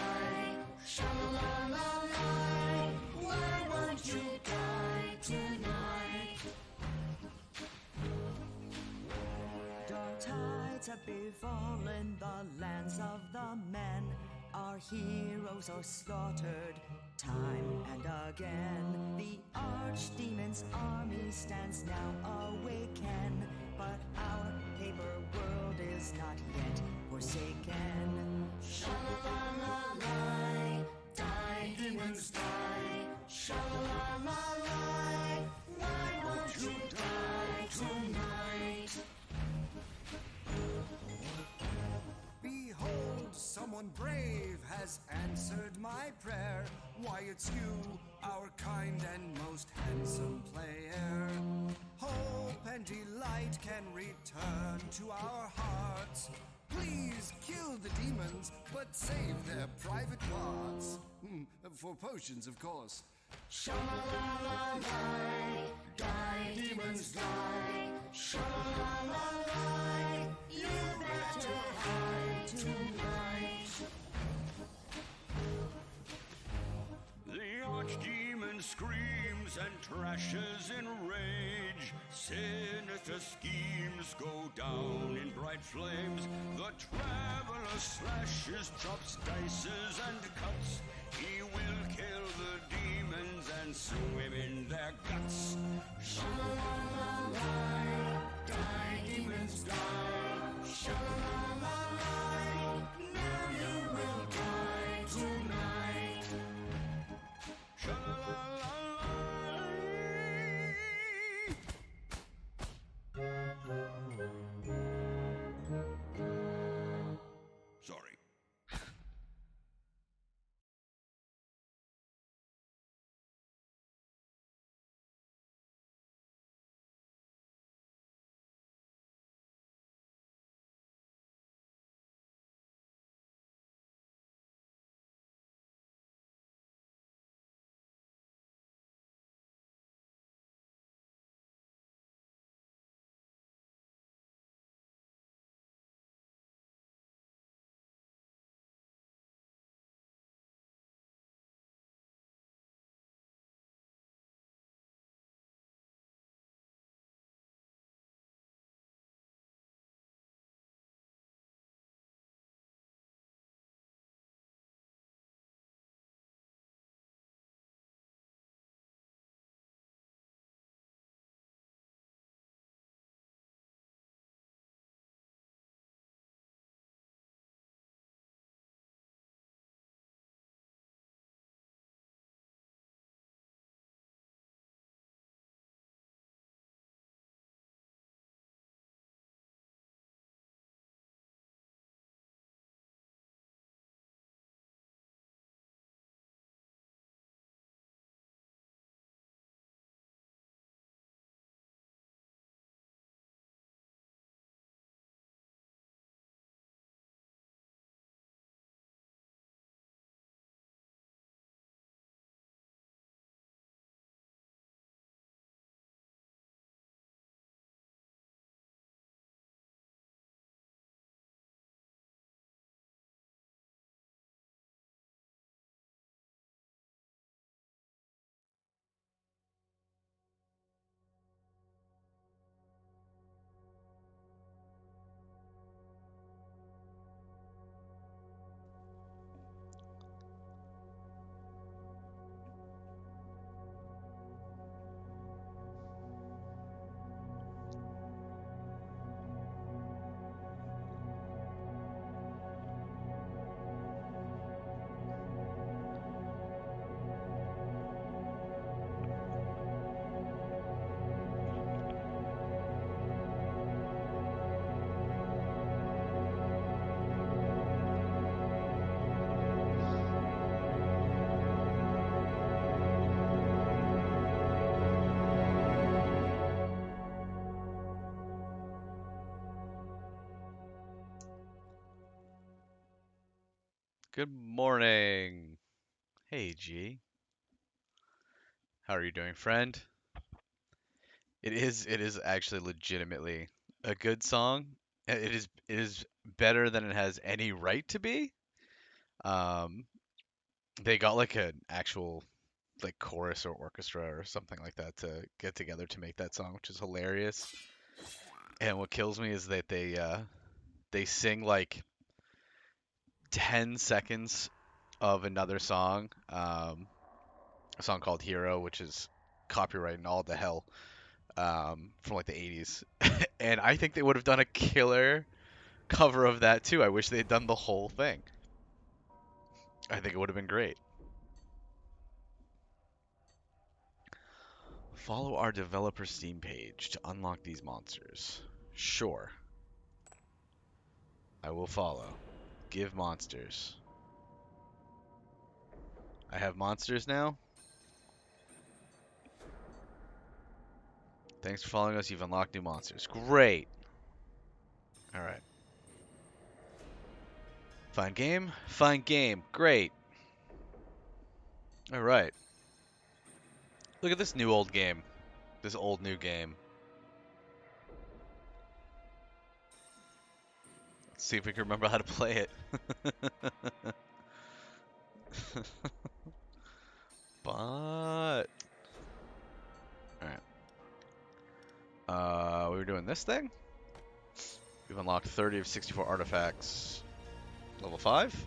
die, sha-la-la-la-la. Why won't you die tonight? Dark tides have befallen the lands of the men. Our heroes are slaughtered time and again. The archdemon's army stands now awaken, but our paper world is not yet forsaken. Sha-la-la-la-la, die, demons die, sha-la-la-la-la. Why won't you die tonight? Behold, someone brave has answered my prayer. Why, it's you, our kind and most handsome player. Hope and delight can return to our hearts. Please kill the demons, but save their private parts. For potions, of course. Sha-la-la-la-la, die, demons die, sha-la-la-la-la. You better hide tonight. The archdemon screams and trashes in rage. Sinister schemes go down in bright flames. The traveler slashes, chops, dices, and cuts. He will kill the demons and swim in their guts. Sha-la-la-la-la, die, demons die, sha-la-la-la-la. Now you will die tonight. Sorry. Good morning. Hey, G. How are you doing, friend? It is actually legitimately a good song. It is better than it has any right to be. They got like an actual like chorus or orchestra or something like that to get together to make that song, which is hilarious. And what kills me is that they sing like 10 seconds of another song, a song called Hero, which is copyright and all the hell, from like the 80s. And I think they would have done a killer cover of that too. I wish they had done the whole thing. I think it would have been great. Follow our developer Steam page to unlock these monsters. Sure, I will follow. Give monsters. I have monsters now. Thanks for following us. You've unlocked new monsters. Great. All right. Find game. Find game. Great. All right. Look at this new old game. This old new game. Let's see if we can remember how to play it. But all right. We were doing this thing. We've unlocked 30 of 64 artifacts. Level 5.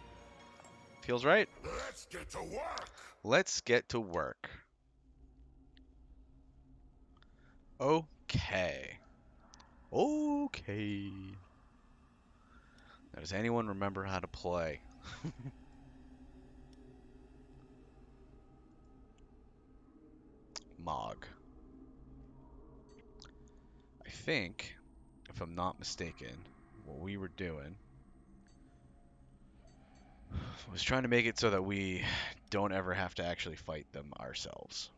Feels right. Let's get to work. Let's get to work. Okay. Okay. Now, does anyone remember how to play? Mog. I think, if I'm not mistaken, what we were doing was trying to make it so that we don't ever have to actually fight them ourselves.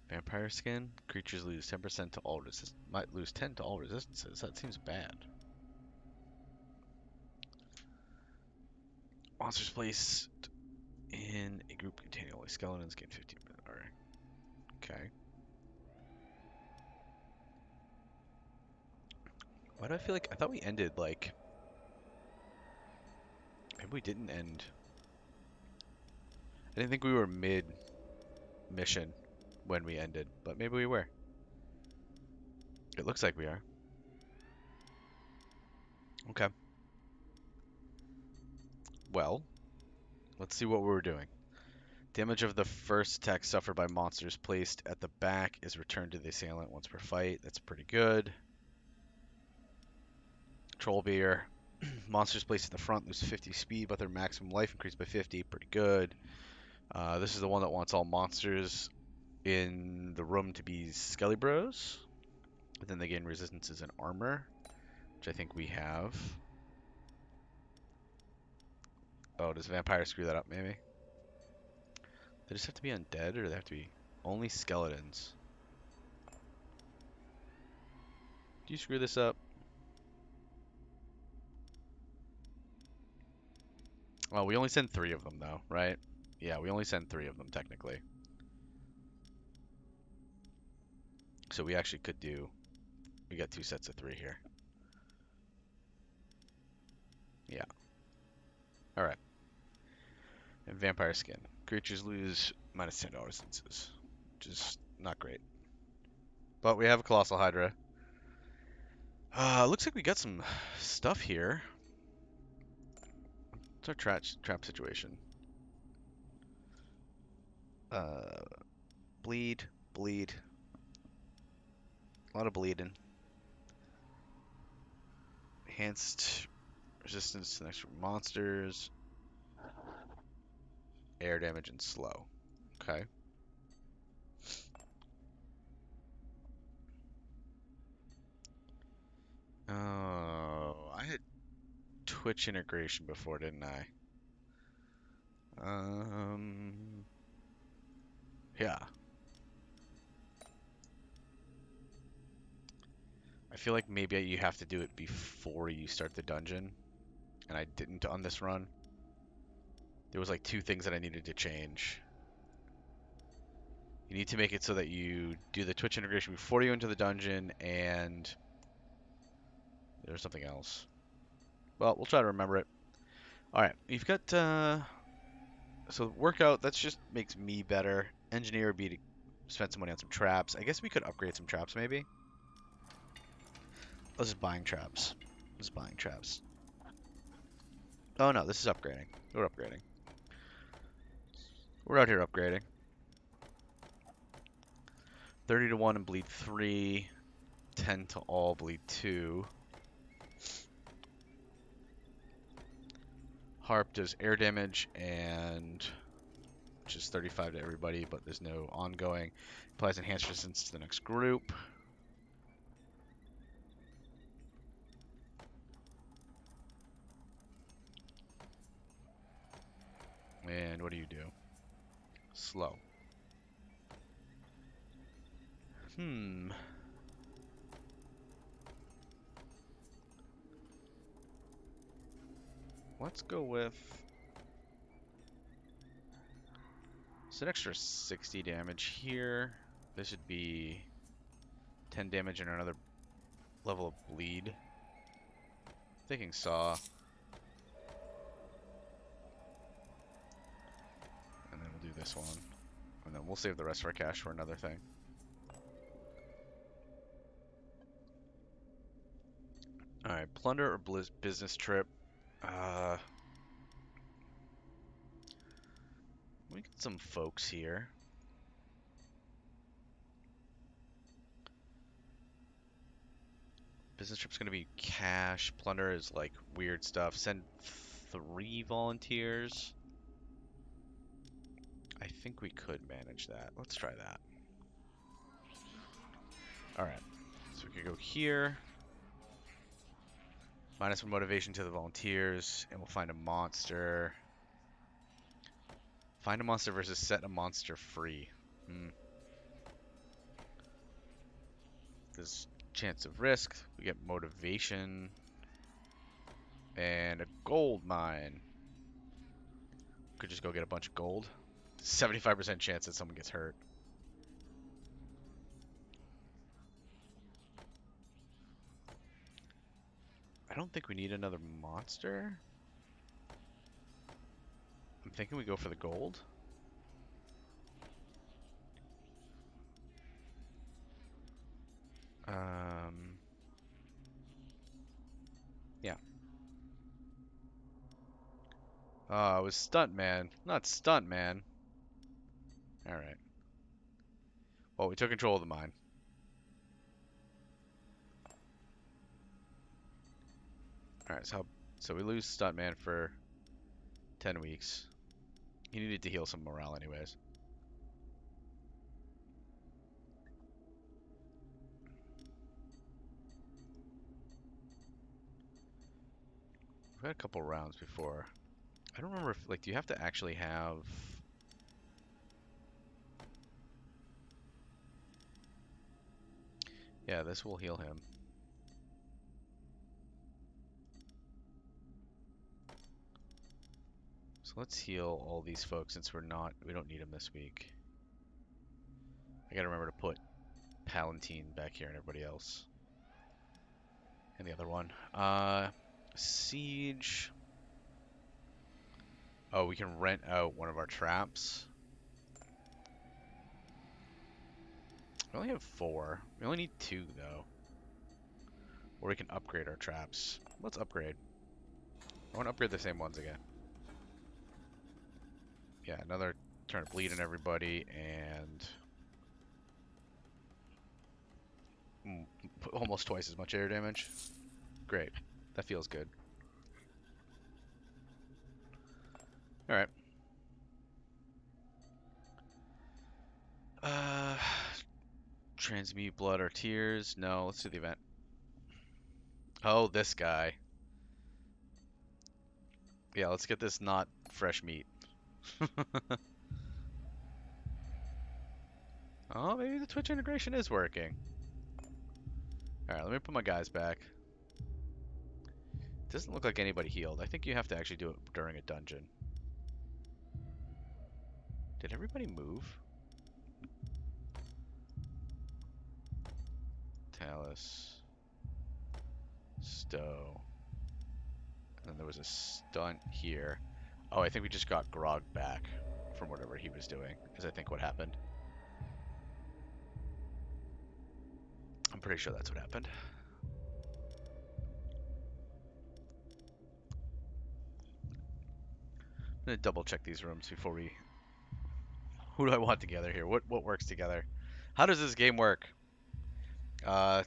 Vampire skin. Creatures lose 10% to all might lose 10 to all resistances. That seems bad. Monsters placed in a group containing only skeletons gain 15%. Alright. Okay. Why do I feel like I thought we ended like maybe we didn't end. I didn't think we were mid mission when we ended, but maybe we were. It looks like we are. Okay. Well, let's see what we were doing. Damage of the first attack suffered by monsters placed at the back is returned to the assailant once per fight. That's pretty good. Troll beer. Monsters placed at the front lose 50 speed, but their maximum life increased by 50. Pretty good. This is the one that wants all monsters in the room to be Skelly Bros. But then they gain resistances and armor, which I think we have. Oh, does Vampire screw that up, maybe? They just have to be undead, or they have to be only skeletons? Do you screw this up? Well, we only send 3 of them, though, right? Yeah, we only send 3 of them, technically. So we actually could do... We got 2 sets of 3 here. Yeah. Alright. And Vampire Skin. Creatures lose minus $10 instances, which is not great. But we have a Colossal Hydra. Looks like we got some stuff here. What's our trap situation? Bleed, bleed. A lot of bleeding. Enhanced resistance to next monsters. Air damage and slow. Okay. Oh, I had Twitch integration before, didn't I? Yeah. I feel like maybe you have to do it before you start the dungeon, and I didn't on this run. There was like 2 things that I needed to change. You need to make it so that you do the Twitch integration before you enter the dungeon, and there's something else. Well, we'll try to remember it. All right, you've got so workout. That just makes me better. Engineer would be to spend some money on some traps. I guess we could upgrade some traps maybe. Let's just buying traps. Just buying traps. Oh no, this is upgrading. We're upgrading. We're out here upgrading. 30 to 1 and bleed 3. 10 to all, bleed 2. Harp does air damage and which is 35 to everybody, but there's no ongoing. Applies enhanced resistance to the next group. And what do you do? Slow. Let's go with... It's an extra 60 damage here. This should be 10 damage and another level of bleed. Thinking saw. And then we'll do this one. And then we'll save the rest of our cash for another thing. Alright, plunder or business trip. We get some folks here. Business trip's gonna be cash. Plunder is like weird stuff. Send 3 volunteers. I think we could manage that. Let's try that. Alright. So we could go here. -1 motivation to the volunteers. And we'll find a monster. Find a monster versus set a monster free. There's chance of risk. We get motivation. And a gold mine. Could just go get a bunch of gold. 75% chance that someone gets hurt. I don't think we need another monster. I'm thinking we go for the gold. Yeah. It was Stuntman, not Stuntman. Alright. Well, we took control of the mine. Alright, so we lose Stuntman for 10 weeks. He needed to heal some morale anyways. We've had a couple rounds before. I don't remember if, like, do you have to actually have... Yeah, this will heal him. So let's heal all these folks since we don't need them this week. I gotta remember to put Palatine back here and everybody else. And the other one. Siege. Oh, we can rent out one of our traps. We only have 4. We only need 2, though. Or we can upgrade our traps. Let's upgrade. I want to upgrade the same ones again. Yeah, another turn of bleed on everybody, and... almost twice as much air damage. Great. That feels good. Alright. Transmute blood or tears? No, let's do the event. Oh, this guy. Yeah, let's get this not fresh meat. Oh, maybe the Twitch integration is working. Alright, let me put my guys back. Doesn't look like anybody healed. I think you have to actually do it during a dungeon. Did everybody move? Talus. Stowe. Then there was a stunt here. Oh, I think we just got Grog back from whatever he was doing, is I think what happened. I'm pretty sure that's what happened. I'm gonna double check these rooms before we... Who do I want together here? What works together? How does this game work?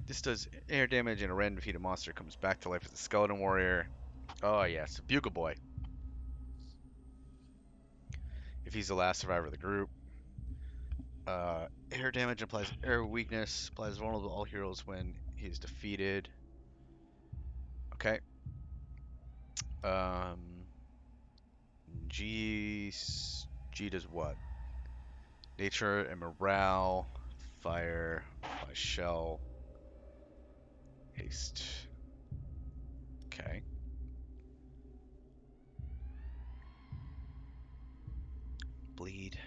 This does air damage and a random defeated monster comes back to life as a skeleton warrior. Oh yes, Bugle Boy. If he's the last survivor of the group. Air damage applies air weakness, applies vulnerable to all heroes when he is defeated. Okay. G does what? Nature and morale, fire, applies shell, haste. Okay. Bleed.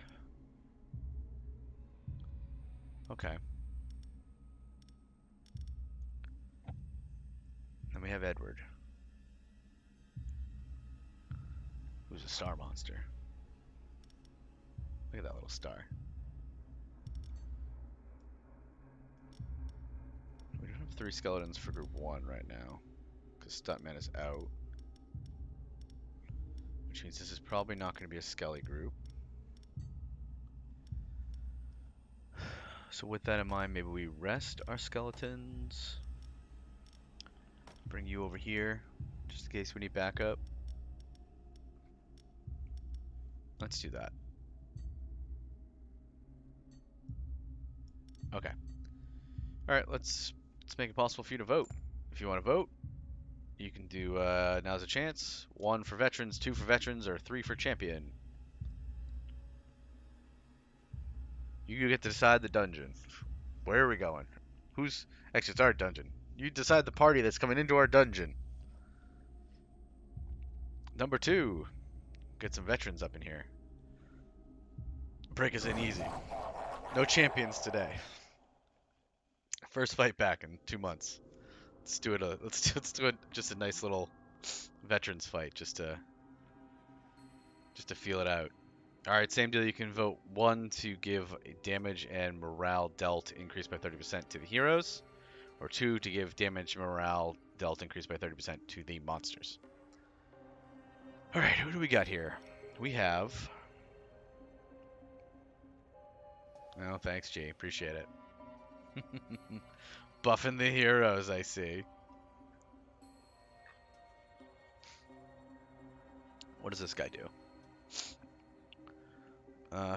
Okay. Then we have Edward, who's a star monster. Look at that little star. We don't have 3 skeletons for group 1 right now, because Stuntman is out. Which means this is probably not going to be a skelly group. So with that in mind, maybe we rest our skeletons. Bring you over here, just in case we need backup. Let's do that. Okay. Alright, let's make it possible for you to vote. If you want to vote, you can do, now's a chance. 1 for veterans, 2 for veterans, or 3 for champion. You get to decide the dungeon. Where are we going? Actually, it's our dungeon. You decide the party that's coming into our dungeon. Number 2. Get some veterans up in here. Break us in easy. No champions today. First fight back in 2 months. Let's do it. Let's do it. Just a nice little veterans fight, just to feel it out. All right, same deal. You can vote 1 to give damage and morale dealt increased by 30% to the heroes, or 2 to give damage and morale dealt increased by 30% to the monsters. All right, who do we got here? We have. Oh, thanks, G. Appreciate it. Buffing the heroes, I see. What does this guy do?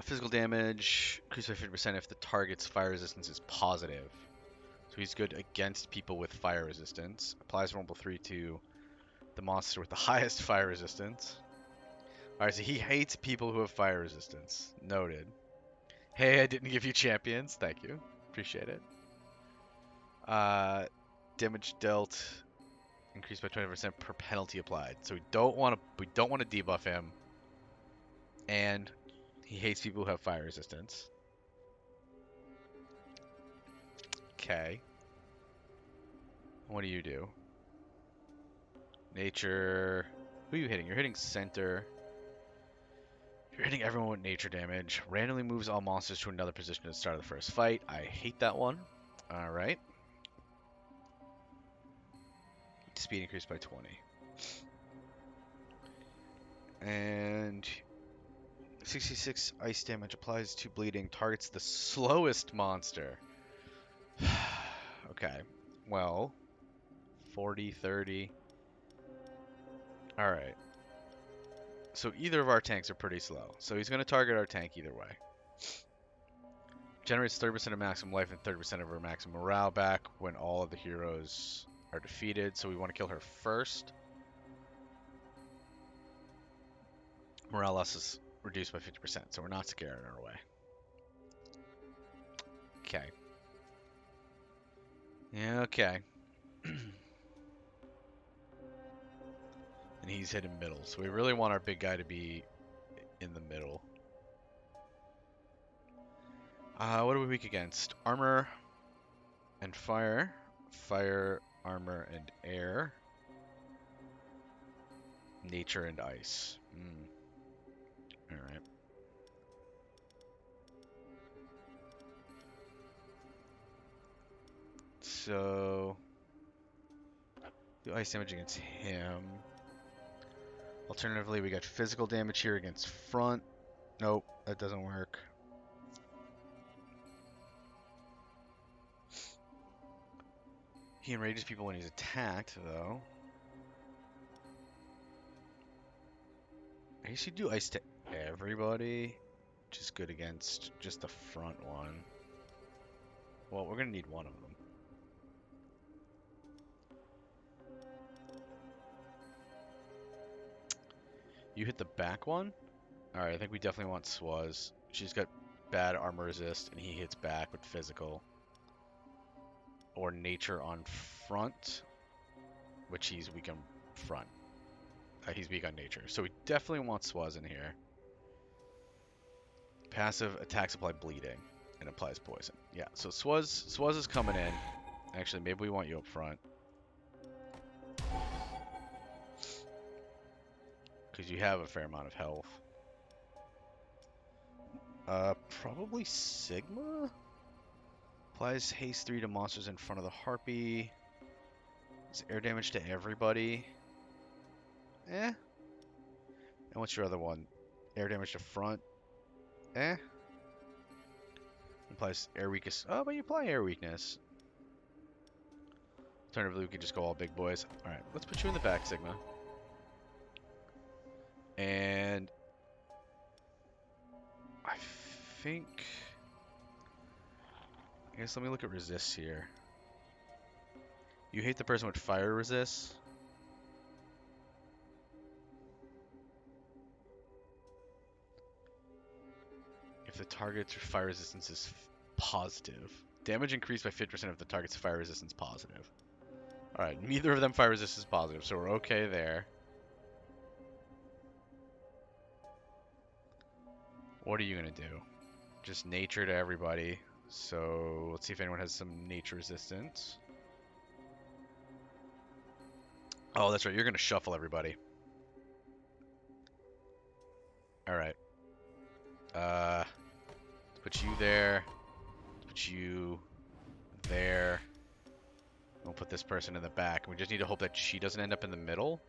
Physical damage, increased by 50% if the target's fire resistance is positive. So he's good against people with fire resistance. Applies vulnerable 3 to the monster with the highest fire resistance. Alright, so he hates people who have fire resistance. Noted. Hey, I didn't give you champions. Thank you. Appreciate it. Damage dealt increased by 20% per penalty applied. So we don't want to debuff him. And he hates people who have fire resistance. Okay. What do you do? Nature. Who are you hitting? You're hitting center. You're hitting everyone with nature damage. Randomly moves all monsters to another position at the start of the first fight. I hate that one. Alright. Speed increased by 20. And 66 ice damage applies to bleeding. Targets the slowest monster. Okay. Well, 40, 30. Alright. So either of our tanks are pretty slow. So he's going to target our tank either way. Generates 30% of maximum life and 30% of her maximum morale back when all of the heroes are defeated. So we want to kill her first. Morale loss is reduced by 50%, so we're not scaring her away. Okay. Yeah, okay. And he's hitting middle, so we really want our big guy to be in the middle. What are we weak against? Armor and fire. Fire, armor, and air. Nature and ice. Alright. So, do ice damage against him. Alternatively, we got physical damage here against front. Nope, that doesn't work. He enrages people when he's attacked, though. I guess you do ice to everybody, which is good against just the front one. Well, we're gonna need one of them. You hit the back one? Alright, I think we definitely want Swaz. She's got bad armor resist, and he hits back with physical. Or nature on front, which he's weak on front. He's weak on nature. So we definitely want Swaz in here. Passive attacks apply bleeding and applies poison. Yeah, so Swaz is coming in. Actually, maybe we want you up front. Because you have a fair amount of health. Probably Sigma? Applies haste 3 to monsters in front of the harpy. Does air damage to everybody. Eh. And what's your other one? Air damage to front. Eh. Applies air weakness. Oh, but you apply air weakness. Alternatively, we could just go all big boys. Alright, let's put you in the back, Sigma. And I think... I guess let me look at resists here. You hate the person with fire resists. If the target's fire resistance is positive. Damage increased by 50% if the target's fire resistance positive. Alright, neither of them fire resistance is positive, so we're okay there. What are you gonna do? Just nature to everybody. So let's see if anyone has some nature resistance. Oh, that's right. You're gonna shuffle everybody. All right. Let's put you there. Let's put you there. We'll put this person in the back. We just need to hope that she doesn't end up in the middle.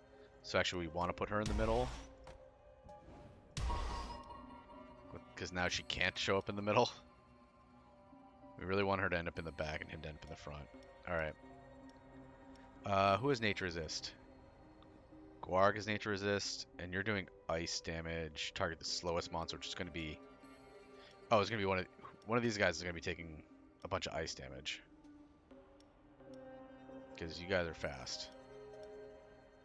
So actually, we want to put her in the middle. Because now she can't show up in the middle. We really want her to end up in the back and him to end up in the front. Alright. Who has nature resist? Guarg has nature resist, and you're doing ice damage. Target the slowest monster, which is going to be... Oh, it's going to be one of these guys is going to be taking a bunch of ice damage. Because you guys are fast.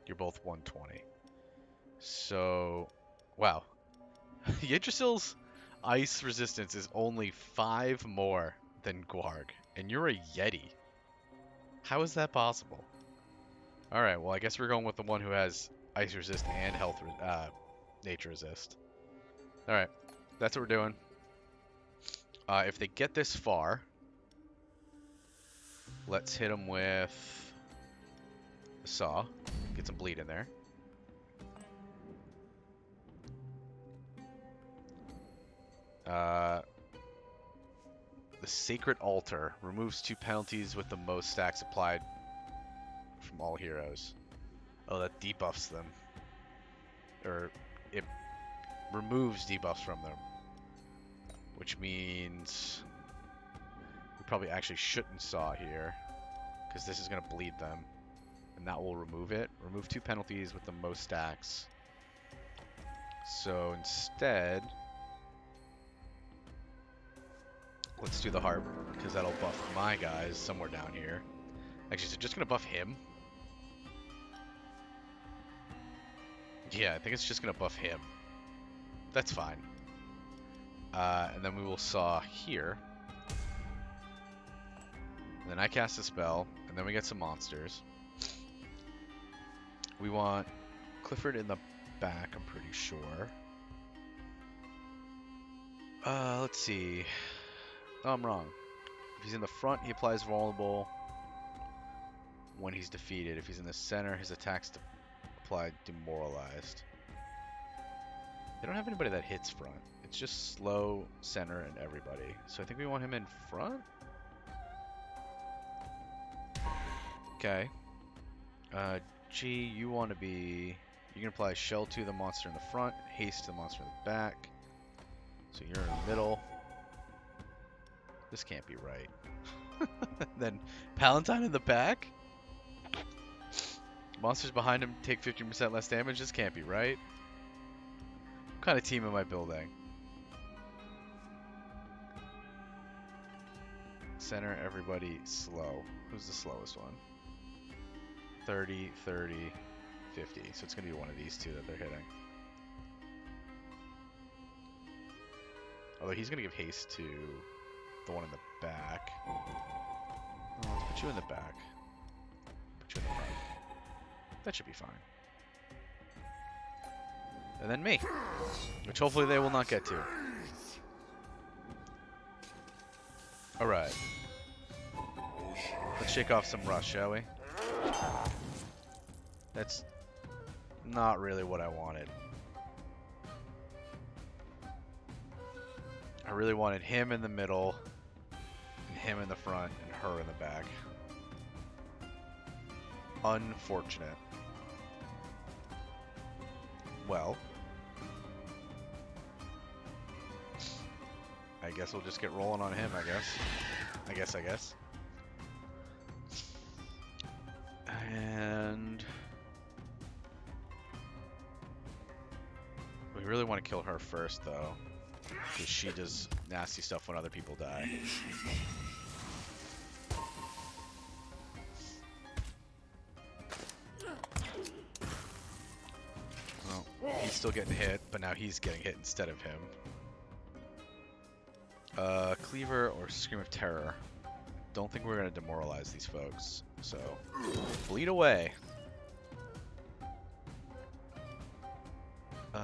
You're both 120. So, wow. Yggdrasil's ice resistance is only 5 more than Guarg, and you're a Yeti. How is that possible? Alright, well I guess we're going with the one who has ice resist and nature resist. Alright, that's what we're doing. If they get this far, let's hit them with the saw. Get some bleed in there. The Sacred Altar removes 2 penalties with the most stacks applied from all heroes. Oh, that debuffs them. Or it removes debuffs from them. Which means we probably actually shouldn't saw here. Because this is going to bleed them. And that will remove it. Remove 2 penalties with the most stacks. So instead... let's do the harp, because that'll buff my guys somewhere down here. Actually, is it just going to buff him? Yeah, I think it's just going to buff him. That's fine. And then we will saw here. And then I cast a spell, and then we get some monsters. We want Clifford in the back, I'm pretty sure. Let's see. Oh, I'm wrong. If he's in the front, he applies vulnerable when he's defeated. If he's in the center, his attacks apply demoralized. They don't have anybody that hits front. It's just slow, center, and everybody. So I think we want him in front? Okay. G, you want to be... You can apply shell to the monster in the front, haste to the monster in the back. So you're in the middle. This can't be right. Then Palatine in the back? Monsters behind him take 15% less damage? This can't be right. What kind of team am I building? Center, everybody, slow. Who's the slowest one? 30, 30, 50. So it's going to be one of these two that they're hitting. Although he's going to give haste to the one in the back. Oh, let's put you in the back. Put you in the front. That should be fine. And then me. Which hopefully they will not get to. Alright. Let's shake off some rust, shall we? That's not really what I wanted. I really wanted him in the middle, and him in the front, and her in the back. Unfortunate. Well, I guess we'll just get rolling on him, I guess. I guess. And we really want to kill her first, though, because she does nasty stuff when other people die. Well, he's still getting hit, but now he's getting hit instead of him. Cleaver or Scream of Terror. Don't think we're going to demoralize these folks, so bleed away. We're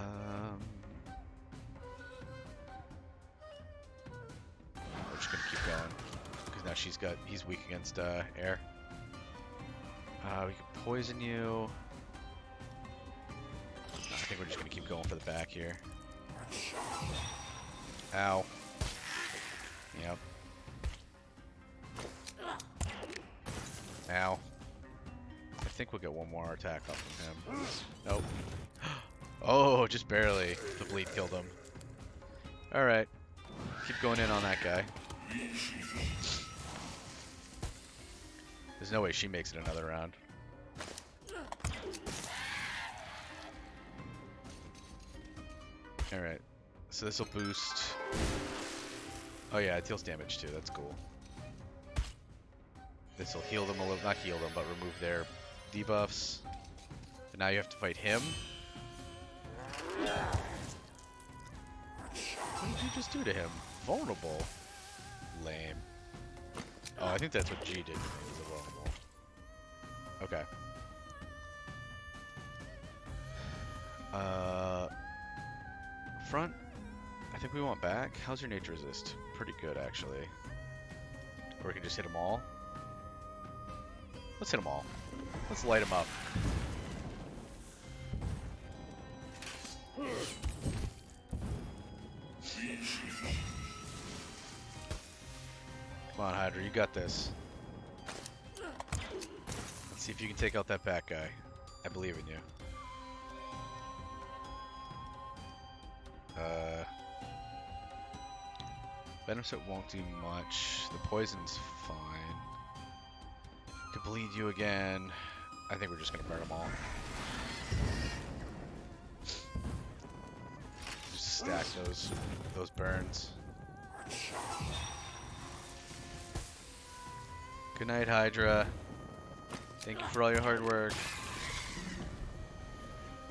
just going to keep going, because now he's weak against air. We can poison you. I think we're just going to keep going for the back here. Ow. Yep. Ow. I think we'll get one more attack off from him. Nope. Oh, just barely. The bleed killed him. Alright. Keep going in on that guy. There's no way she makes it another round. Alright. So this will boost... Oh yeah, it deals damage too. That's cool. This will heal them a little, not heal them, but remove their debuffs. But now you have to fight him. What did you just do to him? Vulnerable. Lame. Oh, I think that's what G did to me. He was vulnerable. Okay. Front. I think we want back. How's your nature resist? Pretty good, actually. Or we can just hit them all. Let's hit them all. Let's light them up. Come on, Hydra, you got this. Let's see if you can take out that back guy. I believe in you. Venom Set won't do much. The poison's fine. Could bleed you again. I think we're just gonna burn them all. Just stack those burns. Good night, Hydra. Thank you for all your hard work.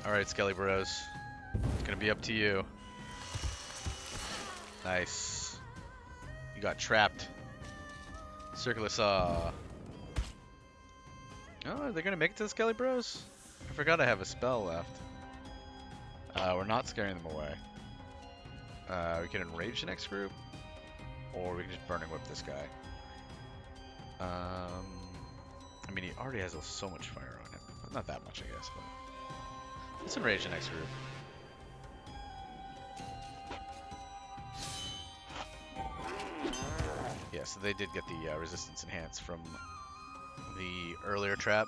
Alright, Skelly Bros. It's gonna be up to you. Nice. You got trapped. Circular Saw. Oh, are they gonna make it to the Skelly Bros? I forgot I have a spell left. We're not scaring them away. We can enrage the next group, or we can just burning whip this guy. I mean, he already has so much fire on him. Not that much, I guess, but Let's enrage the next group. Yeah, so they did get the resistance enhanced from the earlier trap.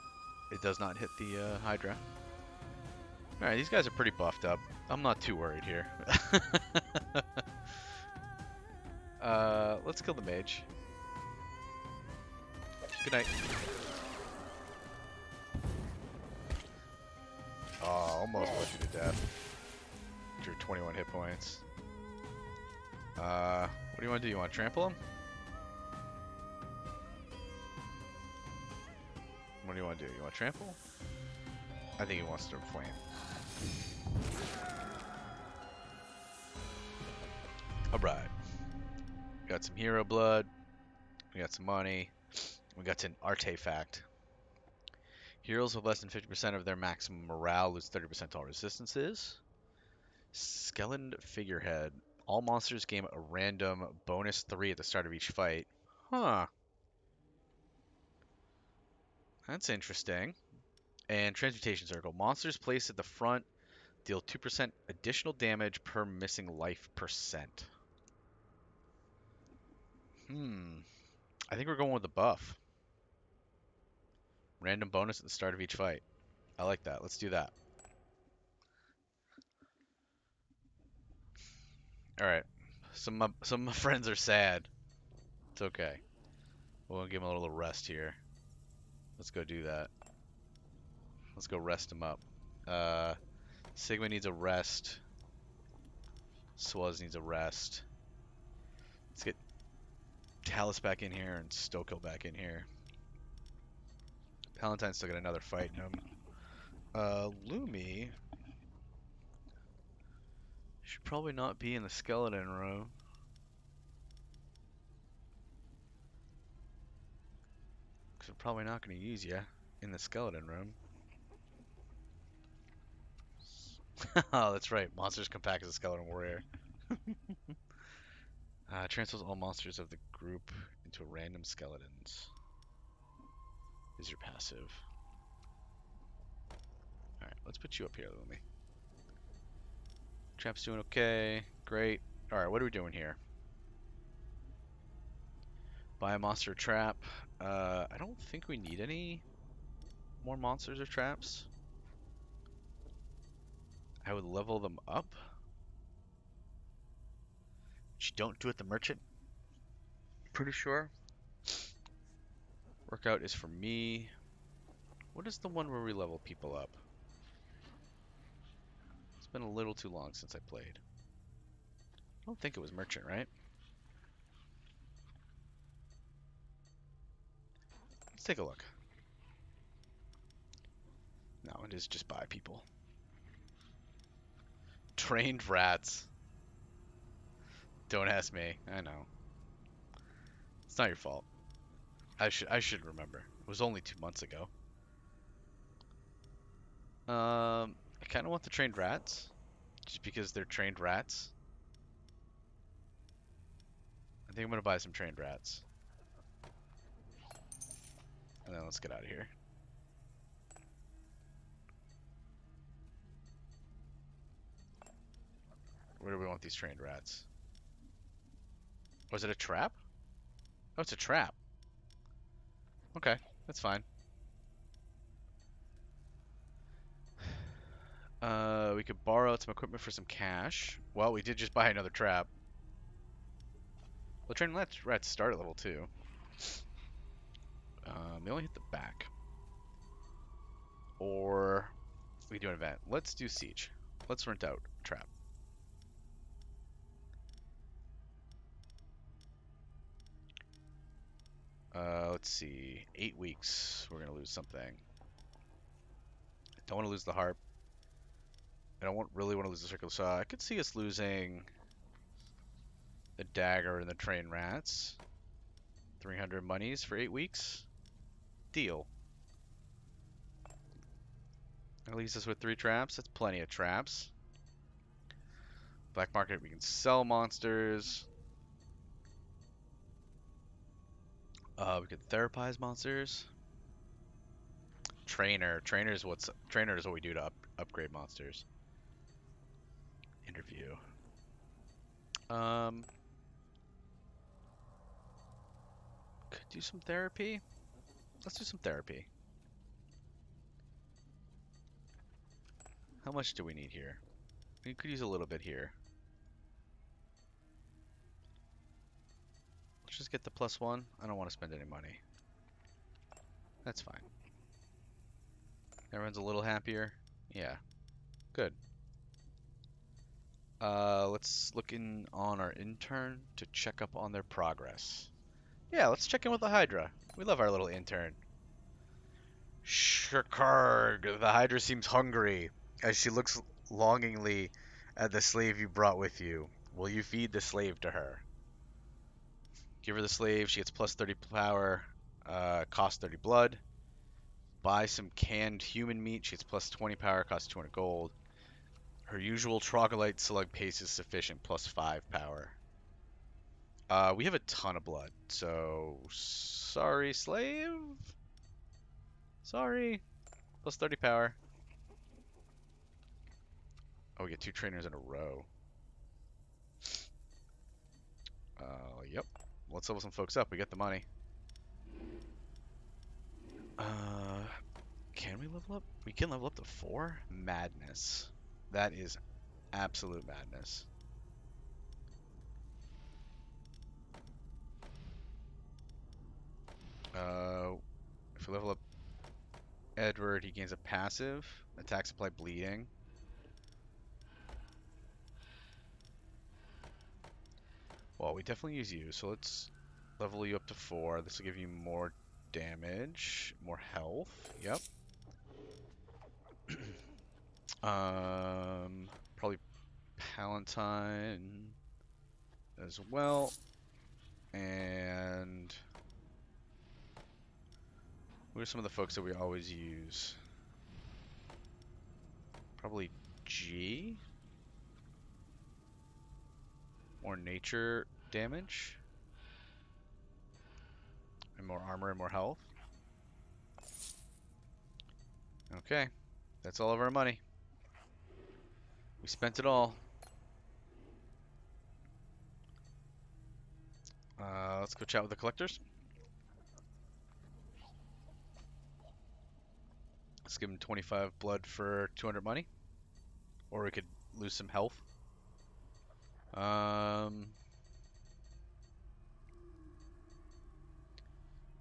It does not hit the Hydra. Alright, these guys are pretty buffed up. I'm not too worried here. Let's kill the mage. Good night. Oh, almost put you to death. Drew 21 hit points. What do you want to do? You want to trample him? What do you want to do? You want to trample? I think he wants to flame. Alright. Got some hero blood. We got some money. We got an artifact. Heroes with less than 50% of their maximum morale lose 30% to all resistances. Skeleton figurehead. All monsters gain a random bonus 3 at the start of each fight. Huh. That's interesting. And transmutation circle. Monsters placed at the front deal 2% additional damage per missing life percent. I think we're going with the buff. Random bonus at the start of each fight. I like that. Let's do that. Alright. Some of my friends are sad. It's okay. We'll give them a little rest here. Let's go do that. Let's go rest him up. Sigma needs a rest. Swaz needs a rest. Let's get Talus back in here and Stokil back in here. Palatine's still got another fight in him. Lumi should probably not be in the skeleton room. Because we're probably not going to use you in the skeleton room. Oh, that's right. Monsters come back as a skeleton warrior. Transfers all monsters of the group into random skeletons. Is your passive. Alright, let's put you up here, Lumi. Trap's doing okay. Great. Alright, what are we doing here? Buy a monster trap. I don't think we need any more monsters or traps. I would level them up. Which you don't do at the merchant. Pretty sure. Workout is for me. What is the one where we level people up? It's been a little too long since I played. I don't think it was merchant, right? Let's take a look. No, it is just buy people. Trained rats. Don't ask me. I know. It's not your fault. I should remember. It was only 2 months ago. I kind of want the trained rats, just because they're trained rats. I think I'm gonna buy some trained rats, and then let's get out of here. Where do we want these trained rats? Was it a trap? Oh, it's a trap. Okay, that's fine. We could borrow some equipment for some cash. Well, we did just buy another trap. Well, trained rats start at level 2. They only hit the back. Or we can do an event. Let's do siege. Let's rent out trap. Let's see. 8 weeks. We're gonna lose something. I don't want to lose the harp. I don't really want to lose the circular saw. I could see us losing the dagger and the train rats. 300 monies for 8 weeks. Deal. That leaves us with 3 traps. That's plenty of traps. Black market, we can sell monsters. We could therapize monsters. Trainer is what we do to upgrade monsters. Interview. Could do some therapy. Let's do some therapy. How much do we need here? We could use a little bit here. Let's just get the +1. I don't want to spend any money. That's fine. Everyone's a little happier. Yeah. Good. Let's look in on our intern to check up on their progress. Yeah, let's check in with the Hydra. We love our little intern. Shakarg, the Hydra seems hungry as she looks longingly at the slave you brought with you. Will you feed the slave to her? Give her the slave. She gets +30 power, cost 30 blood. Buy some canned human meat. She gets +20 power, costs 200 gold. Her usual troglodyte slug pace is sufficient, +5 power. We have a ton of blood, so sorry, slave. Sorry. +30 power. Oh, we get 2 trainers in a row. Yep. Let's level some folks up. We get the money. Can we level up? We can level up to 4? Madness. That is absolute madness. If we level up Edward, he gains a passive. Attacks apply bleeding. Well, we definitely use you, so let's level you up to 4. This will give you more damage, more health. Yep. Probably Palatine as well. And what are some of the folks that we always use? Probably G. More nature damage. And more armor and more health. Okay. That's all of our money. We spent it all. Let's go chat with the collectors. Let's give him 25 blood for 200 money. Or we could lose some health. We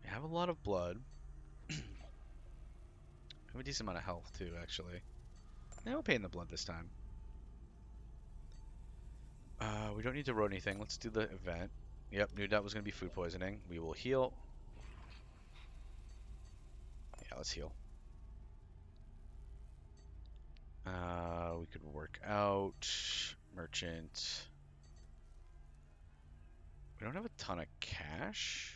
have a lot of blood. We have a decent amount of health too, actually. Yeah, we'll pay in the blood this time. We don't need to roll anything. Let's do the event. Yep, knew that was going to be food poisoning. We will heal. Yeah, let's heal. We could work out. Merchant. We don't have a ton of cash.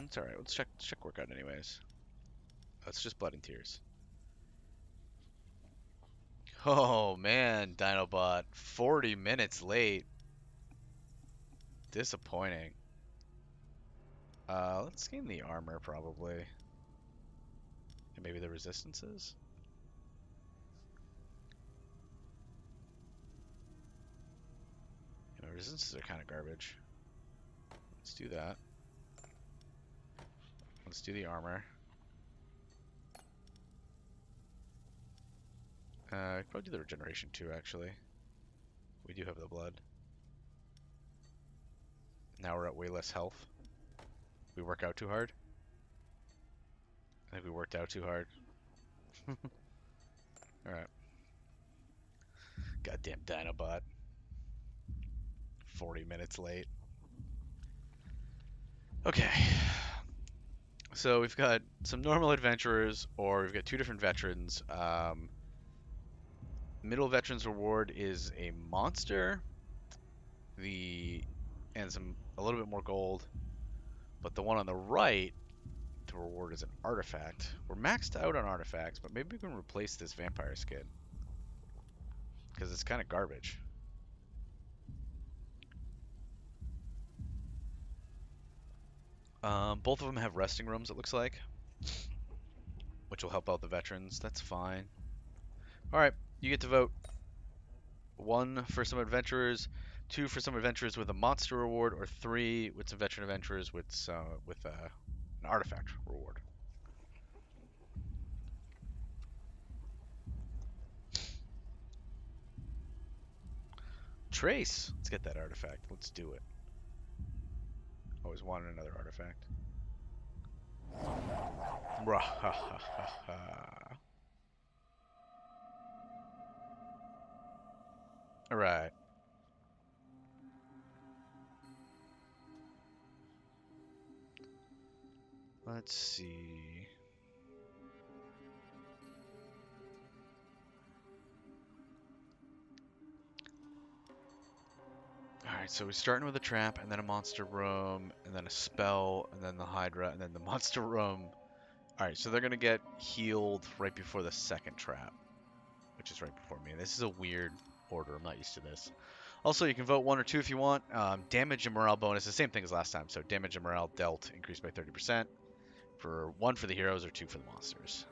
It's alright. Let's check workout anyways. That's just blood and tears. Oh man, Dinobot. 40 minutes late. Disappointing. Let's gain the armor probably. And maybe the resistances? You know, resistances are kind of garbage. Let's do that. Let's do the armor. I'd probably do the regeneration too, actually. We do have the blood. Now we're at way less health. We work out too hard. I think we worked out too hard. Alright. Goddamn Dinobot. 40 minutes late. Okay. So we've got some normal adventurers, or we've got 2 different veterans. Middle veterans reward is a monster. And a little bit more gold. But the one on the right, the reward is an artifact. We're maxed out on artifacts, but maybe we can replace this vampire skin. Because it's kind of garbage. Both of them have resting rooms, it looks like. which will help out the veterans. That's fine. All right, you get to vote. 1 for some adventurers, 2 for some adventurers with a monster reward, or 3 with some veteran adventurers with an artifact reward. Trace. Let's get that artifact. Let's do it. Always wanted another artifact. All right. Let's see. Alright, so we're starting with a trap, and then a monster room, and then a spell, and then the Hydra, and then the monster room. Alright, so they're going to get healed right before the second trap, which is right before me. This is a weird order. I'm not used to this. Also, you can vote 1 or 2 if you want. Damage and morale bonus, the same thing as last time. So damage and morale dealt increased by 30%. For 1 for the heroes or 2 for the monsters.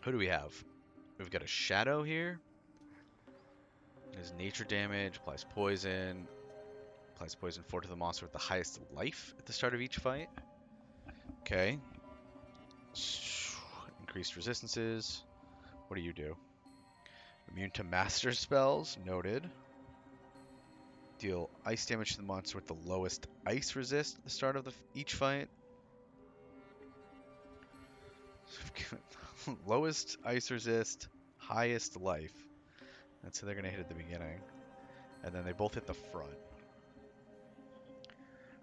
Who do we have? We've got a Shadow here. His nature damage, applies poison 4 to the monster with the highest life at the start of each fight. Okay. Increased resistances. What do you do? Immune to master spells, noted. Deal ice damage to the monster with the lowest ice resist at the start of each fight. Lowest ice resist, highest life. That's how they're going to hit at the beginning. And then they both hit the front.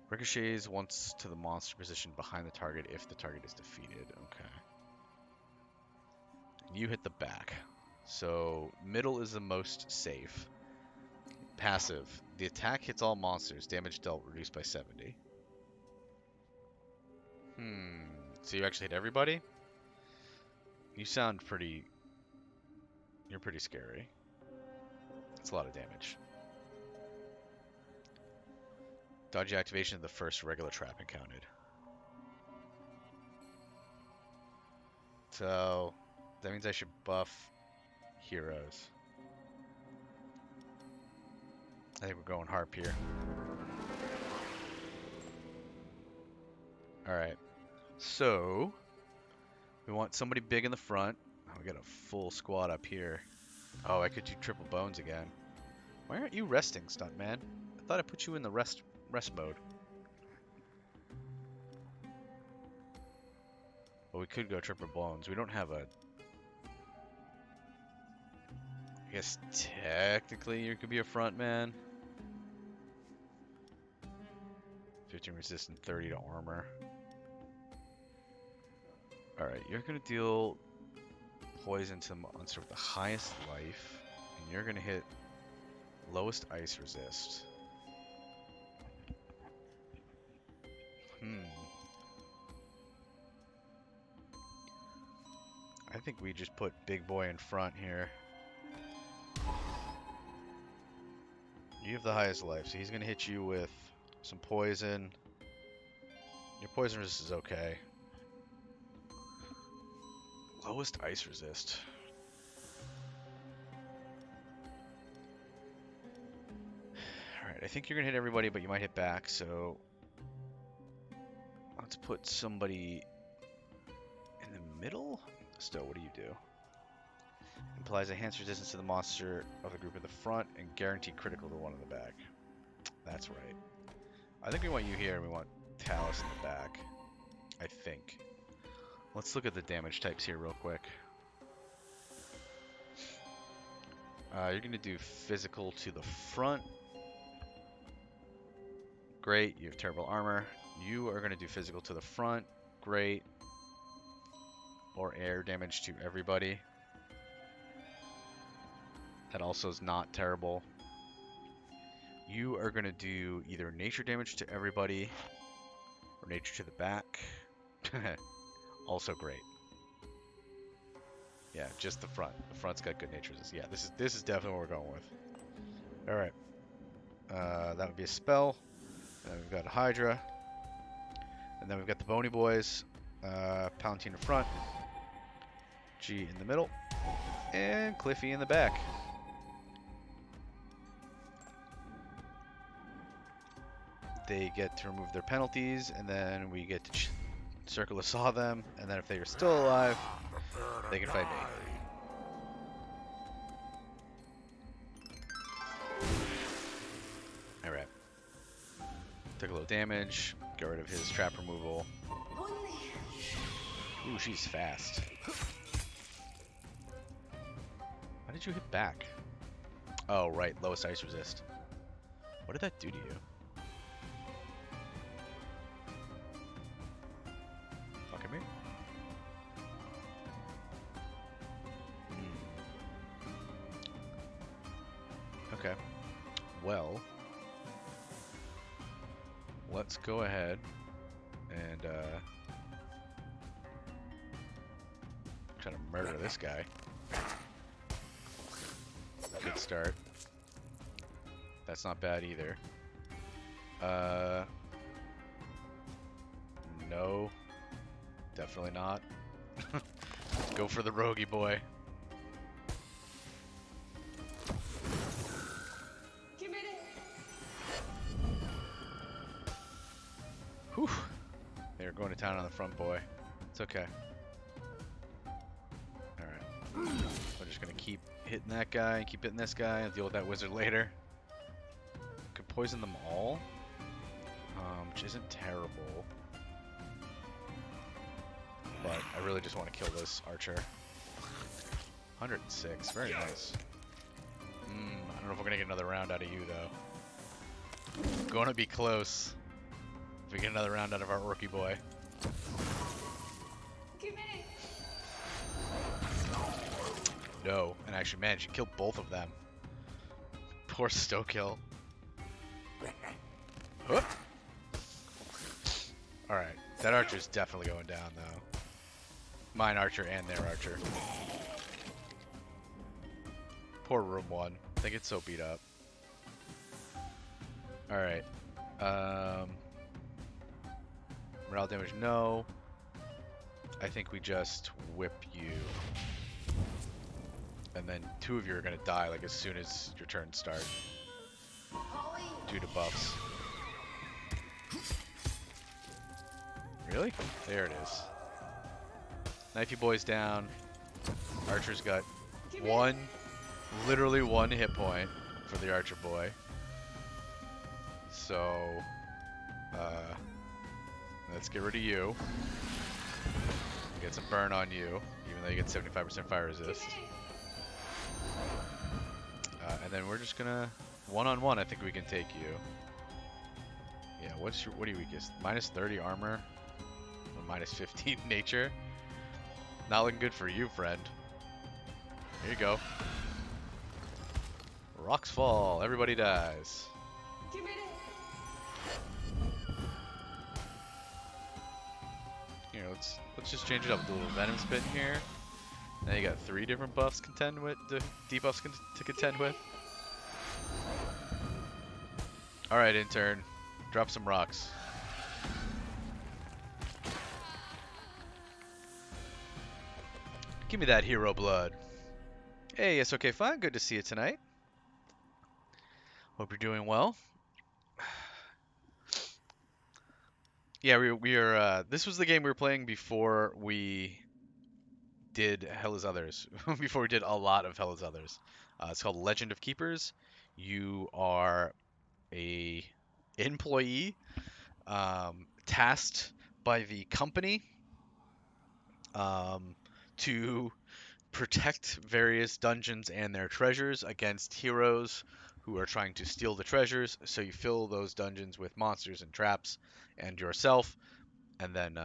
Ricochets once to the monster position behind the target if the target is defeated. Okay. You hit the back. So middle is the most safe. Passive. The attack hits all monsters. Damage dealt reduced by 70. So you actually hit everybody? You sound pretty... You're pretty scary. That's a lot of damage. Dodge activation of the first regular trap encountered. So that means I should buff heroes. I think we're going harp here. Alright. So we want somebody big in the front. Oh, we got a full squad up here. Oh, I could do triple bones again. Why aren't you resting, stuntman? I thought I put you in the rest mode. But we could go triple bones. We don't have a... I guess technically you could be a front man. 15 resistance, 30 to armor. Alright, you're going to deal poison to the monster with the highest life. And you're going to hit lowest ice resist. I think we just put Big Boy in front here. You have the highest life, so he's going to hit you with some poison. Your poison resist is okay. Lowest ice resist. Alright, I think you're going to hit everybody, but you might hit back, so... Let's put somebody in the middle? Stowe, what do you do? Implies enhanced resistance to the monster of the group in the front and guaranteed critical to one in the back. That's right. I think we want you here and we want Talus in the back. I think. Let's look at the damage types here real quick. You're going to do physical to the front. Great, you have terrible armor. You are going to do physical to the front. Great. Or air damage to everybody. That also is not terrible. You are going to do either nature damage to everybody or nature to the back. Also great. Yeah, just the front. The front's got good nature. Yeah, this is definitely what we're going with. All right. That would be a spell. And then we've got a Hydra. And then we've got the Bony Boys. Palatine in front, G in the middle, and Cliffy in the back. They get to remove their penalties, and then we get to circle saw them, and then if they are still alive, they can fight me. Alright. Took a little damage, got rid of his trap removal. Ooh, she's fast. Why did you hit back? Oh, right, lowest ice resist. What did that do to you? Fucking me? Okay. Well, let's go ahead and try to murder this guy. Good start. That's not bad either. No. Definitely not. Go for the roguey boy. Whew. They're going to town on the front boy. It's okay. Alright. We're just gonna keep hitting that guy, keep hitting this guy, and deal with that wizard later. Could poison them all, which isn't terrible. But I really just want to kill this archer. 106, very nice. I don't know if we're gonna get another round out of you though. Gonna be close. If we get another round out of our orky boy. No, and actually managed to kill both of them. Poor Stokill. Alright, that archer's definitely going down though. Mine archer and their archer. Poor room 1. They get so beat up. Alright. Morale damage, no. I think we just whip you. And then 2 of you are gonna die like as soon as your turns start. Due to buffs. Really? There it is. Knifey boy's down. Archer's got literally one hit point for the archer boy. So, let's get rid of you. Get some burn on you, even though you get 75% fire resist. And then we're just gonna one-on-one. I think we can take you. Yeah. What are you weakest? Minus 30 armor, or minus 15 nature. Not looking good for you, friend. Here you go. Rocks fall. Everybody dies. Here, let's just change it up with a little venom spit here. Now you got 3 different buffs debuffs to contend with. All right, intern, drop some rocks. Give me that hero blood. Hey, yes, okay, fine. Good to see you tonight. Hope you're doing well. Yeah, we are. This was the game we were playing before we did Hell is Others. Before we did a lot of Hell is Others. It's called Legend of Keepers. You are a employee tasked by the company to protect various dungeons and their treasures against heroes who are trying to steal the treasures. So you fill those dungeons with monsters and traps and yourself, and then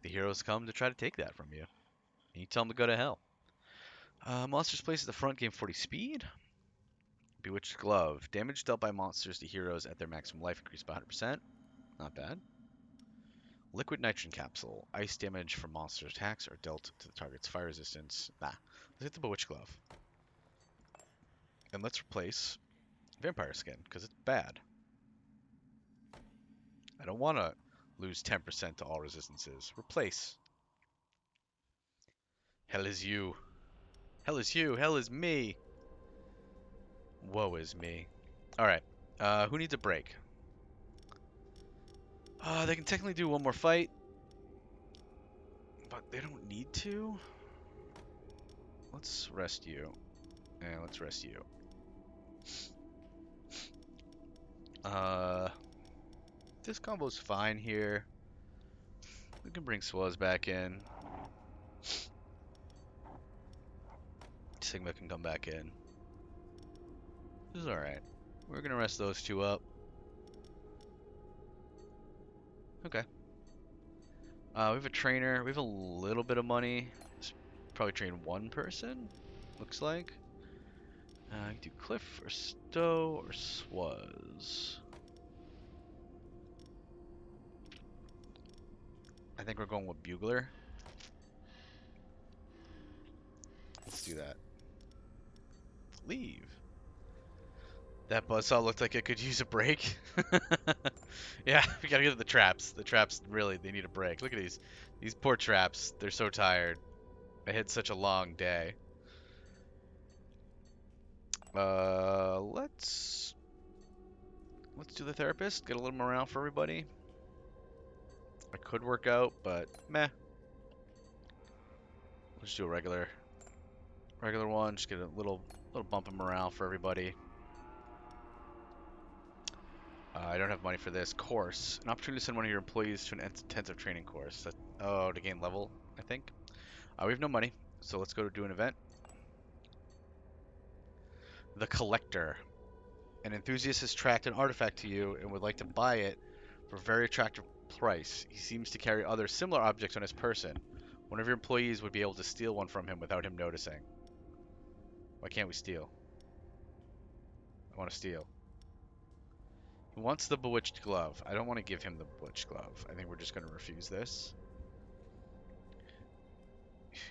the heroes come to try to take that from you. And you tell them to go to hell. Monsters placed at the front gain 40 speed. Bewitched Glove. Damage dealt by monsters to heroes at their maximum life increased by 100%. Not bad. Liquid Nitrogen Capsule. Ice damage from monster attacks are dealt to the target's fire resistance. Nah. Let's get the Bewitched Glove. And let's replace Vampire Skin, because it's bad. I don't want to lose 10% to all resistances. Replace. Hell is you. Hell is you. Hell is me. Woe is me. Alright. Who needs a break? They can technically do one more fight. But they don't need to. Let's rest you. And let's rest you. This combo's fine here. We can bring Swaz back in. Sigma can come back in. This is alright. We're gonna rest those two up. Okay. We have a trainer. We have a little bit of money. Probably train one person, looks like. You can do Cliff or Stowe or Swaz. I think we're going with Bugler. Let's do that. Leave. That buzzsaw looked like it could use a break. Yeah, we gotta get to the traps. The traps, really, they need a break. Look at these. These poor traps. They're so tired. They had such a long day. Let's do the therapist. Get a little morale for everybody. It could work out, but meh. Let's do a regular one. Just get a little bump of morale for everybody. I don't have money for this course. An opportunity to send one of your employees to an intensive training course. Oh, to gain level, I think. We have no money, so let's go do an event. The Collector. An enthusiast has tracked an artifact to you and would like to buy it for a very attractive price. He seems to carry other similar objects on his person. One of your employees would be able to steal one from him without him noticing. Why can't we steal? I want to steal. He wants the Bewitched Glove. I don't want to give him the Bewitched Glove. I think we're just going to refuse this.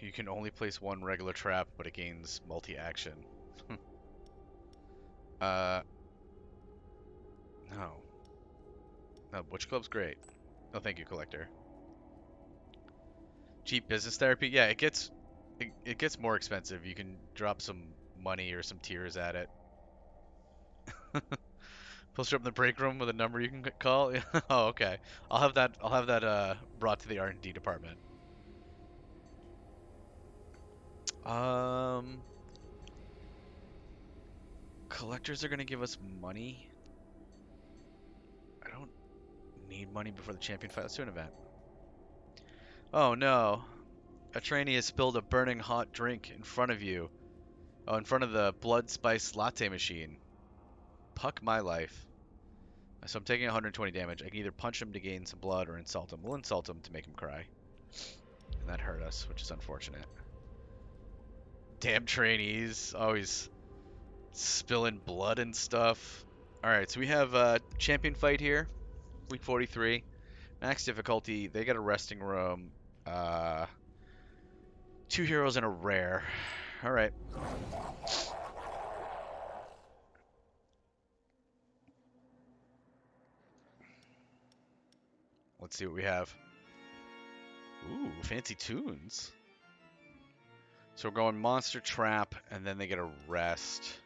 You can only place one regular trap, but it gains multi-action. No. No, Bewitched Glove's great. No, thank you, Collector. Cheap business therapy? Yeah, it gets more expensive. You can drop some money or some tears at it. Post up in the break room with a number you can call. Oh, okay. I'll have that brought to the R&D department. Collectors are gonna give us money. I don't need money before the champion fight. Let's do an event. Oh no. A trainee has spilled a burning hot drink in front of you. Oh, in front of the blood spice latte machine. Puck my life. So I'm taking 120 damage. I can either punch him to gain some blood or insult him. We'll insult him to make him cry. And that hurt us, which is unfortunate. Damn trainees. Always spilling blood and stuff. Alright, so we have a champion fight here. Week 43. Max difficulty. They got a resting room. 2 heroes and a rare. Alright. Let's see what we have. Ooh, fancy tunes. So we're going Monster Trap, and then they get a rest.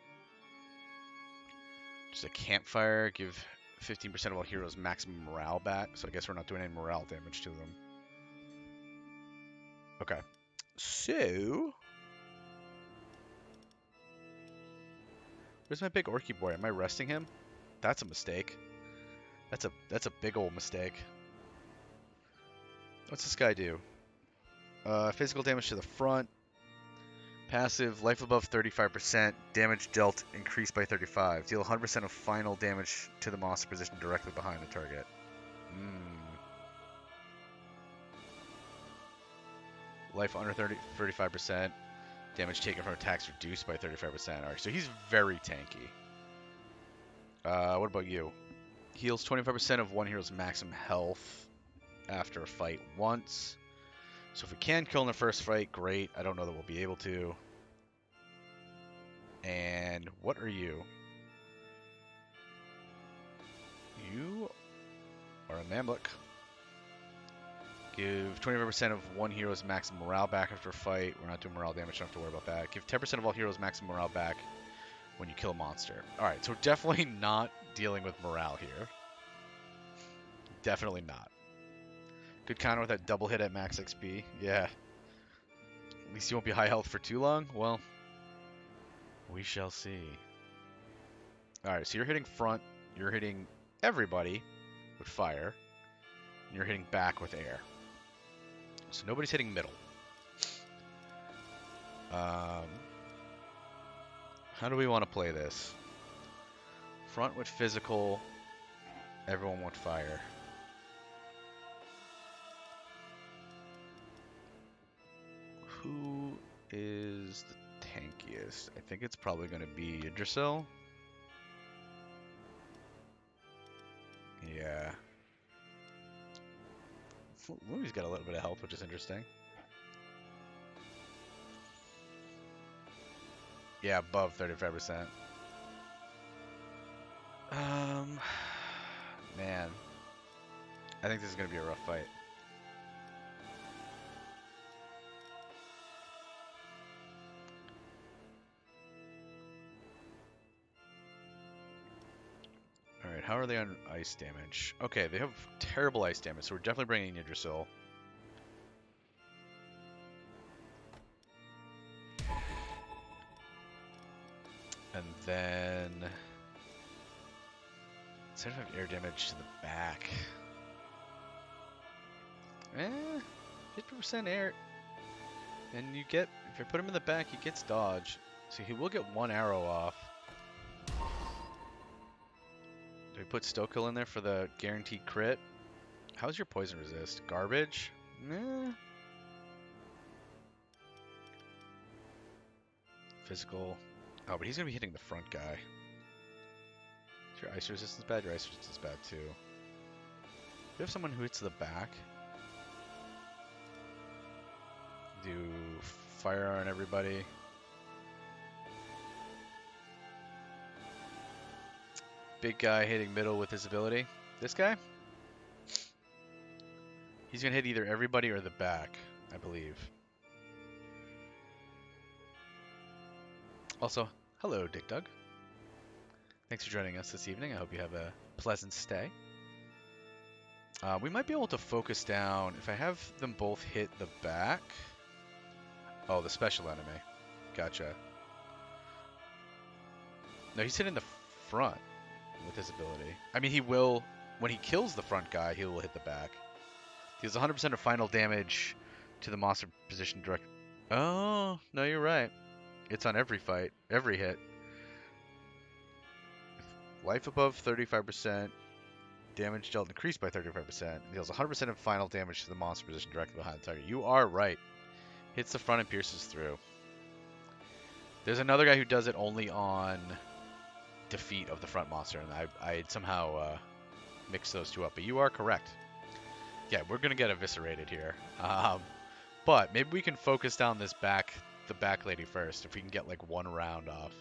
Just a campfire. Give 15% of all heroes maximum morale back. So I guess we're not doing any morale damage to them. Okay. So... where's my big orky boy? Am I resting him? That's a mistake. That's a big old mistake. What's this guy do? Physical damage to the front. Passive, life above 35%. Damage dealt increased by 35. Deal 100% of final damage to the monster position directly behind the target. Life under 35%. Damage taken from attacks reduced by 35%. Alright, so he's very tanky. What about you? Heals 25% of one hero's maximum health after a fight once. So if we can kill in the first fight, great. I don't know that we'll be able to. And what are you? You are a Mamluk. Give 25% of one hero's maximum morale back after a fight. We're not doing morale damage, don't have to worry about that. Give 10% of all heroes maximum morale back when you kill a monster. Alright, so definitely not dealing with morale here. Definitely not. Good counter with that double hit at max XP. Yeah. At least you won't be high health for too long. Well, we shall see. Alright, so you're hitting front. You're hitting everybody with fire. And you're hitting back with air. So nobody's hitting middle. How do we want to play this? Front with physical. Everyone with fire. Who is the tankiest? I think it's probably going to be Yggdrasil. Yeah. Louis's got a little bit of health, which is interesting. Yeah, above 35%. Man. I think this is going to be a rough fight. Alright, how are they on ice damage? Okay, they have terrible ice damage, so we're definitely bringing Yggdrasil. And then... 75 air damage to the back. 50% air. And you get, if you put him in the back, he gets dodge. So he will get one arrow off. Do we put Stokill in there for the guaranteed crit? How's your poison resist? Garbage? Nah. Physical. Oh, but he's going to be hitting the front guy. Is your ice resistance bad? Your ice resistance is bad too. We have someone who hits the back. Do fire on everybody. Big guy hitting middle with his ability. This guy? He's going to hit either everybody or the back, I believe. Also, hello, Dick Doug. Thanks for joining us this evening. I hope you have a pleasant stay. We might be able to focus down. If I have them both hit the back... Oh, the special enemy. Gotcha. No, he's hitting the front with his ability. I mean, he will... When he kills the front guy, he will hit the back. He has 100% of final damage to the monster position direct... Oh, no, you're right. It's on every fight. Every hit. Life above 35%. Damage dealt increased by 35%. Deals 100% of final damage to the monster position directly behind the target. You are right. Hits the front and pierces through. There's another guy who does it only on defeat of the front monster, and I somehow mixed those two up. But you are correct. Yeah, we're gonna get eviscerated here. But maybe we can focus down this the back lady first, if we can get like one round off.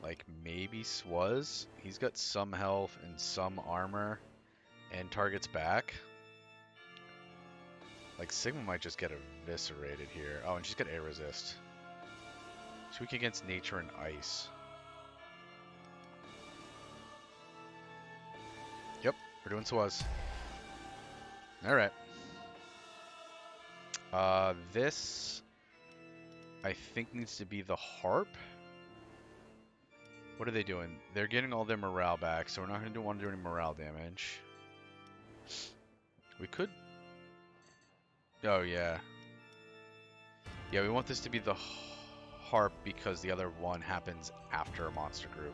Like maybe Swaz. He's got some health and some armor and targets back. Like Sigma might just get eviscerated here. Oh, and she's got air resist. She's weak against nature and ice. Yep, we're doing Swaz. Alright. This I think needs to be the harp. What are they doing? They're getting all their morale back, so we're not going to want to do any morale damage. We could... Oh, yeah. Yeah, we want this to be the harp because the other one happens after a monster group.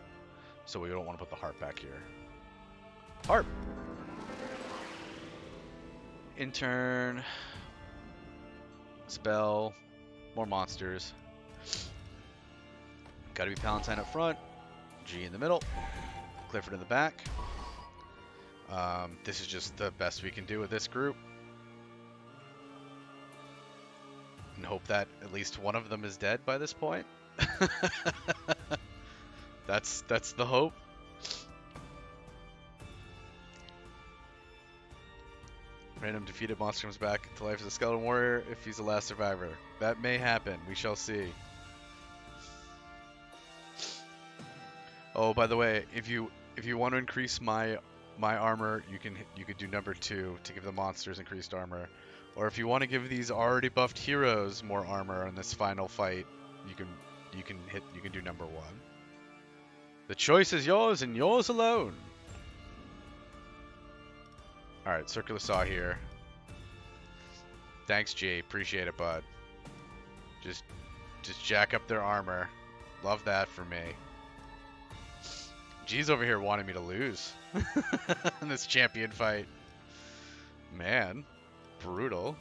So we don't want to put the harp back here. Harp! Intern. Spell. More monsters. Gotta be Palatine up front. G in the middle, Clifford in the back. This is just the best we can do with this group. And hope that at least one of them is dead by this point. That's the hope. Random defeated monster comes back to life as a skeleton warrior if he's the last survivor. That may happen. We shall see. Oh, by the way, if you want to increase my armor, you could do number 2 to give the monsters increased armor. Or if you want to give these already buffed heroes more armor in this final fight, you can do number 1. The choice is yours and yours alone. All right, circular saw here. Thanks, G. Appreciate it, bud. Just jack up their armor. Love that for me. G's over here wanting me to lose in this champion fight. Man, brutal.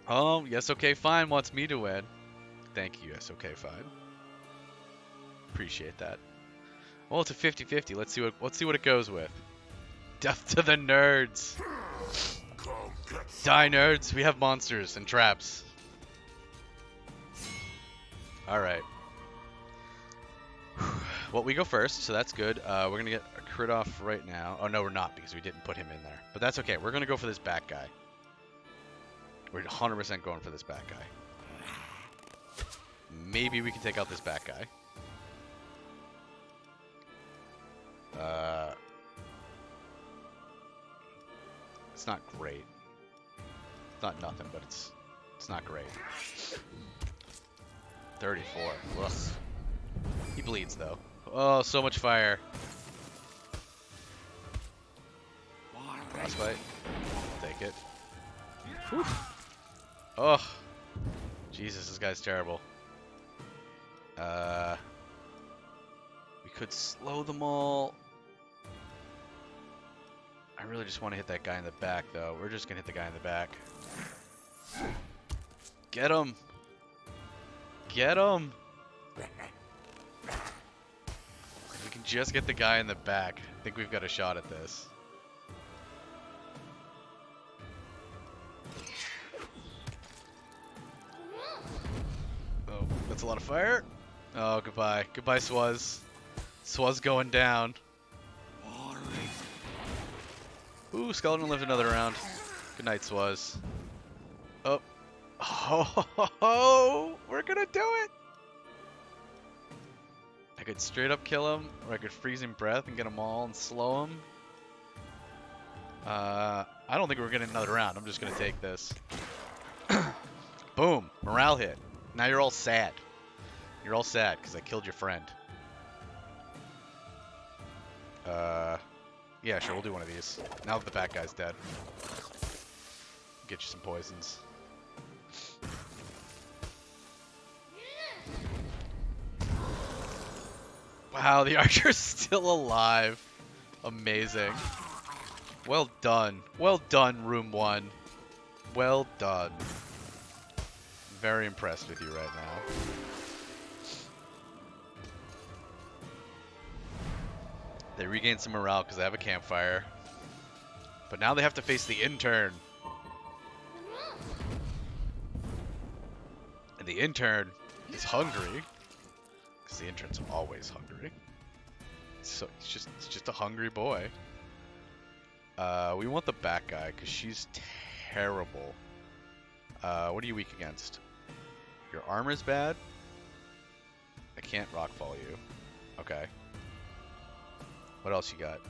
Oh, yes, okay, fine wants me to win. Thank you, yes, okay, fine. Appreciate that. Well, it's a 50-50. Let's see what it goes with. Death to the nerds. Die, nerds. We have monsters and traps. All right. Well, we go first, so that's good. We're gonna get a crit off right now. Oh no, we're not because we didn't put him in there. But that's okay. We're gonna go for this back guy. We're 100% going for this back guy. Maybe we can take out this back guy. It's not great. It's not nothing, but it's not great. 34. Ugh. He bleeds though. Oh, so much fire. Frostbite. Take it. Whew. Oh. Jesus, this guy's terrible. We could slow them all. I really just want to hit that guy in the back, though. We're just going to hit the guy in the back. Get him! Get him! If we can just get the guy in the back, I think we've got a shot at this. Oh, that's a lot of fire. Oh, goodbye. Goodbye, Swaz. Swaz going down. Ooh, Skeleton lived another round. Good night, Swaz. Oh. Oh, we're gonna do it! I could straight up kill him, or I could freeze him breath and get them all and slow him. I don't think we're getting another round. I'm just gonna take this. Boom! Morale hit. Now you're all sad. You're all sad because I killed your friend. Yeah, sure, we'll do one of these. Now that the bad guy's dead. Get you some poisons. Wow, the archer's still alive. Amazing. Well done. Well done, Room 1. Well done. Very impressed with you right now. They regain some morale because they have a campfire. But now they have to face the intern. And the intern is hungry. Because the intern's always hungry. So he's just a hungry boy. We want the back guy because she's terrible. What are you weak against? Your armor's bad? I can't rockfall you. Okay. What else you got?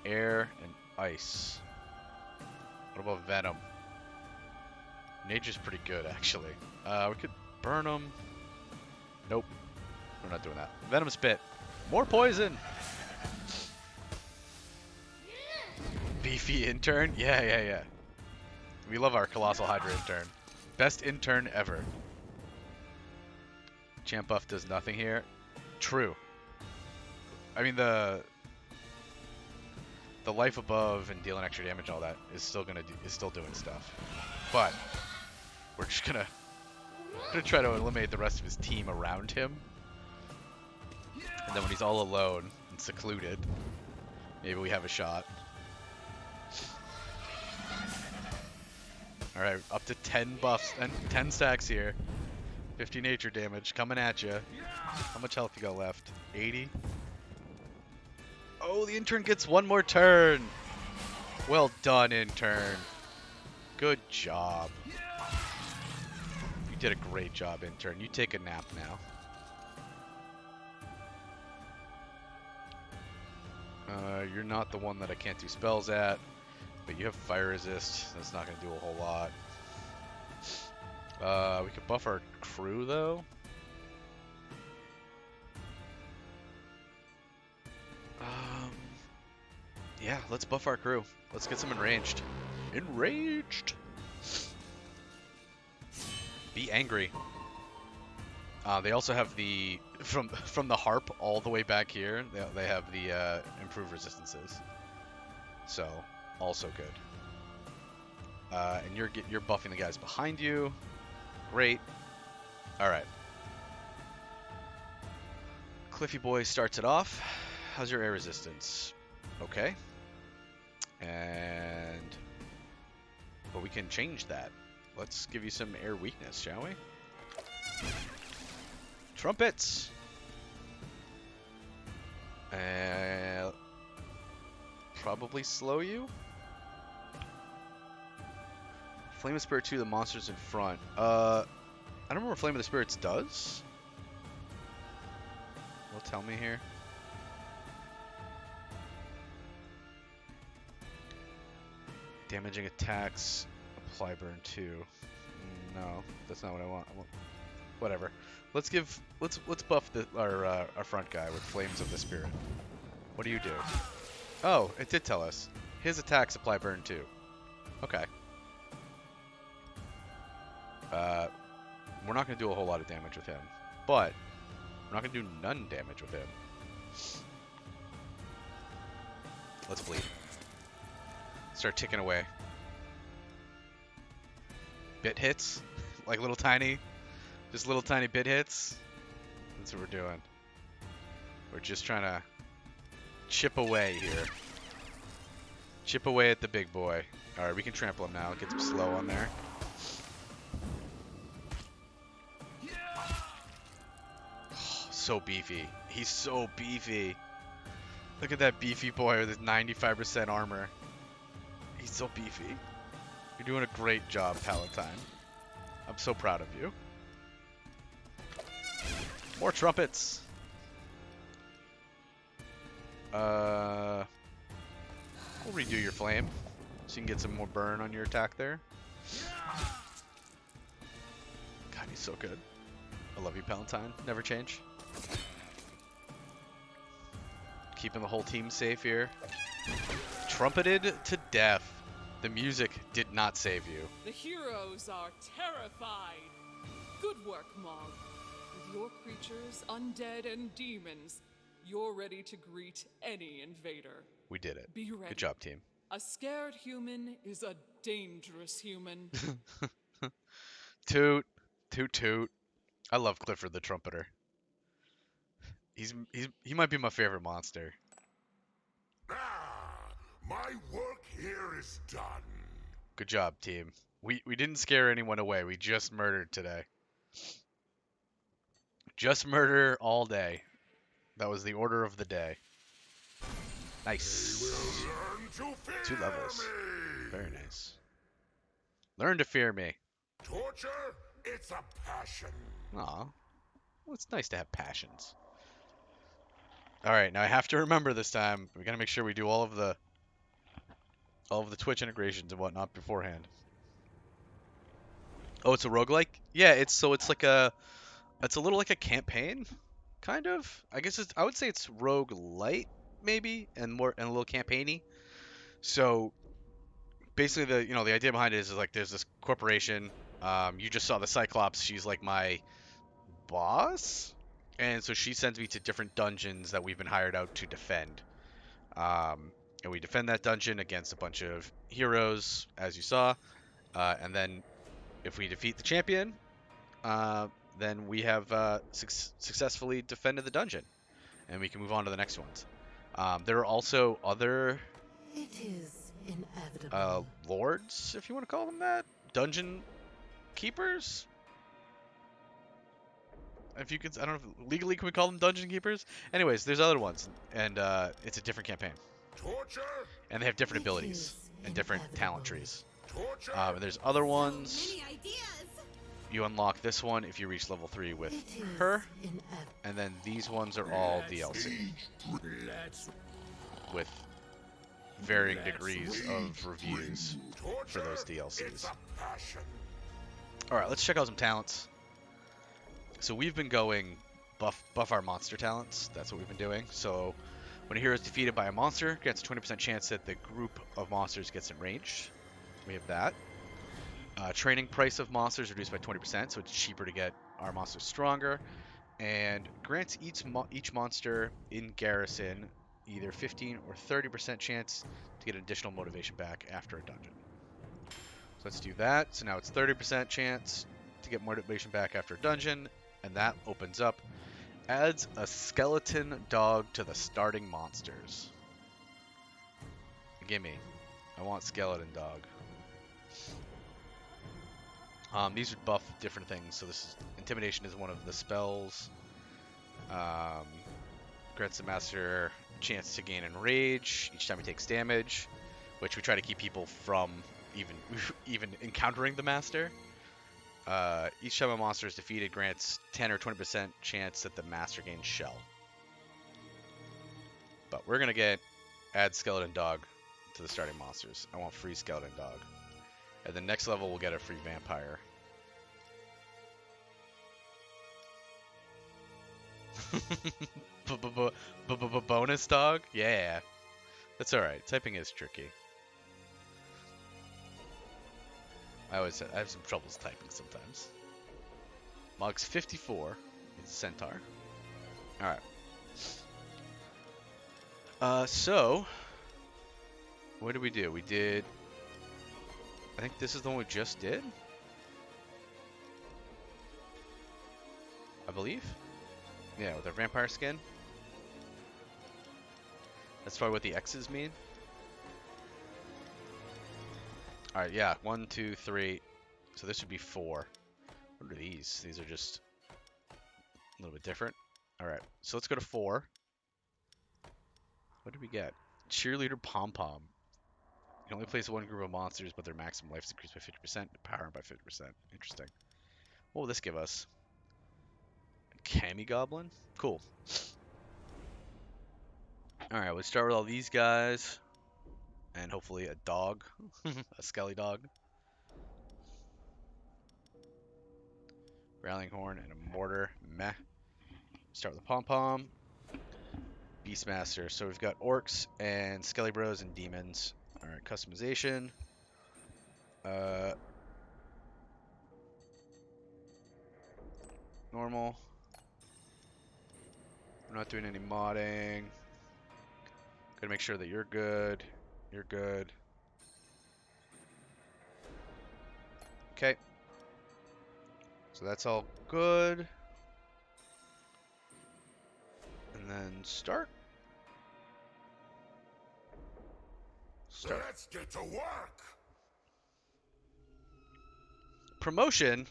Air and ice. What about venom? Nature's pretty good, actually. We could burn them. Nope. We're not doing that. Venom spit. More poison! Beefy intern? Yeah. We love our Colossal Hydra intern. Best intern ever. Champ buff does nothing here. True. I mean, the life above and dealing extra damage and all that is still doing stuff. But we're just gonna try to eliminate the rest of his team around him. And then when he's all alone and secluded, maybe we have a shot. Alright, up to 10 buffs and 10 stacks here. 50 nature damage coming at you. How much health you got left? 80? Oh, the intern gets one more turn. Well done, intern. Good job. You did a great job, intern. You take a nap now. You're not the one that I can't do spells at, but you have fire resist. That's not going to do a whole lot. We could buff our crew, though. Yeah, let's buff our crew. Let's get some enraged. Enraged! Be angry. They also have the from the harp all the way back here. They have the improved resistances, so also good. And you're buffing the guys behind you. Great. All right. Cliffy Boy starts it off. How's your air resistance? Okay. But we can change that. Let's give you some air weakness, shall we? Trumpets! Probably slow you? Flame of Spirit 2, the monsters in front. I don't remember what Flame of the Spirits does. Well, tell me here. Damaging attacks, apply burn 2. No, that's not what I want. Whatever. Let's buff our front guy with Flames of the Spirit. What do you do? Oh, it did tell us. His attacks apply burn 2. Okay. We're not going to do a whole lot of damage with him, but we're not going to do none damage with him. Let's bleed. Start ticking away. Bit hits, like just little tiny bit hits. That's what we're doing. We're just trying to chip away here. Chip away at the big boy. All right, we can trample him now. Get some slow on there. Oh, so beefy. He's so beefy. Look at that beefy boy with his 95% armor. He's so beefy. You're doing a great job, Palatine. I'm so proud of you. More trumpets. We'll redo your flame so you can get some more burn on your attack there. God, he's so good. I love you, Palatine. Never change. Keeping the whole team safe here. Trumpeted to death. The music did not save you. The heroes are terrified. Good work, Mog. With your creatures, undead, and demons, you're ready to greet any invader. We did it. Be ready. Good job, team. A scared human is a dangerous human. Toot. Toot toot. I love Clifford the Trumpeter. He might be my favorite monster. My work here is done. Good job, team. We didn't scare anyone away. We just murdered today. Just murder all day. That was the order of the day. Nice. Learn to fear 2 levels. me. Very nice. Learn to fear me. Torture, it's a passion. Aw. Well, it's nice to have passions. Alright, now I have to remember this time. We gotta make sure we do all of the Twitch integrations and whatnot beforehand. Oh, it's a roguelike? Yeah, it's a little like a campaign, kind of. I guess I would say it's roguelite, maybe, and a little campaigny. So basically the idea behind it is like there's this corporation. You just saw the Cyclops, she's like my boss. And so she sends me to different dungeons that we've been hired out to defend. And we defend that dungeon against a bunch of heroes, as you saw. And then if we defeat the champion, then we have successfully defended the dungeon. And we can move on to the next ones. There are also other It is inevitable. lords, if you want to call them that. Dungeon keepers? if you can, I don't know if legally can we call them dungeon keepers. Anyways, there's other ones, and it's a different campaign, Torture? and they have different It abilities is and different talent inevitable. trees. Torture? And there's other ones. Many ideas. You unlock this one if you reach level 3 with It is her, inevitable. and then these ones are all DLC Let's with varying degrees of reviews for those torture. It's DLCs. a passion. All right, let's check out some talents. So we've been going buff our monster talents. That's what we've been doing. So when a hero is defeated by a monster, gets a 20% chance that the group of monsters gets enraged. We have that. Training price of monsters reduced by 20%, so it's cheaper to get our monsters stronger. And grants each monster in garrison either 15 or 30% chance to get an additional motivation back after a dungeon. So let's do that. So now it's 30% chance to get motivation back after a dungeon, and that opens up. Adds a skeleton dog to the starting monsters. Gimme. I want skeleton dog. These would buff different things. So this is, intimidation is one of the spells. Grants the master a chance to gain enrage each time he takes damage, which we try to keep people from even encountering the master. Each time a monster is defeated, grants 10 or 20% chance that the master gains shell. But we're gonna add skeleton dog to the starting monsters. I want free skeleton dog. At the next level, we'll get a free vampire. Bonus dog? Yeah. That's alright. Typing is tricky. I have some troubles typing sometimes. Mog's 54 is Centaur. Alright. So what did we do? We did, I think this is the one we just did, I believe. Yeah, with our vampire skin. That's probably what the X's mean. Alright, yeah. 1, 2, 3. So this would be 4. What are these? These are just a little bit different. Alright, so let's go to 4. What did we get? Cheerleader Pom-Pom. You can only place one group of monsters, but their maximum life is increased by 50%, power by 50%. Interesting. What will this give us? Cami Goblin? Cool. Alright, let's start with all these guys. And hopefully a dog. A skelly dog. Rallying Horn and a Mortar. Meh. Start with a Pom-Pom. Beastmaster. So we've got Orcs and Skelly Bros and Demons. Alright, customization. Normal. We're not doing any modding. Gotta make sure that you're good. You're good. Okay. So that's all good. And then start. Start. Let's get to work. Promotion.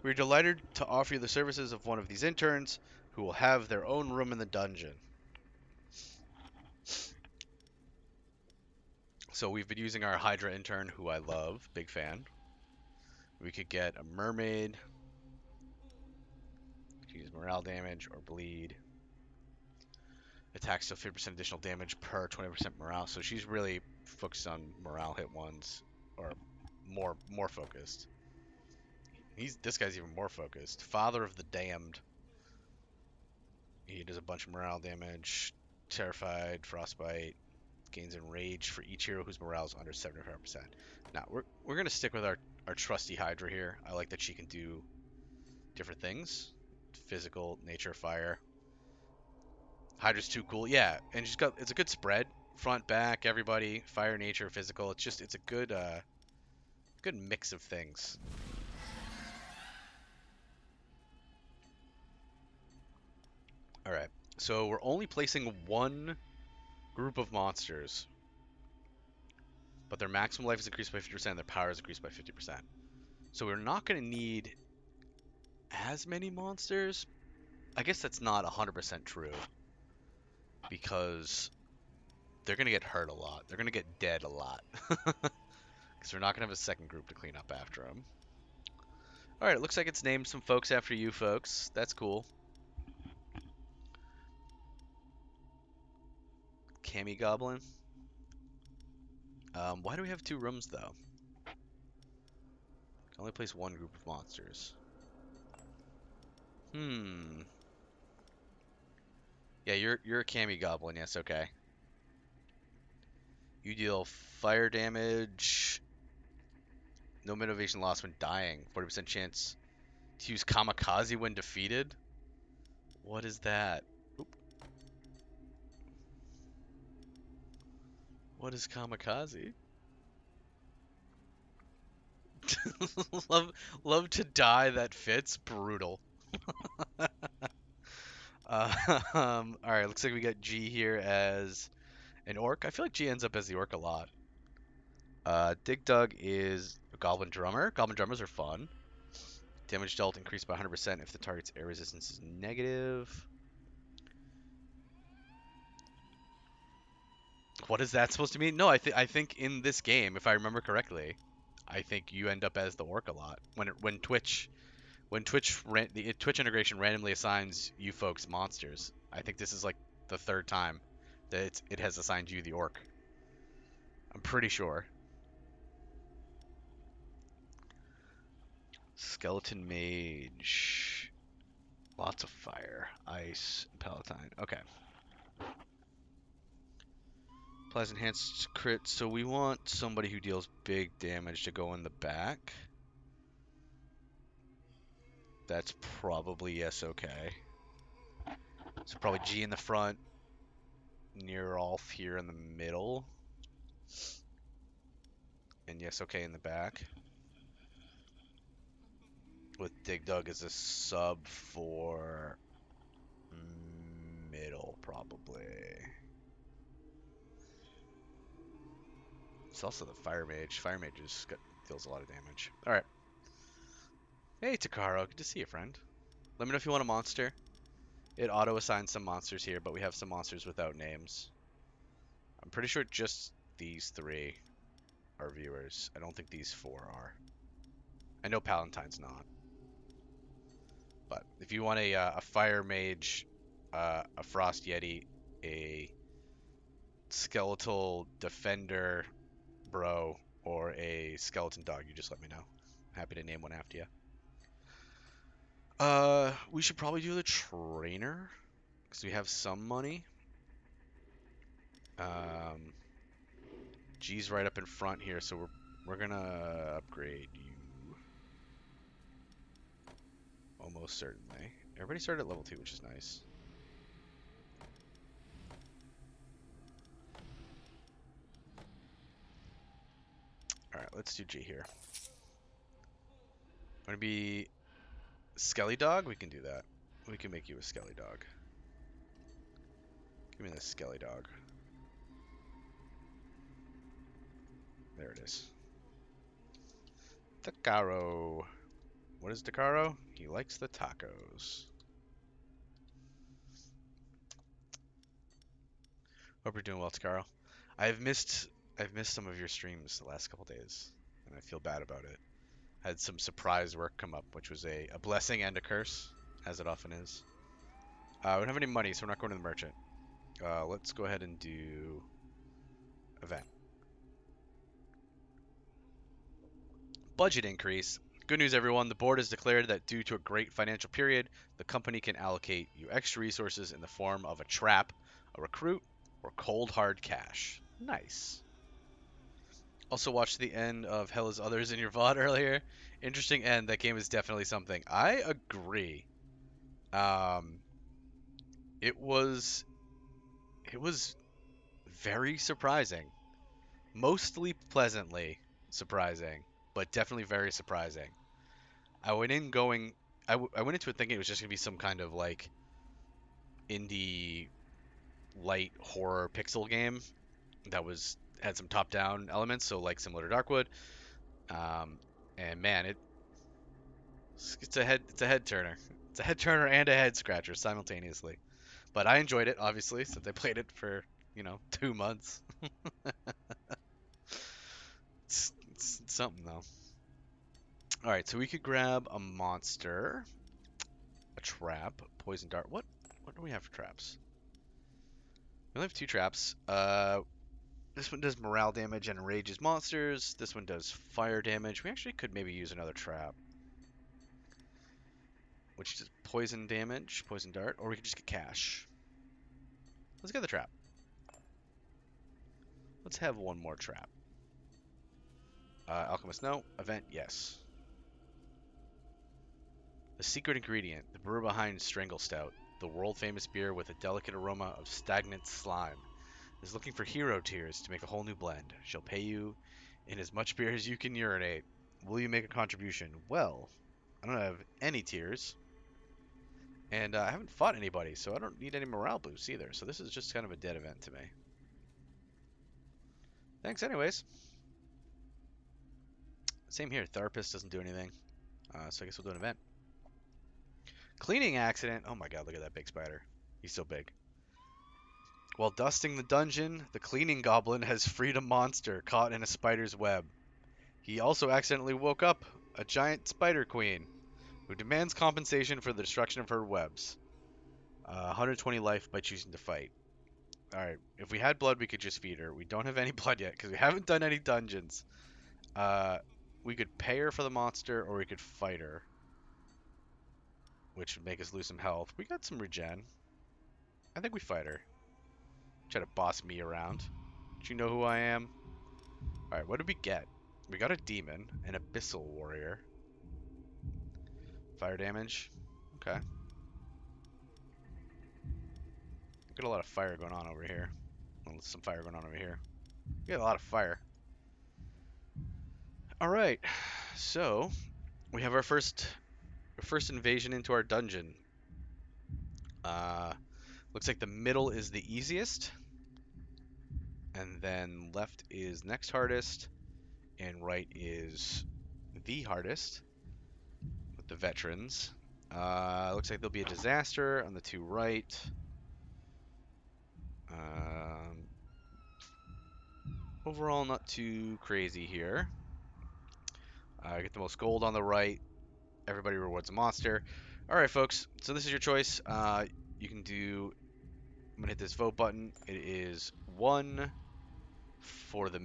We're delighted to offer you the services of one of these interns who will have their own room in the dungeon. So we've been using our Hydra intern, who I love, big fan. We could get a mermaid. We could use morale damage or bleed. Attacks deal 50% additional damage per 20% morale. So she's really focused on morale hit ones, or more focused. This guy's even more focused. Father of the Damned. He does a bunch of morale damage. Terrified, frostbite, gains enraged for each hero whose morale is under 75%. Now we're gonna stick with our trusty Hydra here. I like that she can do different things. Physical, nature, fire. Hydra's too cool. Yeah, and it's a good spread. Front, back, everybody, fire, nature, physical. It's a good good mix of things. All right. So we're only placing one group of monsters, but their maximum life is increased by 50% and their power is increased by 50%. So we're not going to need as many monsters, I guess that's not 100% true because they're gonna get hurt a lot. They're gonna get dead a lot because we're not gonna have a second group to clean up after them. All right, it looks like it's named some folks after you folks. That's cool. Cami Goblin. Why do we have 2 rooms though? Can only place 1 group of monsters. Yeah, you're a Cami Goblin. Yes, okay. You deal fire damage. No motivation loss when dying. 40% chance to use Kamikaze when defeated. What is that? Oop. What is Kamikaze? love to die that fits. Brutal. All right, looks like we got G here as an orc. I feel like G ends up as the orc a lot. Dig Dug is a goblin drummer. Goblin drummers are fun. Damage dealt increased by 100% if the target's air resistance is negative. What is that supposed to mean? No, I think in this game, if I remember correctly, I think you end up as the orc a lot when Twitch the Twitch integration randomly assigns you folks monsters. I think this is like the 3rd time that it has assigned you the orc. I'm pretty sure. Skeleton Mage. Lots of fire, ice, and palatine. Okay. Applies enhanced crit, so we want somebody who deals big damage to go in the back. That's probably yes, okay. So probably G in the front, near Rolf here in the middle, and yes, okay in the back. With Dig Dug as a sub for middle, probably. It's also the Fire Mage. Fire Mage deals a lot of damage. All right. Hey, Takaro. Good to see you, friend. Let me know if you want a monster. It auto-assigns some monsters here, but we have some monsters without names. I'm pretty sure just these 3 are viewers. I don't think these 4 are. I know Palatine's not. But if you want a Fire Mage, a Frost Yeti, a Skeletal Defender Bro, or a Skeleton Dog, you just let me know. I'm happy to name one after you. We should probably do the Trainer, because we have some money. G's right up in front here, so we're gonna upgrade you. Almost certainly. Everybody started at level 2, which is nice. Alright, let's do G here. Want to be Skelly Dog? We can do that. We can make you a Skelly Dog. Give me the Skelly Dog. There it is. Takaro. What is Takaro? He likes the tacos. Hope you're doing well, Takaro. I've missed some of your streams the last couple days, and I feel bad about it. I had some surprise work come up, which was a blessing and a curse, as it often is. We don't have any money, so we're not going to the merchant. Let's go ahead and do event. Budget increase. Good news, everyone. The board has declared that due to a great financial period, the company can allocate you extra resources in the form of a trap, a recruit, or cold hard cash. Nice. Also watched the end of Hell is Others in your VOD earlier. Interesting end. That game is definitely something. I agree. It was very surprising. Mostly pleasantly surprising, but definitely very surprising. I went in going I went into it thinking it was just going to be some kind of like indie light horror pixel game that had some top-down elements, so like similar to Darkwood. And man, It's a head turner. It's a head turner and a head scratcher simultaneously. But I enjoyed it, obviously, since I played it for, 2 months. It's something though. All right, so we could grab a monster, a trap, poison dart. What do we have for traps? We only have 2 traps. This one does morale damage and enrages monsters. This one does fire damage. We actually could maybe use another trap, which is poison damage, poison dart, or we could just get cash. Let's get the trap. Let's have one more trap. Alchemist, no. Event, yes. The secret ingredient, the brewer behind Strangle Stout, the world-famous beer with a delicate aroma of stagnant slime, is looking for hero tiers to make a whole new blend. She'll pay you in as much beer as you can urinate. Will you make a contribution? Well, I don't have any tiers, and I haven't fought anybody, so I don't need any morale boosts either. So this is just kind of a dead event to me. Thanks anyways. Same here. Therapist doesn't do anything, so I guess we'll do an event. Cleaning accident. Oh my god, look at that big spider. He's so big. While dusting the dungeon, the cleaning goblin has freed a monster caught in a spider's web. He also accidentally woke up a giant spider queen who demands compensation for the destruction of her webs. 120 life by choosing to fight. Alright, if we had blood, we could just feed her. We don't have any blood yet because we haven't done any dungeons. We could pay her for the monster or we could fight her, which would make us lose some health. We got some regen. I think we fight her. Try to boss me around. Do you know who I am? Alright, what did we get? We got a demon, an abyssal warrior. Fire damage. Okay. Got a lot of fire going on over here. Well, some fire going on over here. We got a lot of fire. Alright. So, we have our first invasion into our dungeon. Looks like the middle is the easiest. And then left is next hardest. And right is the hardest. With the veterans. Looks like there'll be a disaster on the 2 right. Overall, not too crazy here. Get the most gold on the right. Everybody rewards a monster. Alright, folks. So this is your choice. You can do... I'm going to hit this vote button. It is 1 for the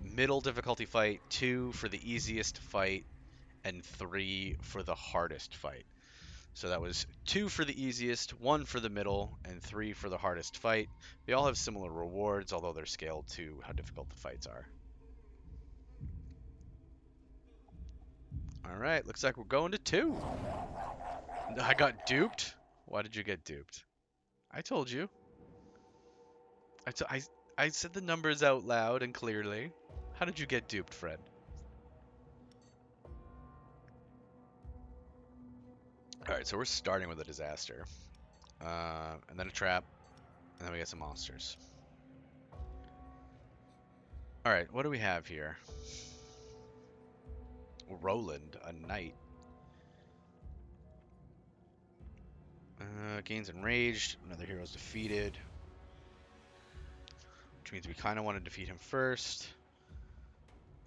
middle difficulty fight, 2 for the easiest fight, and 3 for the hardest fight. So that was 2 for the easiest, 1 for the middle, and 3 for the hardest fight. They all have similar rewards, although they're scaled to how difficult the fights are. Alright, looks like we're going to 2. I got duped? Why did you get duped? I told you. I said the numbers out loud and clearly. How did you get duped, Fred? Alright, so we're starting with a disaster. And then a trap. And then we get some monsters. Alright, what do we have here? Roland, a knight. Gains enraged. Another hero's defeated. Which means we kind of want to defeat him first.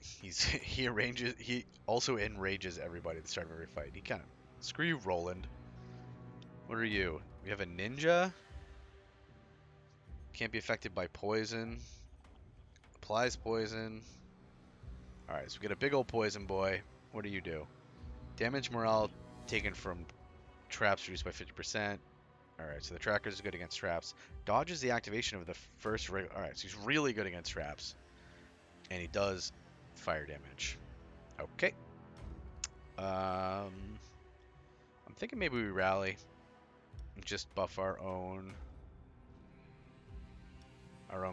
He also enrages everybody at the start of every fight. He kind of... Screw you, Roland. What are you? We have a ninja. Can't be affected by poison. Applies poison. Alright, so we get a big old poison boy. What do you do? Damage morale taken from traps reduced by 50%. Alright, so the tracker is good against traps. Dodges the activation of the first... Alright, so he's really good against traps. And he does fire damage. Okay. I'm thinking maybe we rally. And just buff our own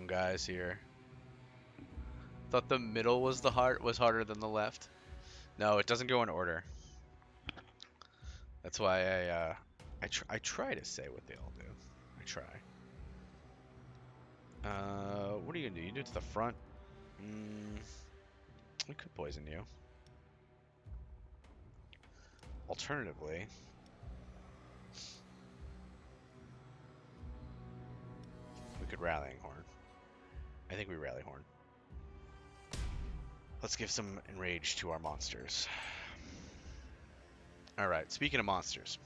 guys here. Thought the middle was harder than the left. No, it doesn't go in order. That's why I try to say what they all do. I try. What are you gonna do? You do it to the front? We could poison you. Alternatively, we could Rallying Horn. I think we Rally Horn. Let's give some Enrage to our monsters. Alright, speaking of monsters.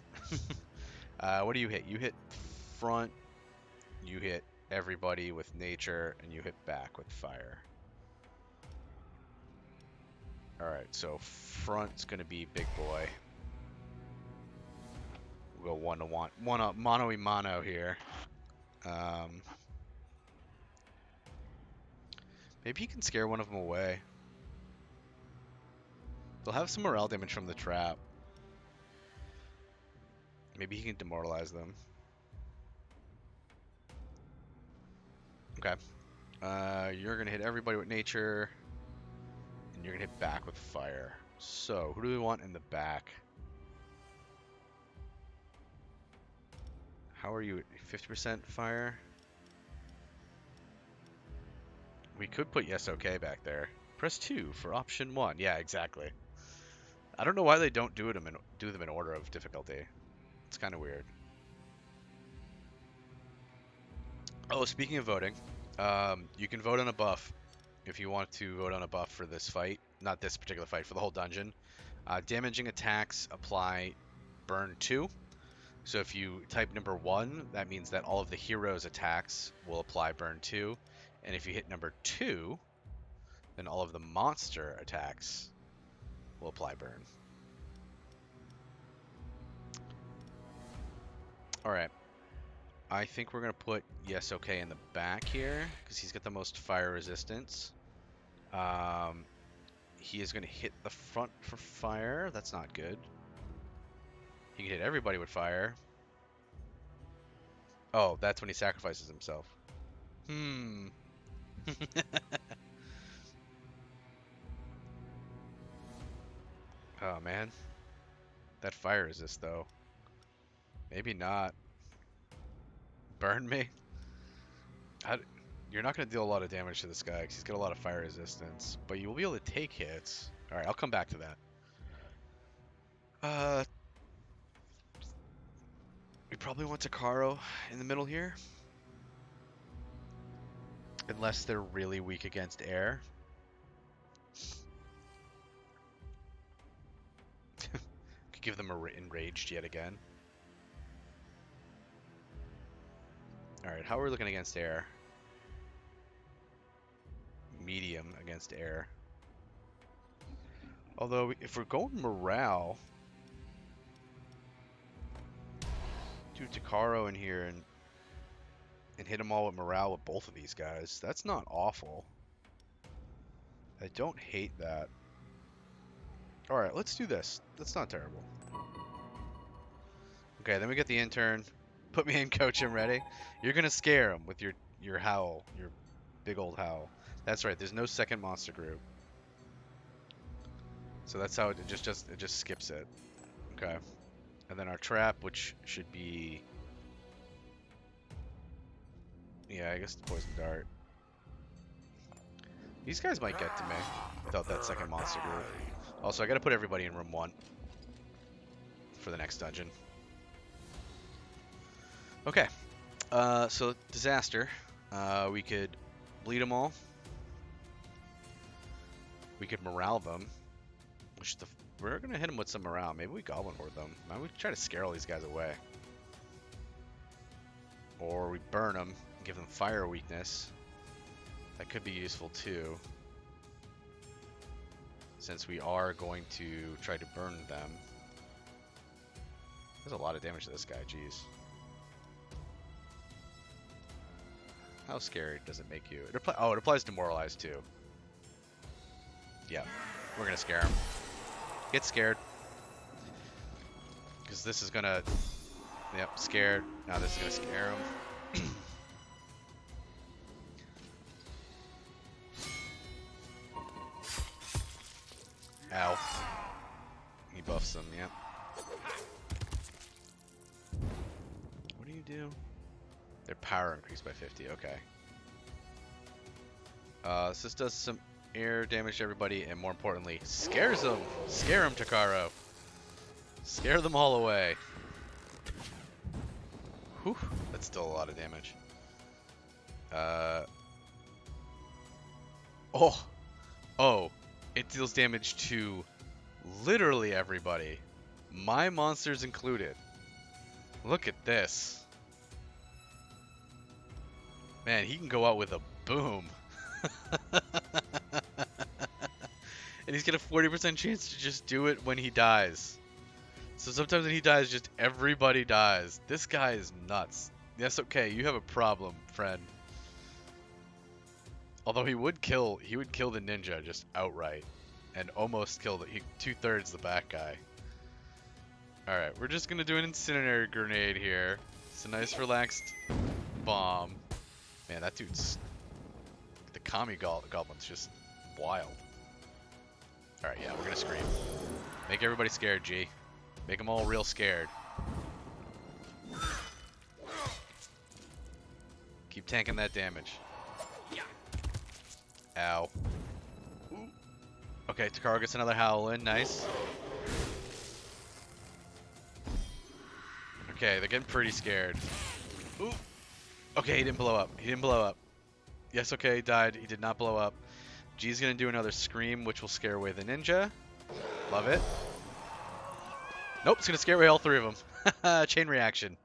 What do you hit? You hit front, you hit everybody with nature, and you hit back with fire. Alright, so front's gonna be big boy. We'll go one up mano a mano here. Maybe he can scare one of them away. They'll have some morale damage from the trap. Maybe he can demoralize them. Okay. You're gonna hit everybody with nature, and you're gonna hit back with fire. So, who do we want in the back? How are you? 50% fire? We could put yes, okay back there. Press 2 for option 1. Yeah, exactly. I don't know why they don't do them in order of difficulty. It's kind of weird. Oh, speaking of voting, you can vote on a buff if you want to vote on a buff for this fight. Not this particular fight, for the whole dungeon. Damaging attacks apply burn 2. So if you type number 1, that means that all of the heroes' attacks will apply burn 2. And if you hit number 2, then all of the monster attacks will apply burn. Alright. I think we're going to put yes, okay in the back here, because he's got the most fire resistance. He is going to hit the front for fire. That's not good. He can hit everybody with fire. Oh, that's when he sacrifices himself. Oh, man. That fire resist, though. Maybe not. Burn me? You're not going to deal a lot of damage to this guy because he's got a lot of fire resistance. But you will be able to take hits. Alright, I'll come back to that. We probably want Takaro in the middle here. Unless they're really weak against air. Could give them enraged yet again. Alright, how are we looking against air? Medium against air. Although, if we're going morale, do Takaro in here and hit them all with morale with both of these guys. That's not awful. I don't hate that. Alright, let's do this. That's not terrible. Okay, then we get the intern. Put me in, coach, I'm ready. You're gonna scare him with your howl. Your big old howl. That's right, there's no second monster group. So that's how it just skips it. Okay. And then our trap, which should be... Yeah, I guess the poison dart. These guys might get to me without that second monster group. Also, I gotta put everybody in room 1 for the next dungeon. Okay. So, disaster. We could bleed them all. We could morale them. We're gonna hit them with some morale. Maybe we goblin horde them. Maybe we try to scare all these guys away. Or we burn them and give them fire weakness. That could be useful too. Since we are going to try to burn them. There's a lot of damage to this guy, jeez. How scary does it make you? It applies demoralize too. Yeah, we're gonna scare him. Get scared. Because this is gonna... Yep, scared. Now this is gonna scare him. Ow. He buffs him, yep. What do you do? Their power increased by 50, okay. So this does some air damage to everybody, and more importantly, scares them! Scare him, Takaro! Scare them all away. Whew, that's still a lot of damage. Oh, it deals damage to literally everybody. My monsters included. Look at this. Man, he can go out with a boom. And he's got a 40% chance to just do it when he dies. So sometimes when he dies, just everybody dies. This guy is nuts. Yes, okay, you have a problem, friend. Although he would kill the ninja just outright, and almost kill the 2/3 the back guy. All right, we're just gonna do an incendiary grenade here. It's a nice relaxed bomb. Man, that dude's the commie goblin's just wild. All right, yeah, we're gonna scream. Make everybody scared, G. Make them all real scared. Keep tanking that damage. Ow. Okay, Takara gets another howl in. Nice. Okay, they're getting pretty scared. Ooh. Okay, he didn't blow up. He didn't blow up. Yes, okay, he died. He did not blow up. G's gonna do another scream, which will scare away the ninja. Love it. Nope, it's gonna scare away all three of them. Chain reaction.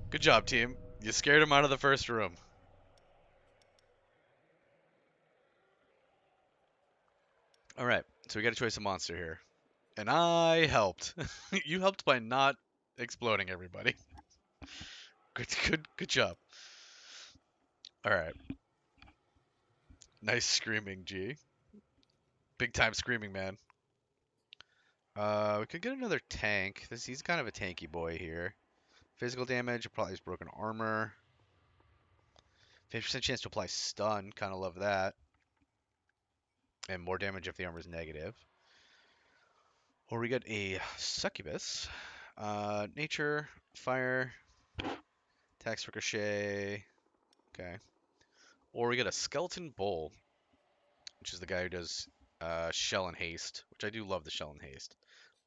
Good job, team. You scared him out of the first room. Alright, so we got a choice of monster here. And I helped. You helped by not exploding everybody. Good job. Alright. Nice screaming, G. Big time screaming, man. We could get another tank. He's kind of a tanky boy here. Physical damage, applies broken armor. 50% chance to apply stun, kind of love that. And more damage if the armor is negative. Or we get a succubus. Nature, fire, tax ricochet. Okay. Or we get a skeleton bull, which is the guy who does shell and haste, which I do love the shell and haste.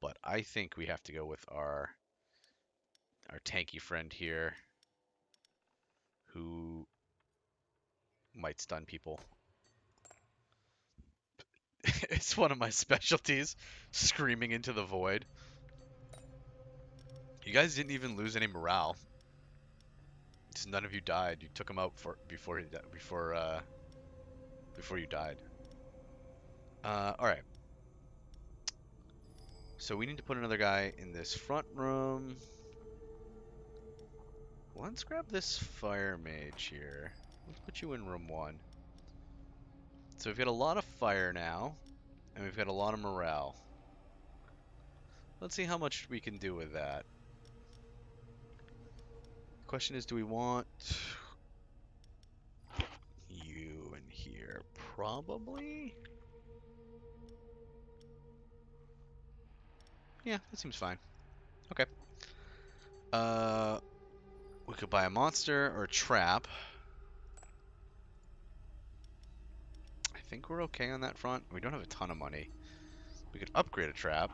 But I think we have to go with our tanky friend here, who might stun people. It's one of my specialties, screaming into the void. You guys didn't even lose any morale. Just none of you died. You took him out before you died. All right. So we need to put another guy in this front room. Let's grab this fire mage here. Let's put you in room 1. So we've got a lot of fire now, and we've got a lot of morale. Let's see how much we can do with that. The question is, do we want you in here? Probably. Yeah, that seems fine. Okay. We could buy a monster or a trap. I think we're okay on that front. We don't have a ton of money. We could upgrade a trap.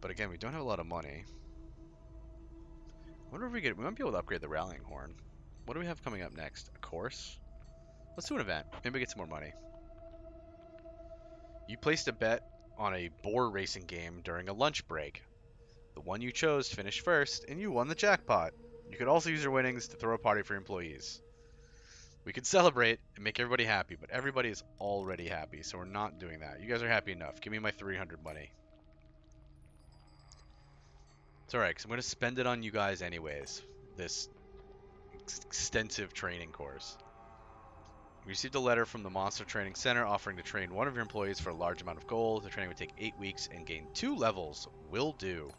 But again, we don't have a lot of money. I wonder if we might be able to upgrade the rallying horn. What do we have coming up next? A course? Let's do an event. Maybe get some more money. You placed a bet on a boar racing game during a lunch break. The one you chose finished first, and you won the jackpot. You could also use your winnings to throw a party for employees. We could celebrate and make everybody happy, but everybody is already happy, so we're not doing that. You guys are happy enough. Give me my 300 money. It's alright, because I'm going to spend it on you guys anyways. This extensive training course. We received a letter from the Monster Training Center offering to train one of your employees for a large amount of gold. The training would take 8 weeks and gain 2 levels. Will do.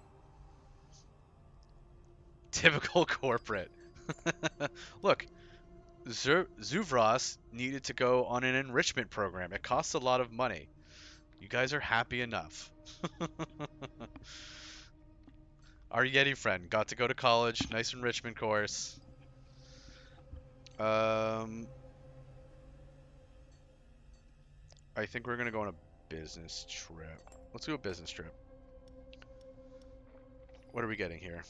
Typical corporate. Look, Zuvros needed to go on an enrichment program. It costs a lot of money. You guys are happy enough. Our Yeti friend got to go to college. Nice enrichment course. I think we're going to go on a business trip. Let's do a business trip. What are we getting here?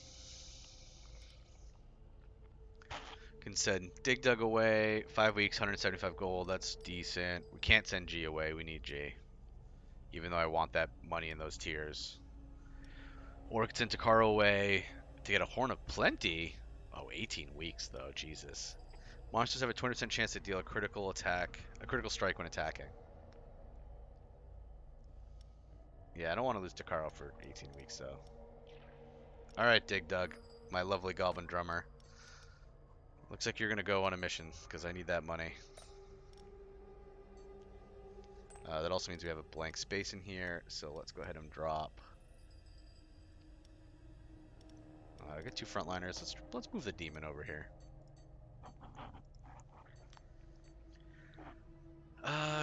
Can send Dig Dug away. 5 weeks, 175 gold. That's decent. We can't send G away. We need G. Even though I want that money in those tiers. Or we could send Takaro away to get a Horn of Plenty. Oh, 18 weeks though. Jesus. Monsters have a 20% chance to deal a critical strike when attacking. Yeah, I don't want to lose Takaro for 18 weeks though. Alright, Dig Dug, my lovely Goblin Drummer. Looks like you're gonna go on a mission, because I need that money. That also means we have a blank space in here, so let's go ahead and drop. I got 2 frontliners. Let's move the demon over here.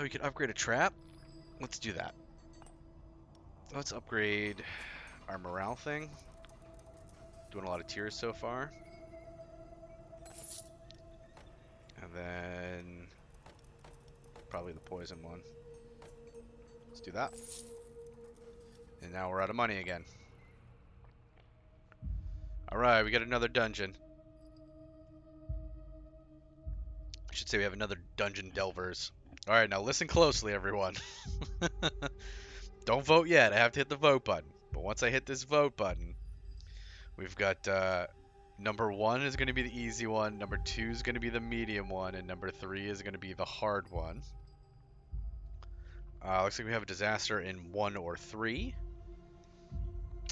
We could upgrade a trap. Let's do that. Let's upgrade our morale thing. Doing a lot of tiers so far. And then probably the poison one. Let's do that. And now we're out of money again. Alright, we got another dungeon. I should say we have another Dungeon Delvers. Alright, now listen closely, everyone. Don't vote yet. I have to hit the vote button. But once I hit this vote button, we've got number 1 is going to be the easy one, number 2 is going to be the medium one, and number 3 is going to be the hard one. Looks like we have a disaster in 1 or 3.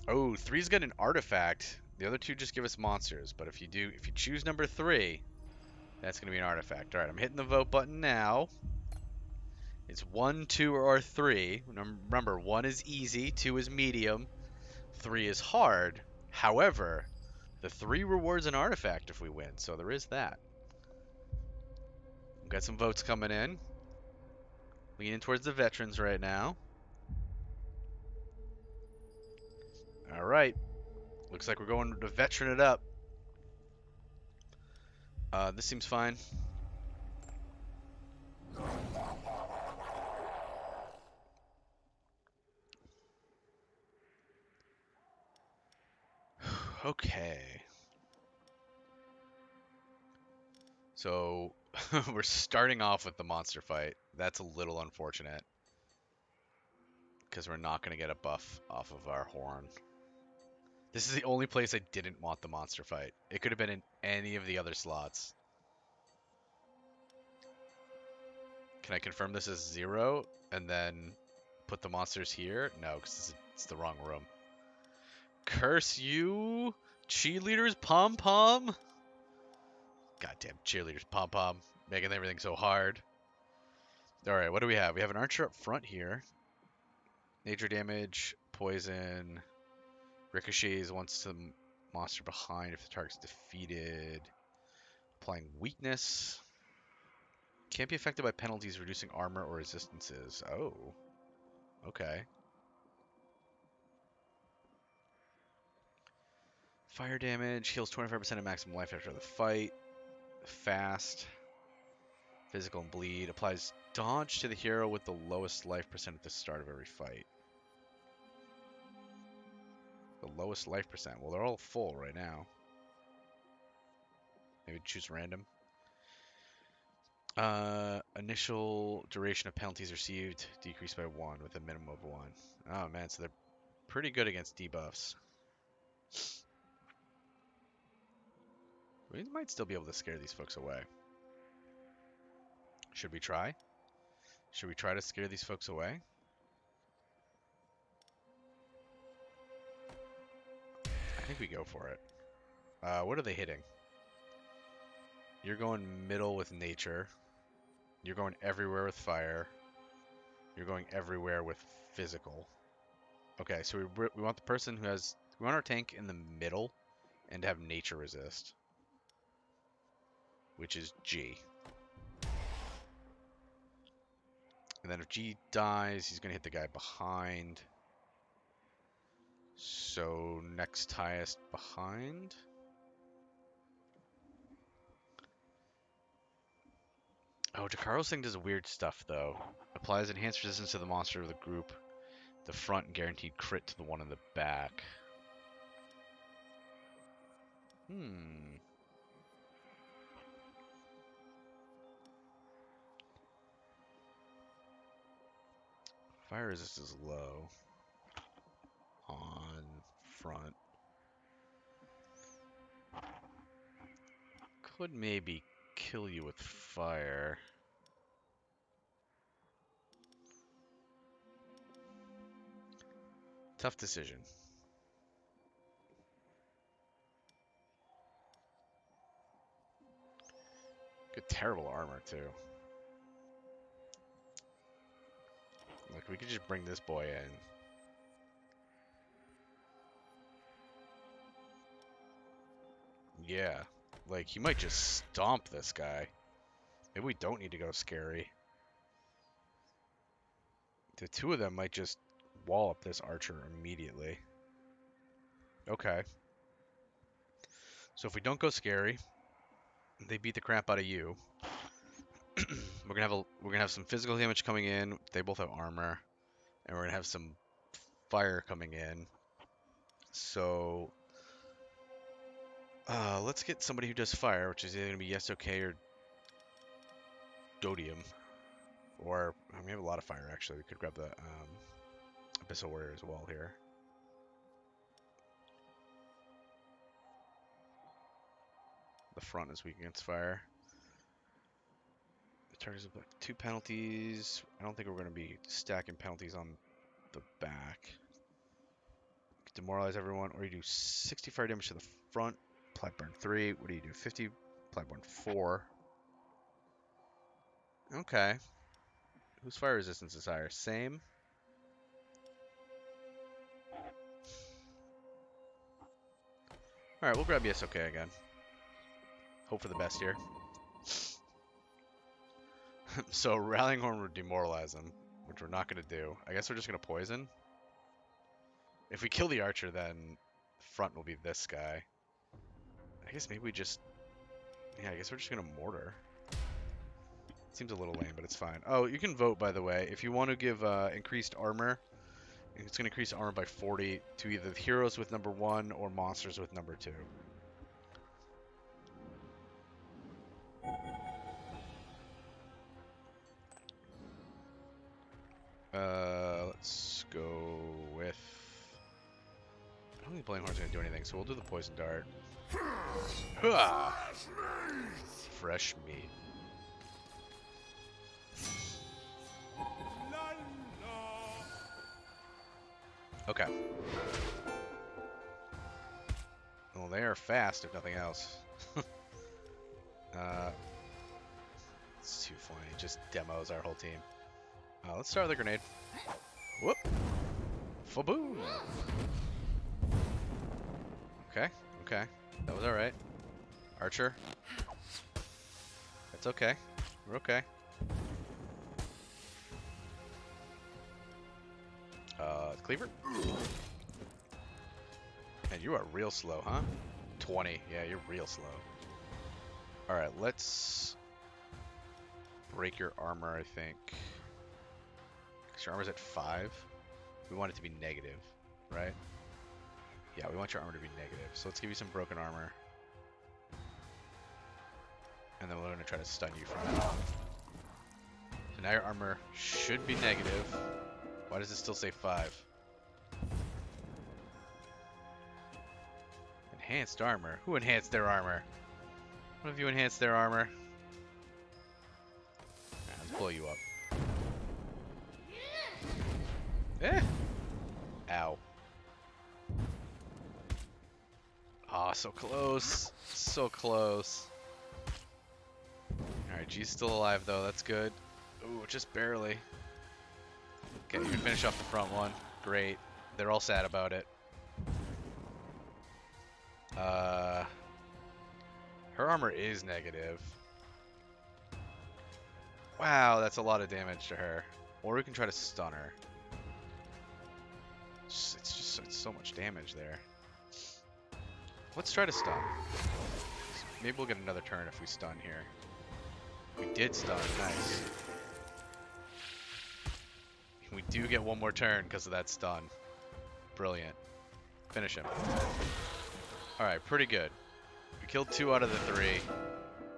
Oh, 3's got an artifact. The other 2 just give us monsters. But if you choose number 3, that's going to be an artifact. Alright, I'm hitting the vote button now. It's 1, 2, or 3. Remember, 1 is easy, 2 is medium, 3 is hard. However, the 3 rewards an artifact if we win, so there is that. We've got some votes coming in. Leaning towards the veterans right now. Alright. Looks like we're going to veteran it up. This seems fine. Okay. So, we're starting off with the monster fight. That's a little unfortunate. Because we're not going to get a buff off of our horn. This is the only place I didn't want the monster fight. It could have been in any of the other slots. Can I confirm this is 0 and then put the monsters here? No, because it's the wrong room. Curse you, cheerleaders pom-pom. Goddamn cheerleaders pom-pom, making everything so hard. Alright, what do we have? We have an archer up front here. Nature damage, poison, ricochets once to the monster behind if the target's defeated. Applying weakness. Can't be affected by penalties reducing armor or resistances. Oh. Okay. Fire damage. Heals 25% of maximum life after the fight. Fast. Physical and bleed. Applies dodge to the hero with the lowest life percent at the start of every fight. The lowest life percent. Well, they're all full right now. Maybe choose random. Initial duration of penalties received decreased by 1 with a minimum of 1. Oh man, so they're pretty good against debuffs. We might still be able to scare these folks away. Should we try? Should we try to scare these folks away? I think we go for it. What are they hitting? You're going middle with nature. You're going everywhere with fire. You're going everywhere with physical. Okay, so we want the person who has... We want our tank in the middle and to have nature resist. Which is G. And then if G dies, he's going to hit the guy behind. So next highest behind. Oh, Jakaro's thing does weird stuff, though. Applies enhanced resistance to the monster of the group. The front and guaranteed crit to the one in the back. Hmm. Fire resistance is low. On front. Could maybe kill you with fire. Tough decision. Good, terrible armor, too. Like, we could just bring this boy in. Yeah. Like, he might just stomp this guy. Maybe we don't need to go scary. The two of them might just wall up this archer immediately. Okay. So if we don't go scary, they beat the crap out of you. we're gonna have some physical damage coming in. They both have armor, and we're gonna have some fire coming in. So let's get somebody who does fire, which is either gonna be yes, okay, or Dodium, or we have a lot of fire actually. We could grab the Abyssal Warrior as well here. The front is weak against fire. The targets have 2 penalties. I don't think we're going to be stacking penalties on the back. Demoralize everyone, or you do 60 fire damage to the front. Apply burn 3. What do you do? 50. Apply burn 4. Okay. Whose fire resistance is higher? Same. Alright, we'll grab yes, okay again. Hope for the best here. So, Rallying Horn would demoralize them, which we're not going to do. I guess we're just going to poison. If we kill the archer, then front will be this guy. I guess maybe we just... Yeah, I guess we're just going to mortar. Seems a little lame, but it's fine. Oh, you can vote, by the way. If you want to give increased armor, it's going to increase armor by 40 to either heroes with number 1 or monsters with number 2. Let's go with... I don't think Blame Horn's going to do anything, so we'll do the Poison Dart. Fresh meat. Okay. Well, they are fast, if nothing else. It's too funny. It just demos our whole team. Let's start with a grenade. Whoop! Faboom! Okay, okay. That was alright. Archer. That's okay. We're okay. Cleaver? And you are real slow, huh? 20. Yeah, you're real slow. Alright, let's break your armor, I think. Because your armor's at 5. We want it to be negative, right? Yeah, we want your armor to be negative. So let's give you some broken armor. And then we're going to try to stun you from that. So now your armor should be negative. Why does it still say 5? Enhanced armor? Who enhanced their armor? One of you enhanced their armor. Right, let's blow you up. Eh! Ow. Ah, so close. So close. Alright, G's still alive though, that's good. Ooh, just barely. Okay, you can finish off the front one. Great. They're all sad about it. Her armor is negative. Wow, that's a lot of damage to her. Or we can try to stun her. It's so much damage there. Let's try to stun. Maybe we'll get another turn if we stun here. We did stun. Nice. We do get one more turn because of that stun. Brilliant. Finish him. Alright, pretty good. We killed 2 out of the 3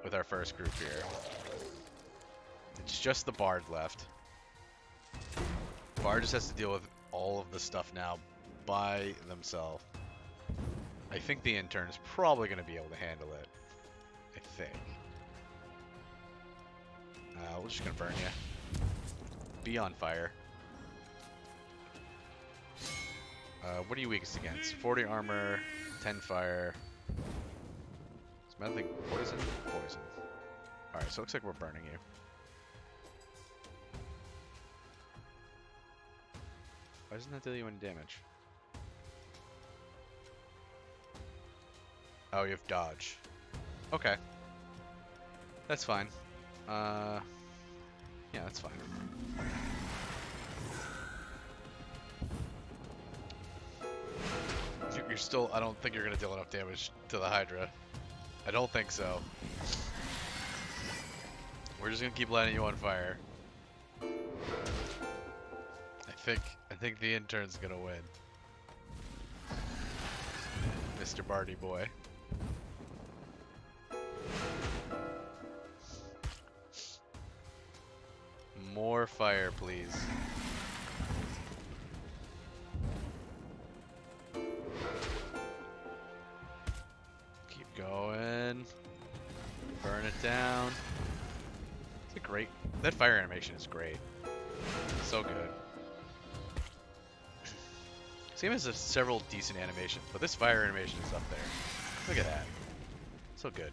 with our first group here. It's just the Bard left. Bard just has to deal with all of the stuff now by themselves. I think the intern's probably going to be able to handle it. I think. We're just going to burn you. Be on fire. What are you weakest against? 40 armor, 10 fire. Is nothing poison? Poison. Alright, so it looks like we're burning you. Why doesn't that deal you any damage? Oh, you have dodge. Okay. That's fine. Yeah, that's fine. You're still, I don't think you're going to deal enough damage to the Hydra. I don't think so. We're just going to keep lighting you on fire. I think the intern's going to win. Mr. Barty boy. More fire, please. Keep going. Burn it down. It's a great... That fire animation is great. So good. This game has several decent animations, but this fire animation is up there. Look at that. So good.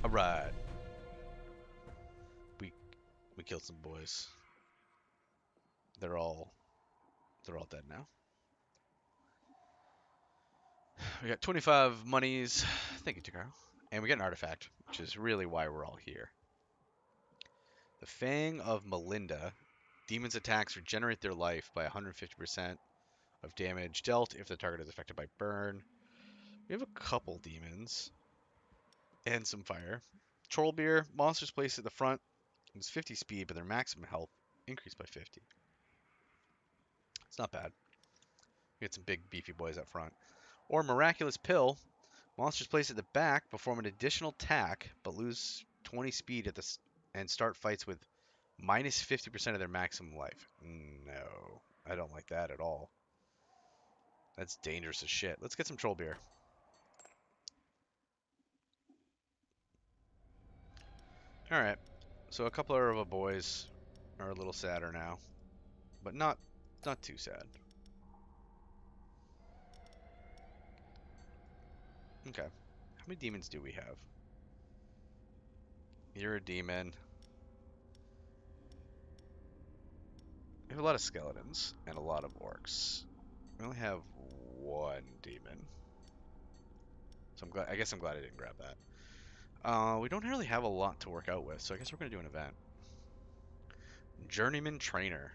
Alright. We killed some boys. They're all dead now. We got 25 monies. Thank you, Takaro. And we get an artifact, which is really why we're all here. The Fang of Melinda. Demons' attacks regenerate their life by 150% of damage dealt if the target is affected by burn. We have a couple demons. And some fire. Trollbeer. Monsters placed at the front. It's 50 speed, but their maximum health increased by 50. It's not bad. We get some big beefy boys up front. Or Miraculous Pill. Monsters placed at the back perform an additional attack, but lose 20 speed at the and start fights with minus 50% of their maximum life. No, I don't like that at all. That's dangerous as shit. Let's get some troll beer. Alright, so a couple of our boys are a little sadder now, but not too sad. Okay, how many demons do we have? You're a demon. We have a lot of skeletons and a lot of orcs. We only have one demon. So I guess I'm glad I didn't grab that. We don't really have a lot to work out with, so I guess we're going to do an event. Journeyman Trainer.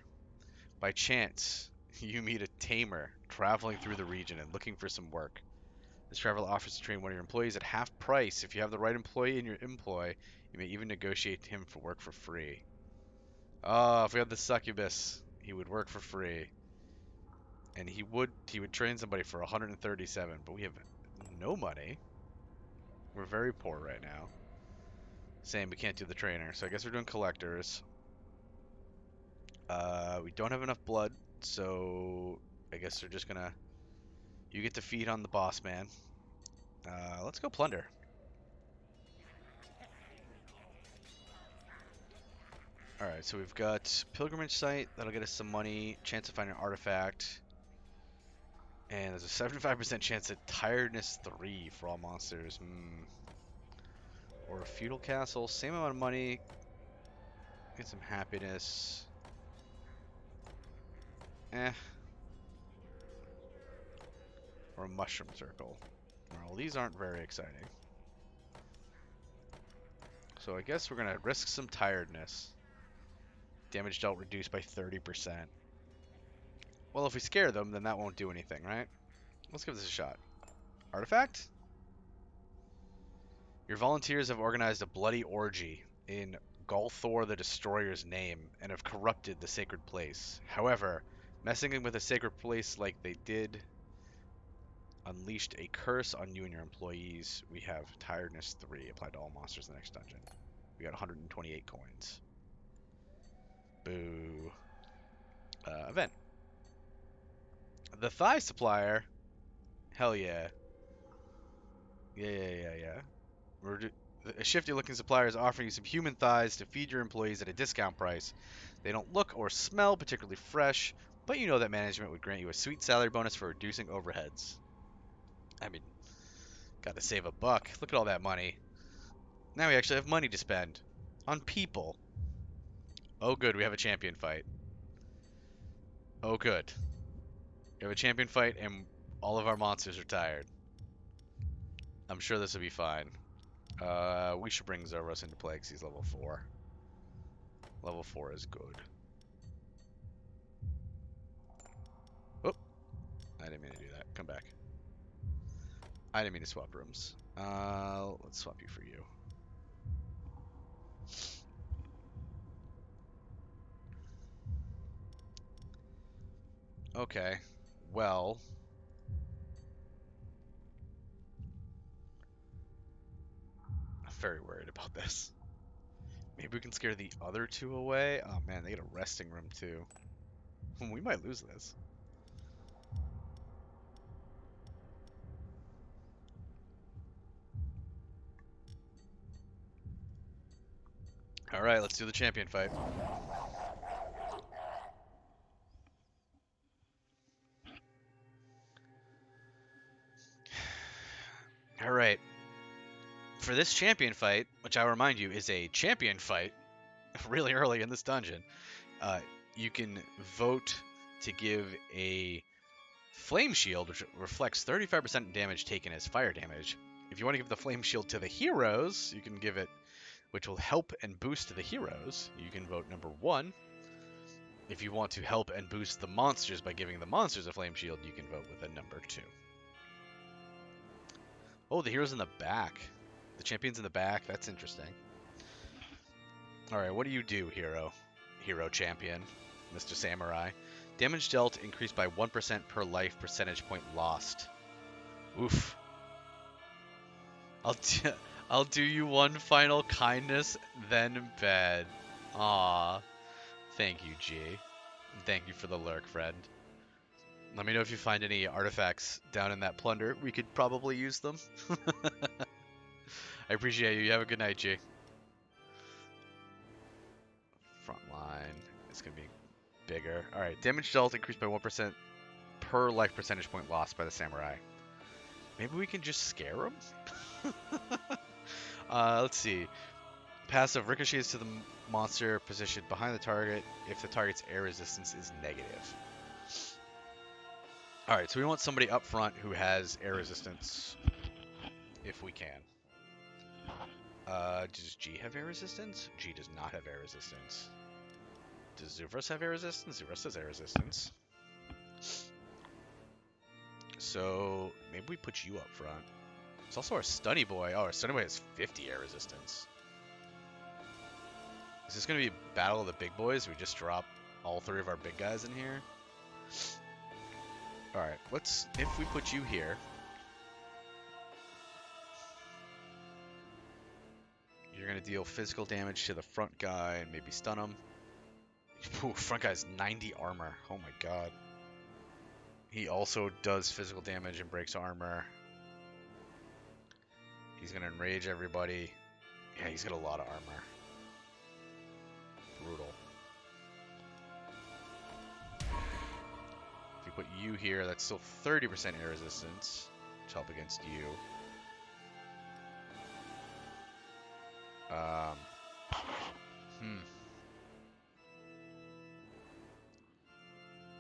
By chance, you meet a tamer traveling through the region and looking for some work. This traveler offers to train one of your employees at half price. If you have the right employee in your employ, you may even negotiate him for work for free. Oh, if we had the succubus, he would work for free. And he would train somebody for 137, but we have no money. We're very poor right now. Same, we can't do the trainer, so I guess we're doing collectors. We don't have enough blood, so I guess we're just gonna... You get to feed on the boss man. Let's go plunder. Alright, so we've got pilgrimage site, that'll get us some money, chance to find an artifact, and there's a 75% chance at tiredness 3 for all monsters. Or a feudal castle, same amount of money, get some happiness. Or a mushroom circle. Well, these aren't very exciting. So I guess we're gonna risk some tiredness. Damage dealt reduced by 30%. Well, if we scare them, then that won't do anything, right? Let's give this a shot. Artifact? Your volunteers have organized a bloody orgy in Golthor the Destroyer's name and have corrupted the sacred place. However, messing with a sacred place like they did unleashed a curse on you and your employees. We have Tiredness 3 applied to all monsters in the next dungeon. We got 128 coins. Boo. Event. The Thigh Supplier. Hell yeah. Yeah. A shifty-looking supplier is offering you some human thighs to feed your employees at a discount price. They don't look or smell particularly fresh, but you know that management would grant you a sweet salary bonus for reducing overheads. I mean, gotta save a buck. Look at all that money. Now we actually have money to spend. On people. Oh good, we have a champion fight. Oh good. We have a champion fight and all of our monsters are tired. I'm sure this will be fine. We should bring Zoros into play because he's level 4. Level 4 is good. Oh, I didn't mean to do that. Come back. I didn't mean to swap rooms. Let's swap you for you. Okay. Well. I'm very worried about this. Maybe we can scare the other two away? Oh man, they get a resting room too. We might lose this. Alright, let's do the champion fight. Alright. For this champion fight, which I remind you is a champion fight, really early in this dungeon, you can vote to give a flame shield, which reflects 35% damage taken as fire damage. If you want to give the flame shield to the heroes, you can give it, which will help and boost the heroes. You can vote number 1. If you want to help and boost the monsters by giving the monsters a flame shield, you can vote with a number 2. Oh, the hero's in the back. The champion's in the back. That's interesting. Alright, what do you do, hero? Hero champion, Mr. Samurai. Damage dealt increased by 1% per life percentage point lost. Oof. I'll do you one final kindness, then bed. Aw. Thank you, G. Thank you for the lurk, friend. Let me know if you find any artifacts down in that plunder. We could probably use them. I appreciate you. You have a good night, G. Front line. It's going to be bigger. Alright, damage dealt increased by 1% per life percentage point lost by the samurai. Maybe we can just scare him? Let's see. Passive ricochets to the monster positioned behind the target if the target's air resistance is negative. Alright, so we want somebody up front who has air resistance if we can. Does G have air resistance? G does not have air resistance. Does Zuvros have air resistance? Zuvros has air resistance. So maybe we put you up front. It's also our Stunny Boy. Oh, our Stunny Boy has 50 air resistance. Is this going to be a battle of the big boys? We just drop all 3 of our big guys in here? Alright, if we put you here, you're going to deal physical damage to the front guy and maybe stun him. Ooh, front guy's 90 armor. Oh my god. He also does physical damage and breaks armor. He's going to enrage everybody. Yeah, he's got a lot of armor. Brutal. If you put you here, that's still 30% air resistance to help against you.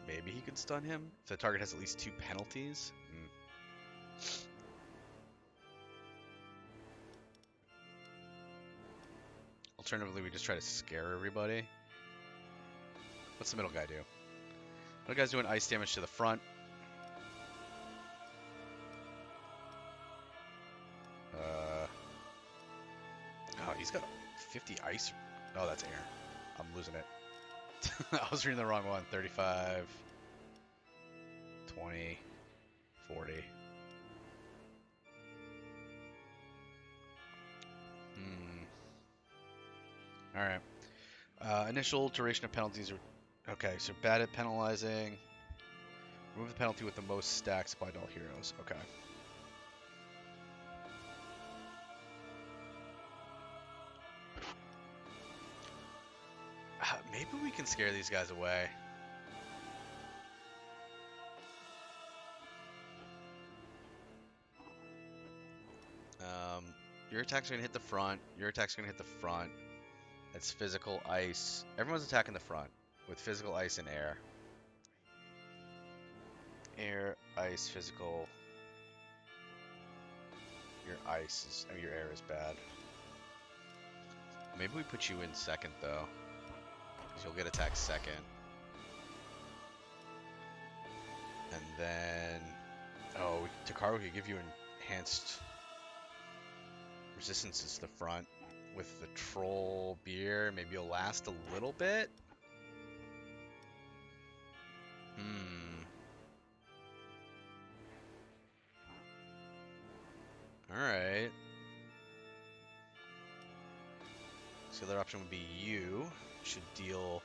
Maybe he could stun him if the target has at least 2 penalties. Alternatively, we just try to scare everybody. What's the middle guy do? Middle guy's doing ice damage to the front. he's got 50 ice. Oh, that's air. I'm losing it. I was reading the wrong one. 35, 20, 40. Alright. Initial duration of penalties are... Okay, so bad at penalizing. Remove the penalty with the most stacks applied to all heroes. Okay. Maybe we can scare these guys away. Your attack's gonna hit the front. Your attack's gonna hit the front. That's physical ice. Everyone's attacking the front with physical ice and air. Air, ice, physical. Your ice is, your air is bad. Maybe we put you in second though, because you'll get attacked second. And then, oh, Takaru could give you enhanced resistance to the front with the troll beer. Maybe you'll last a little bit. Alright. So the other option would be you. Should deal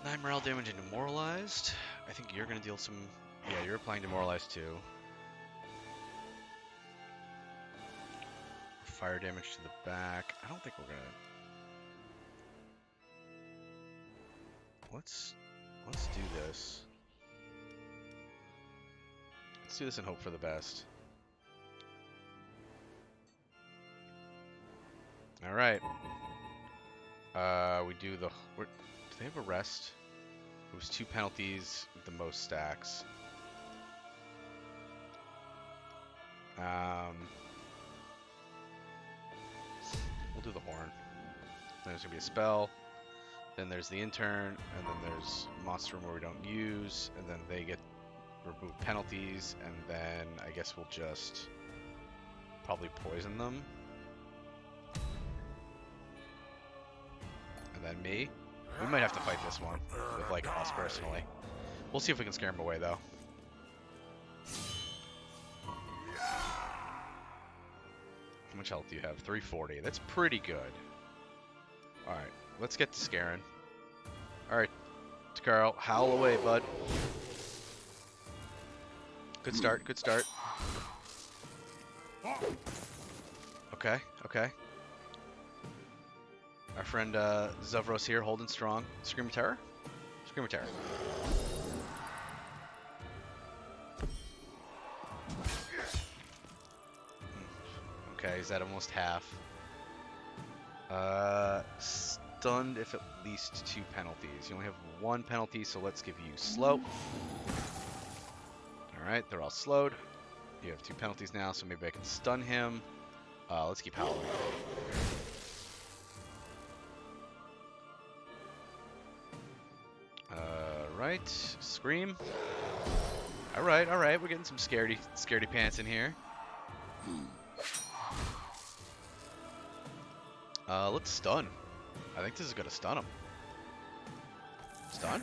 9 morale damage and demoralized. I think you're going to deal some... Yeah, you're applying demoralized too. Fire damage to the back. I don't think we're going to... Let's do this. Let's do this and hope for the best. Alright. We do the... Do they have a rest? It was 2 penalties with the most stacks. We'll do the horn. Then there's going to be a spell. Then there's the intern. And then there's monster room where we don't use. And then they get remove penalties. And then I guess we'll just probably poison them. And then me. We might have to fight this one with like us personally. We'll see if we can scare him away though. How much health do you have? 340. That's pretty good. Alright, let's get to scaring. Alright, Takaro, howl away, bud. Good start, good start. Okay, okay. Our friend Zevros here, holding strong. Scream of Terror? Scream of Terror. Okay, is that almost half? Stunned if at least 2 penalties. You only have 1 penalty, so let's give you slow. Alright, they're all slowed. You have 2 penalties now, so maybe I can stun him. Let's keep howling. Right, scream. Alright, alright, we're getting some scaredy pants in here. Let's stun. I think this is gonna stun him. Stun?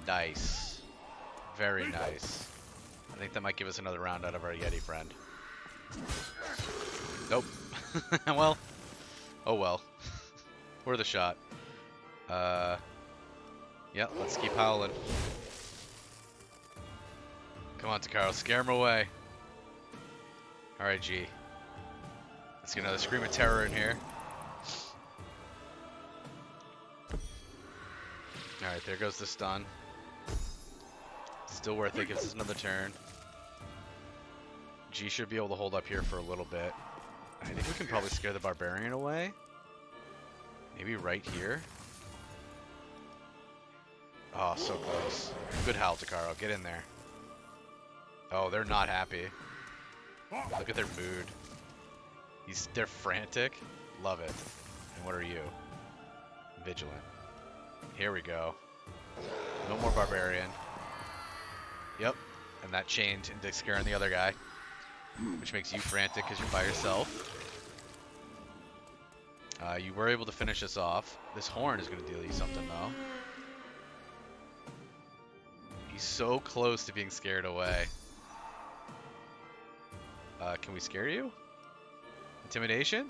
Nice. Very nice. I think that might give us another round out of our Yeti friend. Nope. Well. Oh well. Worth a shot. Yeah, let's keep howling. Come on, Takaro, scare him away. Alright, G. Let's get another Scream of Terror in here. Alright, there goes the stun. Still worth it, gives us another turn. G should be able to hold up here for a little bit. I think we can probably scare the Barbarian away. Maybe right here. Oh, so close. Good howl, Takaro. Get in there. Oh, they're not happy. Look at their mood. They're frantic. Love it. And what are you? Vigilant. Here we go. No more Barbarian. Yep. And that chained into scaring the other guy. Which makes you frantic because you're by yourself. You were able to finish us off. This horn is going to deal you something, though. He's so close to being scared away. Can we scare you? Intimidation?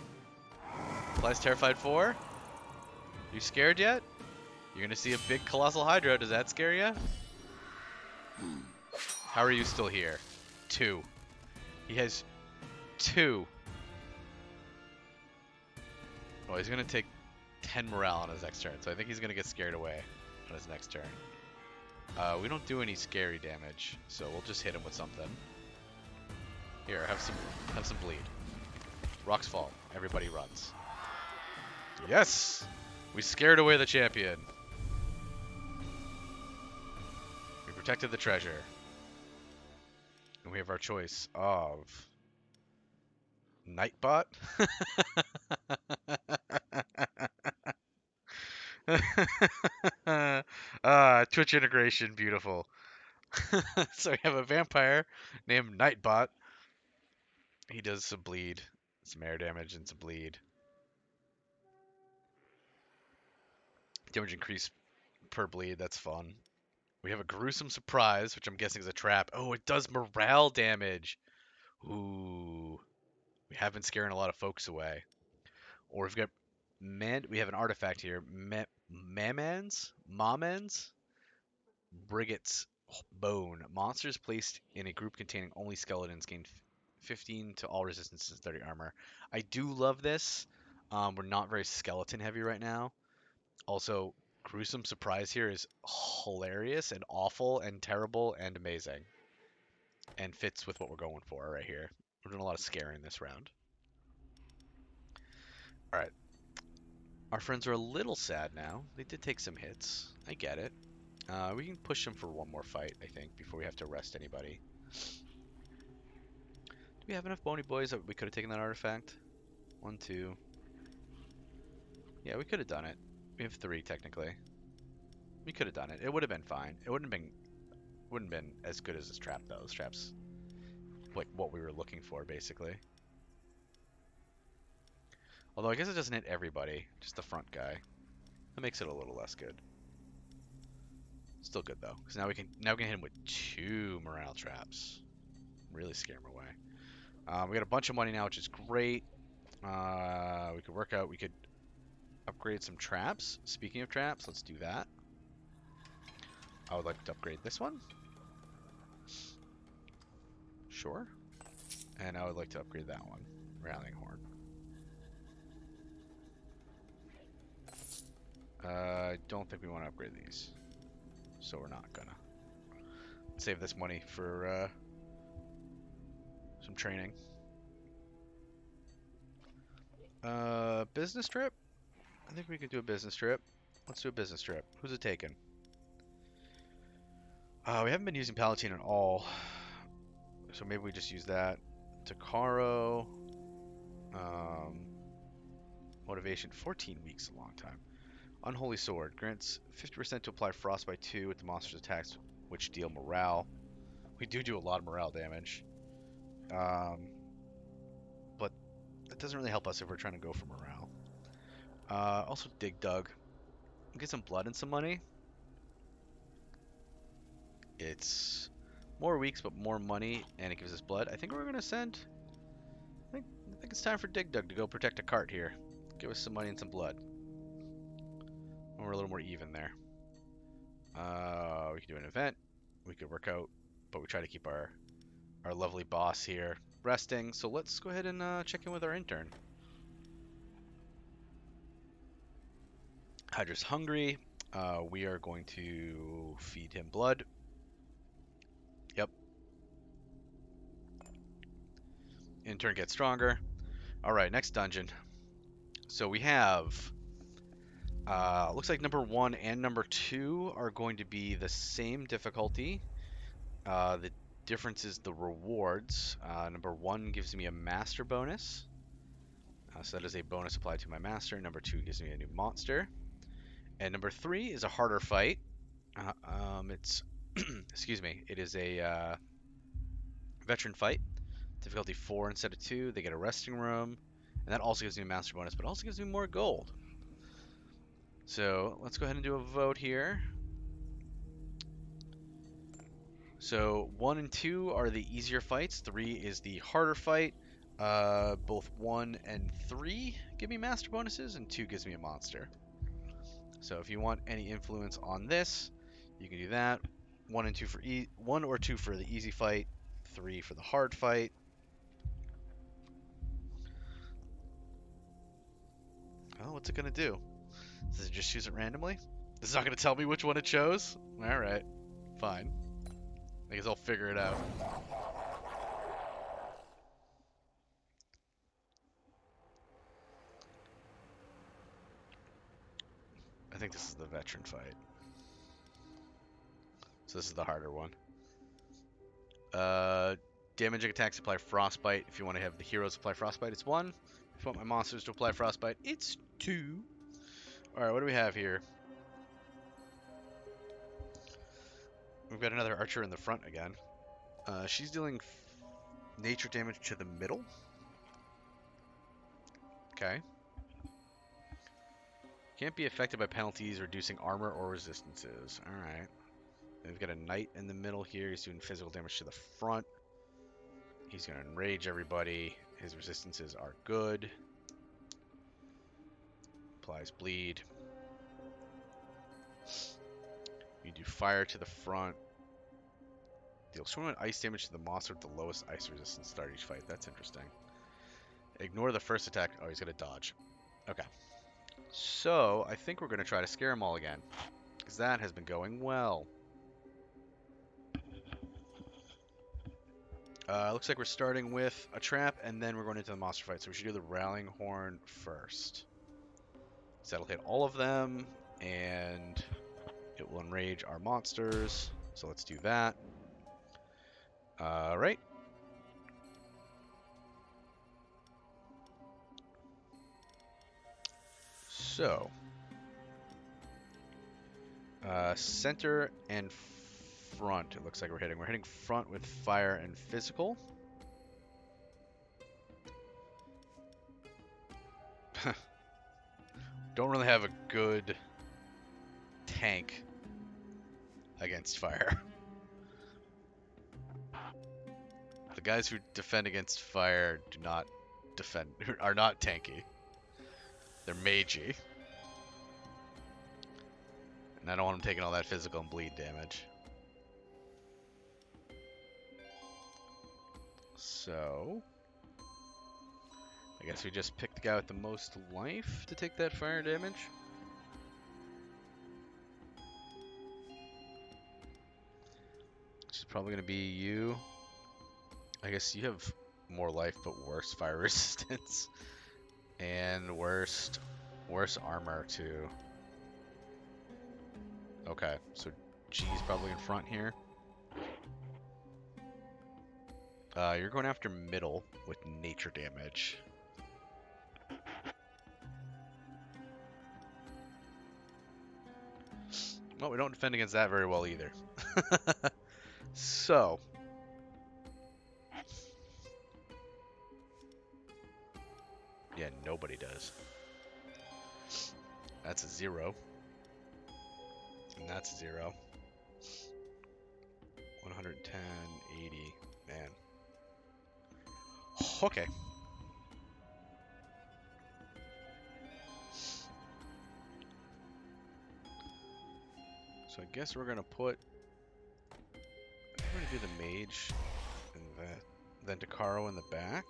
Applies Terrified 4? You scared yet? You're going to see a big Colossal Hydra. Does that scare you? How are you still here? 2. He has 2. Oh, he's going to take 10 morale on his next turn, so I think he's going to get scared away on his next turn. We don't do any scary damage, so we'll just hit him with something. Here, have some bleed. Rocks fall. Everybody runs. Yes! We scared away the champion. We protected the treasure. And we have our choice of Nightbot. Twitch integration, beautiful. So we have a vampire named Nightbot. He does some bleed, some air damage, and some bleed. Damage increase per bleed, that's fun. We have a gruesome surprise, which I'm guessing is a trap. Oh, it does morale damage. Ooh. We have been scaring a lot of folks away. Or we've got we have an artifact here. Mamans? Brigit's Bone. Monsters placed in a group containing only skeletons gain 15 to all resistance and 30 armor. I do love this. We're not very skeleton heavy right now. Also, gruesome surprise here is hilarious and awful and terrible and amazing. And fits with what we're going for right here. We're doing a lot of scaring this round. Alright. Our friends are a little sad now. They did take some hits. I get it. We can push them for one more fight, I think, before we have to arrest anybody. Do we have enough bony boys that we could have taken that artifact? 1, 2. Yeah, we could have done it. We have 3, technically. We could have done it. It would have been fine. It wouldn't have been as good as this trap, though. This trap's like what we were looking for, basically. Although I guess it doesn't hit everybody, just the front guy. That makes it a little less good. Still good though, because now we can hit him with 2 morale traps. Really scare him away. We got a bunch of money now, which is great. We could upgrade some traps. Speaking of traps, let's do that. I would like to upgrade this one. Sure. And I would like to upgrade that one. Rallying Horn. I don't think we want to upgrade these. So we're not gonna. Save this money for some training. Business trip? I think we could do a business trip. Let's do a business trip. Who's it taking? We haven't been using Palatine at all. So maybe we just use that. Takaro. Motivation, 14 weeks, a long time. Unholy Sword. Grants 50% to apply Frostbite 2 with the monster's attacks, which deal morale. We do a lot of morale damage. But that doesn't really help us if we're trying to go for morale. Also Dig Dug. We'll get some blood and some money. It's more weeks but more money, and it gives us blood. I think we're gonna send. I think it's time for Dig Dug to go protect a cart here. Give us some money and some blood. We're a little more even there. We could do an event. We could work out, but we try to keep our lovely boss here resting. So let's go ahead and check in with our intern. Hydra's hungry. We are going to feed him blood. Yep. Intern gets stronger. Alright, next dungeon. So we have... looks like number 1 and number 2 are going to be the same difficulty. The difference is the rewards. Number 1 gives me a master bonus. So that is a bonus applied to my master. Number 2 gives me a new monster. And number 3 is a harder fight. It's... excuse me. It is a veteran fight. Difficulty 4 instead of 2. They get a resting room. And that also gives me a master bonus, but also gives me more gold. So let's go ahead and do a vote here. So 1 and 2 are the easier fights. 3 is the harder fight. Both 1 and 3 give me master bonuses, and 2 gives me a monster. So if you want any influence on this, you can do that. 1 and 2 for 1 or 2 for the easy fight, 3 for the hard fight. Oh, what's it gonna do? Does it just choose it randomly? This is not gonna tell me which one it chose? Alright, fine. I guess I'll figure it out. I think this is the veteran fight. So this is the harder one. Damaging attacks apply frostbite. If you want to have the heroes apply frostbite, it's 1. If you want my monsters to apply frostbite, it's 2. Alright, what do we have here? We've got another archer in the front again. She's dealing nature damage to the middle. Okay. Can't be affected by penalties, reducing armor or resistances. Alright. We've got a knight in the middle here. He's doing physical damage to the front. He's going to enrage everybody. His resistances are good. Applies bleed. You do fire to the front. Deal swim and ice damage to the monster with the lowest ice resistance start each fight. That's interesting. Ignore the first attack. Oh, he's going to dodge. Okay. So, I think we're going to try to scare them all again. Because that has been going well. Looks like we're starting with a trap, and then we're going into the monster fight. So we should do the Rallying Horn first. So that'll hit all of them, and it will enrage our monsters. So let's do that. Right. So, center and front, it looks like we're hitting. We're hitting front with fire and physical. Don't really have a good tank against fire. The guys who defend against fire do not defend, are not tanky. They're magey. And I don't want them taking all that physical and bleed damage. So, I guess we just pick the guy with the most life to take that fire damage. Which is probably going to be you. I guess you have more life but worse fire resistance. And worse armor too. Okay, so G's probably in front here. You're going after middle with nature damage. Well, we don't defend against that very well either. So. Yeah, nobody does. That's a 0. And that's a 0. 110, 80, man. Okay. So I guess we're gonna put. We're gonna do the mage and then Takaro in the back.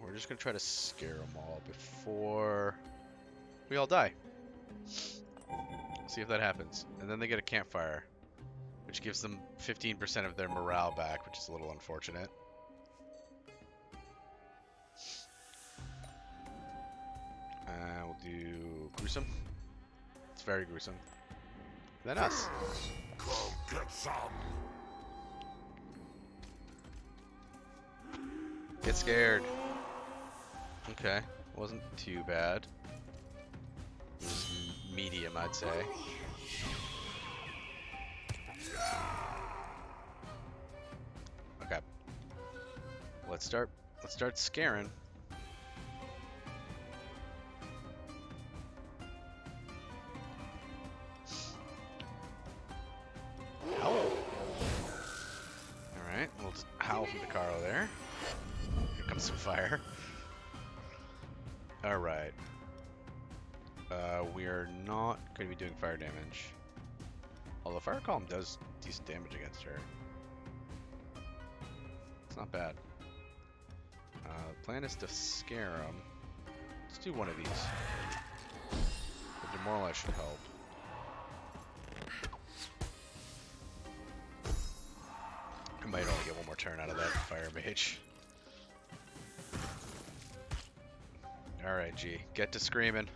We're just gonna try to scare them all before we all die. See if that happens. And then they get a campfire, which gives them 15% of their morale back, which is a little unfortunate. We'll do gruesome. It's very gruesome. Then us. Go get some. Get scared. Okay, wasn't too bad. It was medium, I'd say. Okay. Let's start scaring. some fire. All right. We are not going to be doing fire damage. Although fire column does decent damage against her. It's not bad. The plan is to scare him. Let's do one of these. The demoralize should help. I might only get one more turn out of that fire mage. Alright, G. Get to screaming.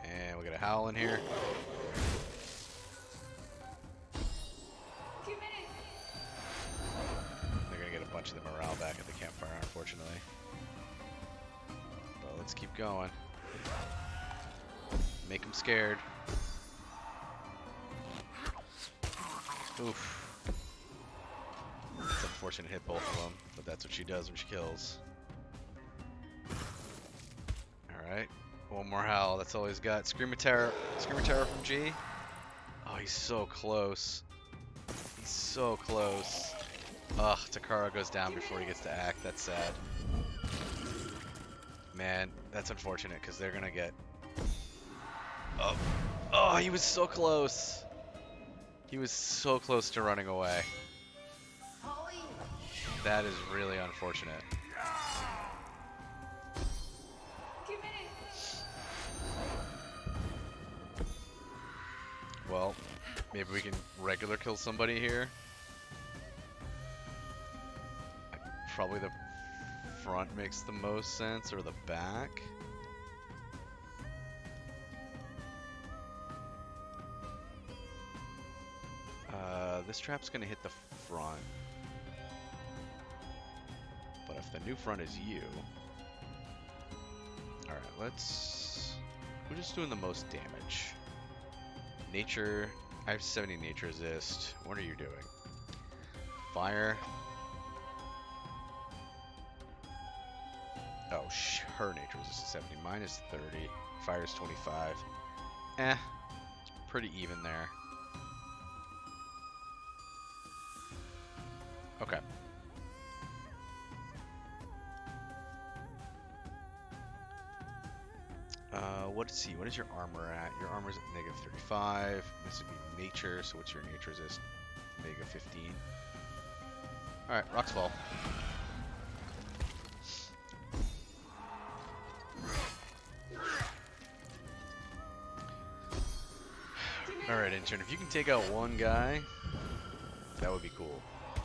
And we got a howl in here. They're gonna get a bunch of the morale back at the campfire, unfortunately. But let's keep going. Make them scared. Oof. It's unfortunate to hit both of them, but that's what she does when she kills. Alright. One more howl, that's all he's got. Scream of Terror. Scream of Terror from G. Oh, he's so close. He's so close. Ugh, Takara goes down before he gets to act. That's sad. Man, that's unfortunate because they're gonna get... Oh. Oh, he was so close. He was so close to running away. That is really unfortunate. Well, maybe we can regular kill somebody here. Probably the front makes the most sense, or the back. This trap's gonna hit the front. But if the new front is you... Alright, let's... We're just doing the most damage. Nature... I have 70 nature resist. What are you doing? Fire. Oh, her nature resist is 70. Mine is 30. Fire's 25. Eh. Pretty even there. Okay. Let's see. What is your armor at? Your armor's at negative 35. This would be nature. So what's your nature resist? Negative 15. All right, rocks fall. All right, intern. If you can take out one guy, that would be cool.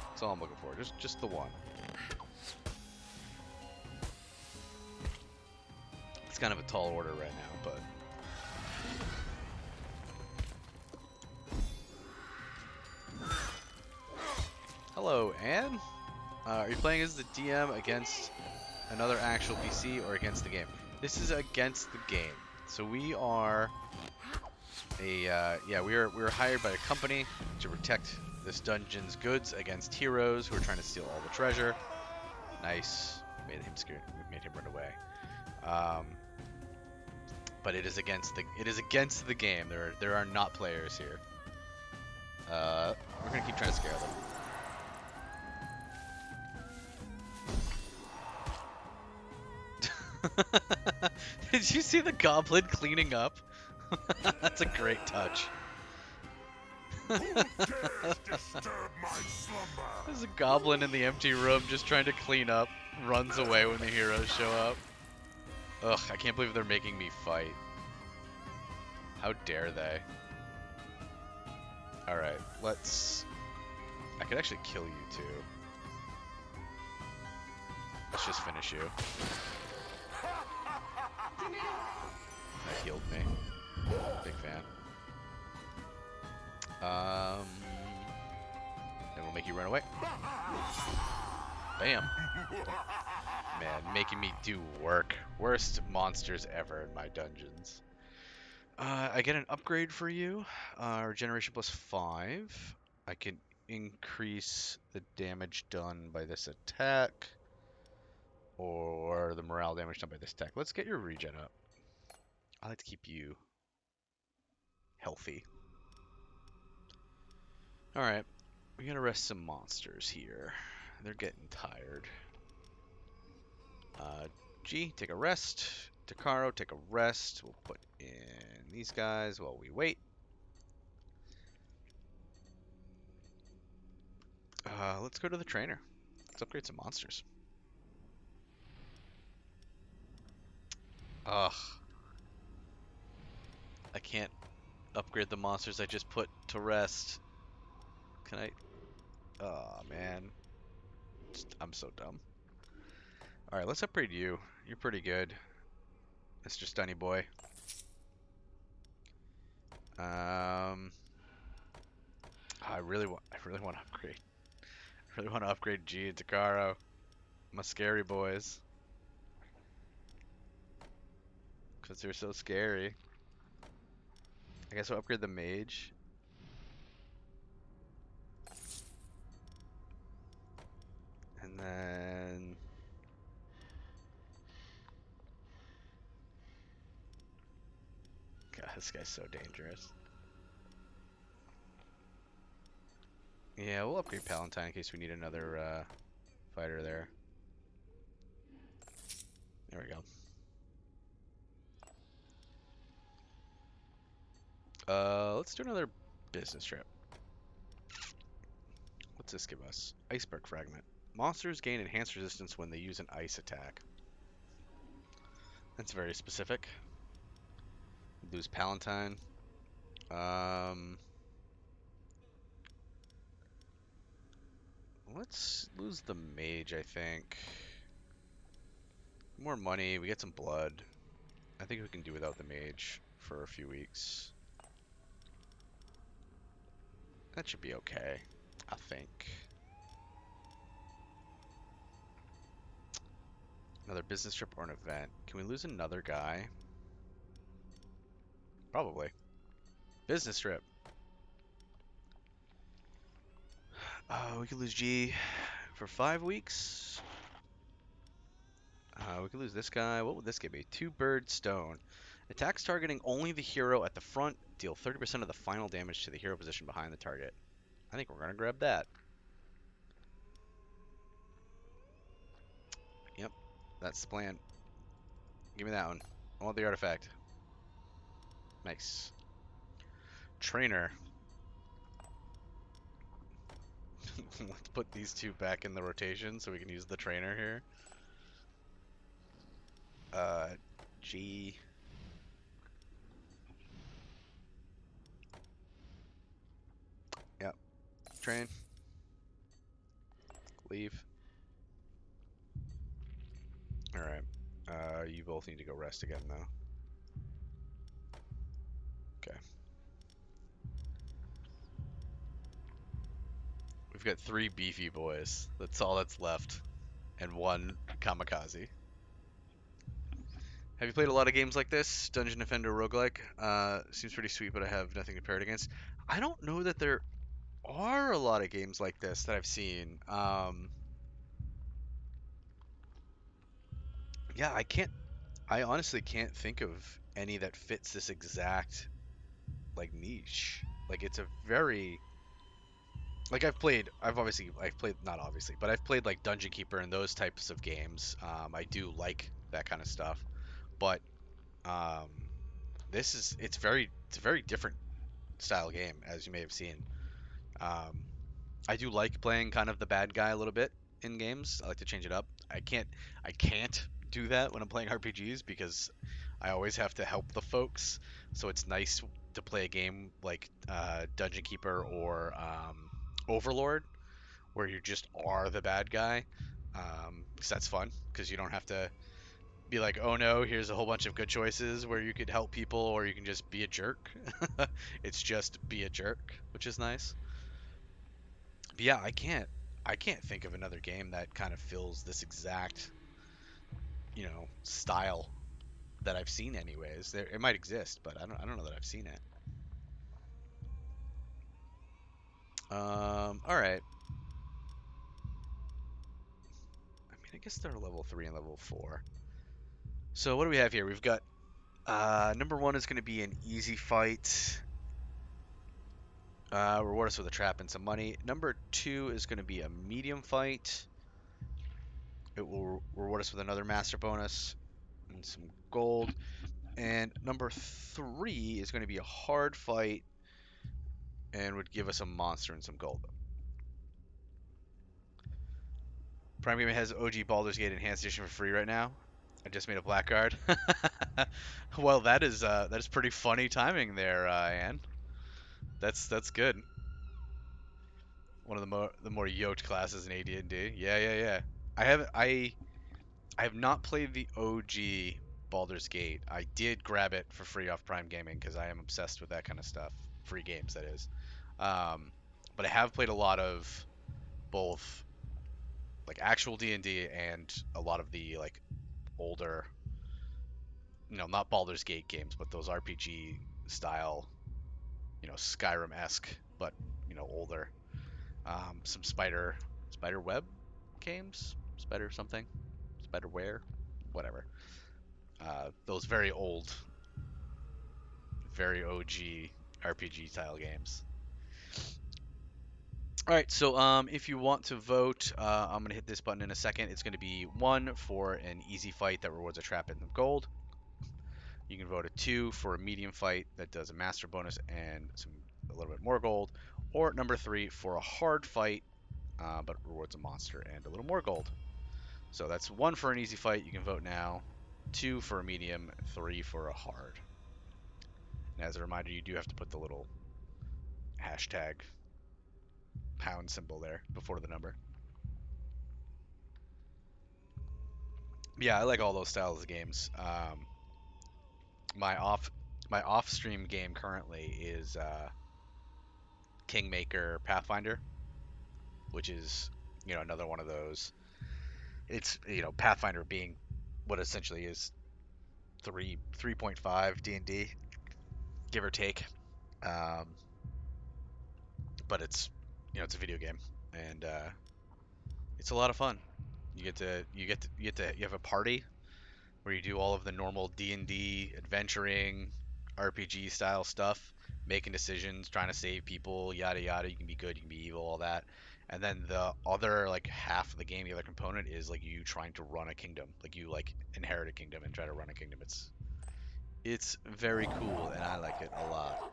That's all I'm looking for. Just the one. It's kind of a tall order right now, but... Hello, Anne? Are you playing as the DM against another actual PC or against the game? This is against the game. So we are we were hired by a company to protect this dungeon's goods against heroes who are trying to steal all the treasure. Nice. Made him scared. Made him run away. But it is against the game. There are not players here. We're gonna keep trying to scare them. Did you see the goblin cleaning up? That's a great touch. There's a goblin in the empty room just trying to clean up, runs away when the heroes show up. Ugh, I can't believe they're making me fight. How dare they? Alright, let's... I could actually kill you too. Let's just finish you. That healed me. Big fan. Then we'll make you run away. Bam. Man, making me do work. Worst monsters ever in my dungeons. I get an upgrade for you. Regeneration plus 5. I can increase the damage done by this attack. Or the morale damage done by this attack. Let's get your regen up. I like to keep you healthy. Alright. We gotta rest some monsters here. They're getting tired. G, take a rest. Takaro, take a rest. We'll put in these guys while we wait. Let's go to the trainer. Let's upgrade some monsters. Ugh. I can't upgrade the monsters I just put to rest. Can I? Oh, man. I'm so dumb. Alright, let's upgrade you. You're pretty good, Mr. Stunny Boy. I really want to upgrade. I really want to upgrade G and Takaro. My scary boys. Because they're so scary. I guess I'll upgrade the mage. And then... God, this guy's so dangerous. Yeah, we'll upgrade Palatine in case we need another fighter there. There we go. Let's do another business trip. What's this give us? Iceberg Fragment. Monsters gain enhanced resistance when they use an ice attack. That's very specific. Lose Palatine. Let's lose the mage, I think. More money, we get some blood. I think we can do without the mage for a few weeks. That should be okay, I think. Another business trip or an event. Can we lose another guy? Probably. Business trip. We could lose G for 5 weeks. We could lose this guy. What would this give me? 2-bird stone. Attacks targeting only the hero at the front. Deal 30% of the final damage to the hero position behind the target. I think we're going to grab that. Yep, that's the plan. Give me that one. I want the artifact. Nice. Trainer. Let's put these two back in the rotation so we can use the trainer here. G. Yep. Train. Leave. Alright. You both need to go rest again, though. Okay. We've got 3 beefy boys. That's all that's left. And 1 kamikaze. Have you played a lot of games like this? Dungeon Defender roguelike? Seems pretty sweet, but I have nothing to pair it against. I don't know that there are a lot of games like this that I've seen. Yeah, I honestly can't think of any that fits this exact, like, niche. Like, it's a very... Like, I've played, not obviously, but I've played, like, Dungeon Keeper and those types of games. I do like that kind of stuff. But, um, it's a very different style game, as you may have seen. I do like playing kind of the bad guy a little bit in games. I like to change it up. I can't do that when I'm playing RPGs because I always have to help the folks. So it's nice to play a game like Dungeon Keeper or Overlord, where you just are the bad guy. Because that's fun because you don't have to be like, oh no, here's a whole bunch of good choices where you could help people or you can just be a jerk. It's just be a jerk, which is nice. But yeah, I can't think of another game that kind of fills this exact, style that I've seen anyways. It might exist, but I don't know that I've seen it. All right. I mean, I guess they're level 3 and level 4. So what do we have here? We've got number 1 is going to be an easy fight. Reward us with a trap and some money. Number 2 is going to be a medium fight. It will reward us with another master bonus and some gold. And number 3 is going to be a hard fight and would give us a monster and some gold. Prime Gaming has OG Baldur's Gate Enhanced Edition for free right now. I just made a black card. Well, that is pretty funny timing there, Anne. That's good. One of the more yoked classes in AD&D. Yeah. I have not played the OG Baldur's Gate. I did grab it for free off Prime Gaming because I am obsessed with that kind of stuff. Free games, that is. But I have played a lot of both like actual D&D and a lot of the like older, not Baldur's Gate games, but those RPG style, Skyrim-esque, but older. Some spider web games, spider something, spiderware, whatever. Those very old, very OG RPG style games. All right, so if you want to vote, I'm gonna hit this button in a second. It's gonna be 1 for an easy fight that rewards a trap and gold. You can vote a 2 for a medium fight that does a master bonus and a little bit more gold, or number 3 for a hard fight, but rewards a monster and a little more gold. So that's 1 for an easy fight. You can vote now. 2 for a medium. 3 for a hard. And as a reminder, you do have to put the little hashtag pound symbol there before the number. Yeah, I like all those styles of games. My off stream game currently is Kingmaker Pathfinder, which is another one of those. It's Pathfinder being what essentially is 3.5 D&D, give or take. But it's a video game, and it's a lot of fun. You have a party where you do all of the normal D&D adventuring, RPG style stuff, making decisions, trying to save people, yada yada. You can be good, you can be evil, all that. And then the other like half of the game, the other component is like you trying to run a kingdom, like you like inherit a kingdom and try to run a kingdom. It's very cool, and I like it a lot.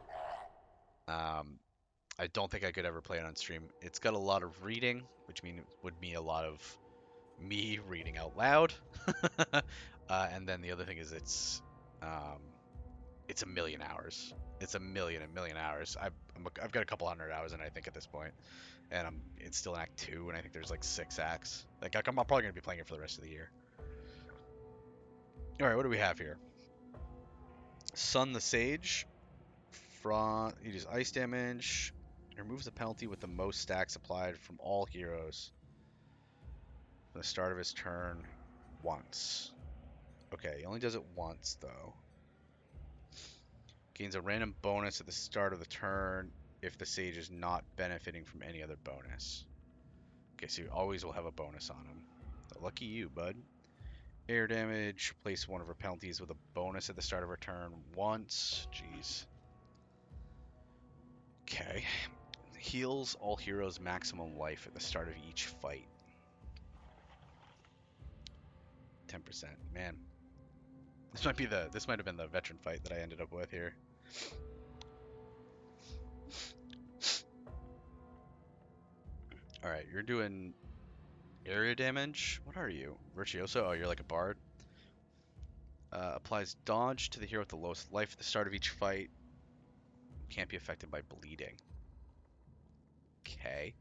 Um, I don't think I could ever play it on stream. It's got a lot of reading, which would mean a lot of me reading out loud. And then the other thing is it's a million hours. It's a million hours. I've got a couple hundred hours in it, I think, at this point, and it's still in Act 2, and I think there's like 6 acts. Like I'm probably gonna be playing it for the rest of the year. All right, what do we have here? Sun the Sage. He does ice damage. Removes the penalty with the most stacks applied from all heroes from the start of his turn once. Okay, he only does it once, though. Gains a random bonus at the start of the turn if the sage is not benefiting from any other bonus. Okay, so you always will have a bonus on him. Lucky you, bud. Air damage. Place one of her penalties with a bonus at the start of her turn once. Jeez. Okay. Heals all heroes maximum life at the start of each fight. 10%. Man. This might have been the veteran fight that I ended up with here. Alright, you're doing area damage. What are you? Virtuoso? Oh, you're like a bard. Applies dodge to the hero with the lowest life at the start of each fight. Can't be affected by bleeding. Okay.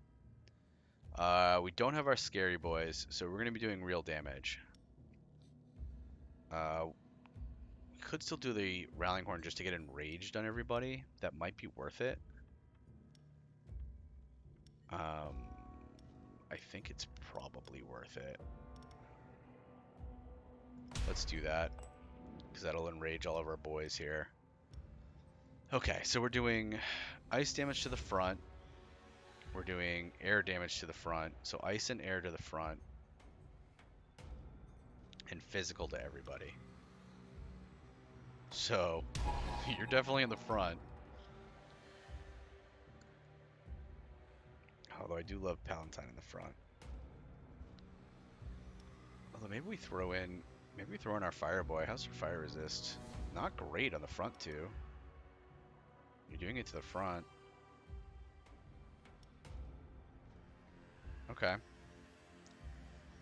We don't have our scary boys, so we're going to be doing real damage. We could still do the rallying horn just to get enraged on everybody. That might be worth it. I think it's probably worth it. Let's do that, because that'll enrage all of our boys here. Okay, so we're doing ice damage to the front. We're doing air damage to the front. So ice and air to the front. And physical to everybody. So you're definitely in the front. Although I do love Palatine in the front. Although maybe we throw in our Fire Boy. How's your fire resist? Not great on the front too. You're doing it to the front. Okay.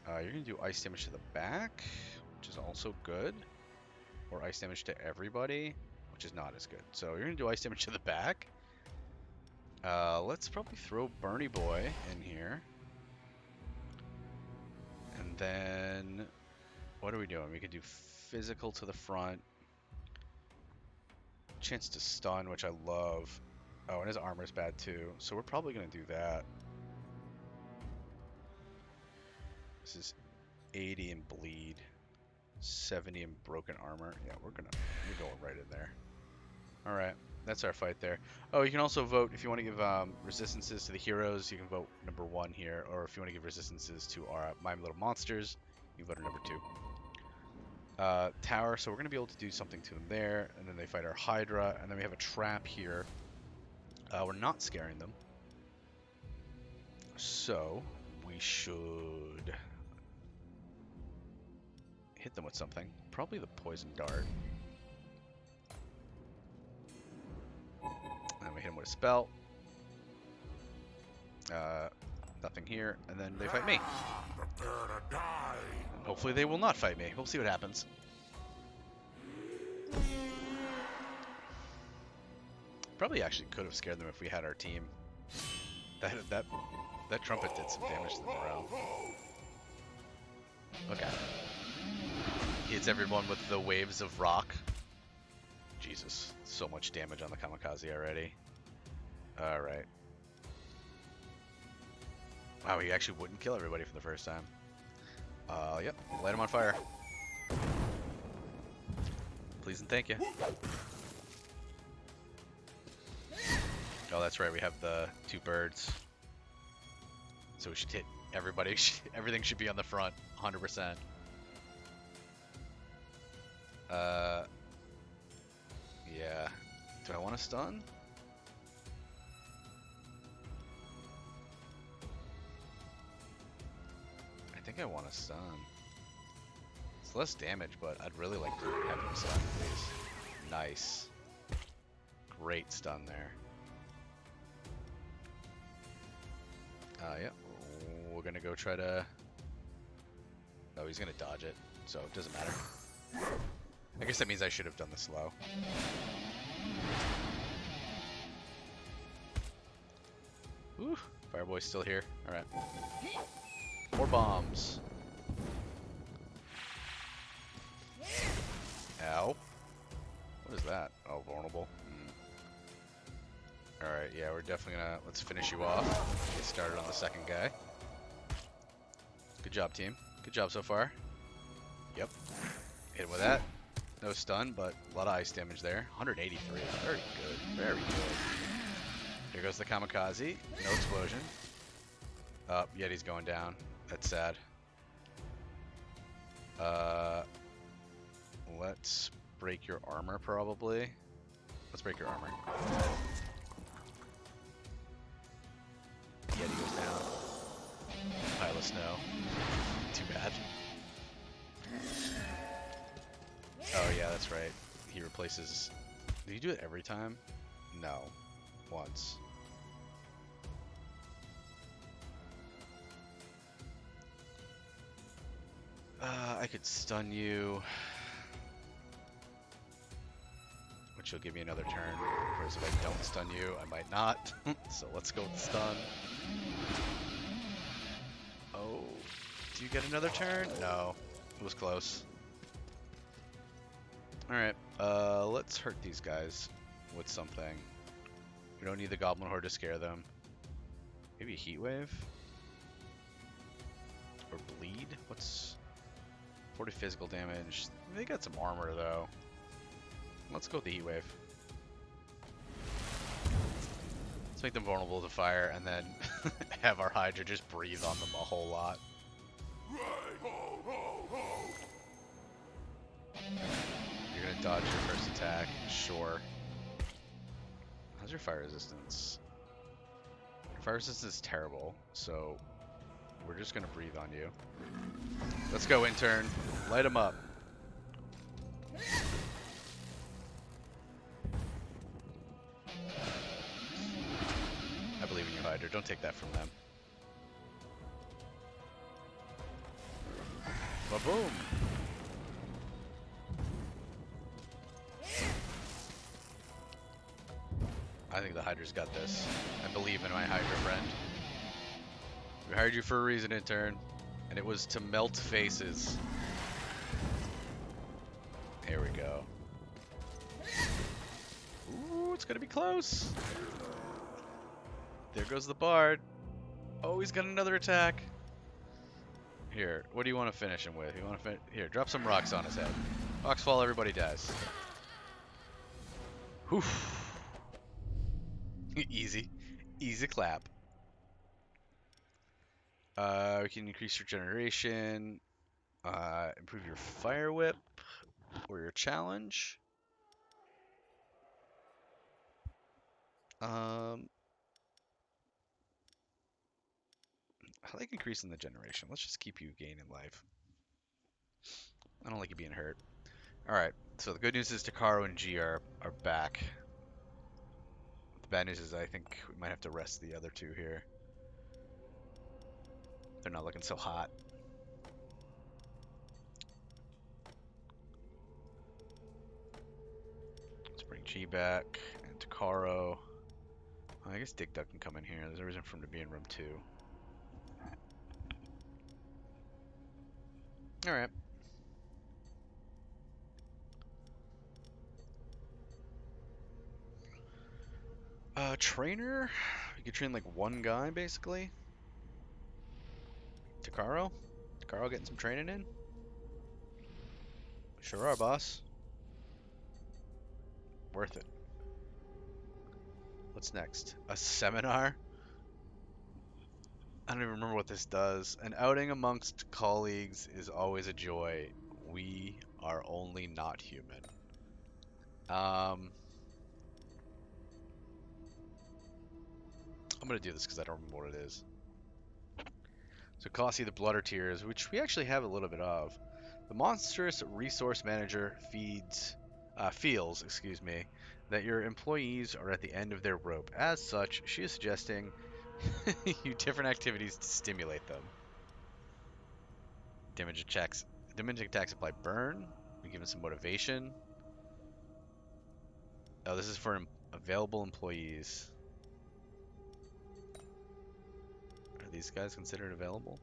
You're gonna do ice damage to the back, which is also good. Or ice damage to everybody, which is not as good. So you're gonna do ice damage to the back. Let's probably throw Bernie Boy in here. And then, what are we doing? We could do physical to the front. Chance to stun, which I love. Oh, and his armor's bad too. So we're probably gonna do that. This is 80 in bleed, 70 in broken armor. Yeah, we're going right in there. All right, that's our fight there. Oh, you can also vote if you want to give resistances to the heroes. You can vote number 1 here, or if you want to give resistances to our My Little Monsters, you vote number 2. Tower, so we're going to be able to do something to them there, and then they fight our Hydra, and then we have a trap here. We're not scaring them, so we should hit them with something. Probably the Poison Dart. And we hit him with a spell. Nothing here, and then they fight me. Prepare to die. And hopefully they will not fight me. We'll see what happens. Probably actually could have scared them if we had our team. That trumpet did some damage to the morale. Okay. Hits everyone with the waves of rock. Jesus, so much damage on the kamikaze already. Alright. Wow, he actually wouldn't kill everybody for the first time. Yep, light him on fire. Please and thank you. Oh, that's right, we have the 2 birds. So we should hit everybody. Everything should be on the front, 100%. Yeah. Do I want to stun? I think I want to stun. It's less damage, but I'd really like to have him stun, please. Nice. Great stun there. Yeah. We're gonna go try to... Oh, he's gonna dodge it, so it doesn't matter. I guess that means I should have done the slow. Ooh, Fireboy's still here. Alright. More bombs. Ow. What is that? Oh, vulnerable. Alright, yeah, we're definitely gonna... Let's finish you off. Get started on the second guy. Good job, team. Good job so far. Yep. Hit him with that. No stun, but a lot of ice damage there. 183. Very good. Very good. Here goes the kamikaze. No explosion. Yeti's going down. That's sad. Let's break your armor, probably. Let's break your armor. Yeti goes down. Pile of snow. Too bad. Oh yeah, that's right. He replaces... Did he do it every time? No. Once. I could stun you. Which will give me another turn. Whereas if I don't stun you, I might not. So let's go with stun. Oh. Do you get another turn? No. It was close. Alright. Let's hurt these guys with something. We don't need the Goblin Horde to scare them. Maybe a Heat Wave? Or Bleed? What's... 40 physical damage. They got some armor, though. Let's go with the Heat Wave. Let's make them vulnerable to fire, and then have our Hydra just breathe on them a whole lot. You're gonna dodge your first attack, sure. How's your fire resistance? Fire resistance is terrible, so we're just gonna breathe on you. Let's go, intern. Light him up. I believe in you, Hydra. Don't take that from them. Ba-boom! I think the Hydra's got this. I believe in my Hydra friend. We hired you for a reason, intern. And it was to melt faces. Here we go. Ooh, it's gonna be close. There goes the Bard. Oh, he's got another attack. Here, what do you want to finish him with? You want to here, drop some rocks on his head. Rocks fall, everybody dies. Whew. Easy. Easy clap. We can increase your generation, improve your fire whip, or your challenge. I like increasing the generation. Let's just keep you gaining life. I don't like you being hurt. Alright, so the good news is Takaro and G are back. The bad news is I think we might have to rest the other two here. They're not looking so hot. Let's bring G back and Takaro. I guess Dig Dug can come in here. There's a reason for him to be in room 2. Alright. Trainer? You could train like one guy, basically. Takaro? Takaro getting some training in? Sure are, boss. Worth it. What's next? A seminar? I don't even remember what this does. An outing amongst colleagues is always a joy. We are only not human. I'm gonna do this because I don't remember what it is. So Colossi the Blooder Tears, which we actually have a little bit of. The monstrous resource manager feels, that your employees are at the end of their rope. As such, she is suggesting you different activities to stimulate them. Damage attacks apply burn. We give them some motivation. Oh, this is for available employees. Are these guys considered available?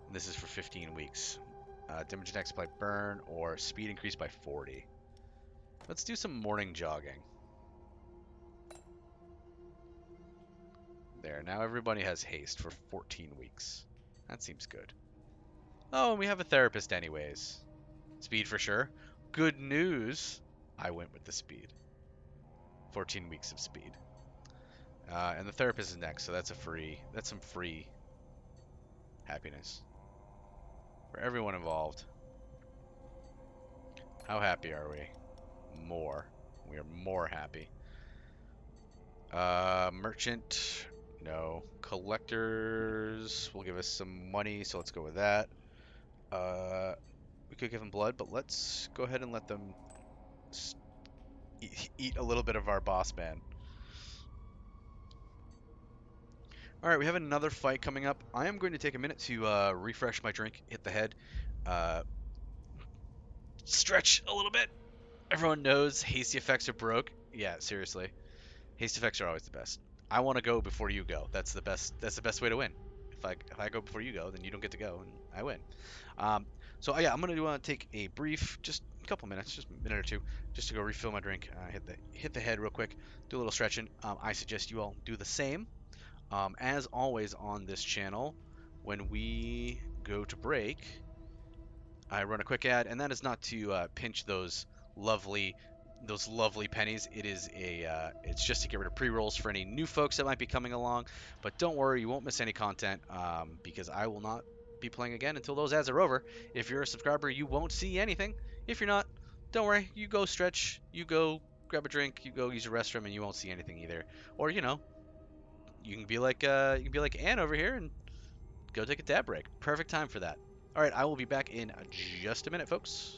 And this is for 15 weeks. Damage attacks apply burn or speed increased by 40. Let's do some morning jogging. There, now everybody has haste for 14 weeks. That seems good. Oh, and we have a therapist anyways. Speed for sure. Good news. I went with the speed. 14 weeks of speed. And the therapist is next, so that's some free happiness for everyone involved. How happy are we? More. We are more happy. Merchant, no. Collectors will give us some money, so let's go with that. We could give them blood, but let's go ahead and let them eat a little bit of our boss man. Alright, we have another fight coming up. I am going to take a minute to refresh my drink, hit the head, stretch a little bit. Everyone knows hasty effects are broke. Yeah, seriously. Haste effects are always the best. I want to go before you go. That's the best way to win. If I go before you go, then you don't get to go, and I win. So yeah, I'm gonna take a brief, just a couple minutes, just a minute or two, just to go refill my drink. Hit the head real quick, do a little stretching. I suggest you all do the same. As always on this channel, when we go to break, I run a quick ad, and that is not to pinch those lovely pennies. It's just to get rid of pre-rolls for any new folks that might be coming along. But don't worry, you won't miss any content because I will not be playing again until those ads are over. If you're a subscriber, you won't see anything. If you're not, don't worry. You go stretch, you go grab a drink, you go use your restroom, and you won't see anything either. Or you know, you can be like Anne over here and go take a dab break. Perfect time for that. All right, I will be back in just a minute, folks.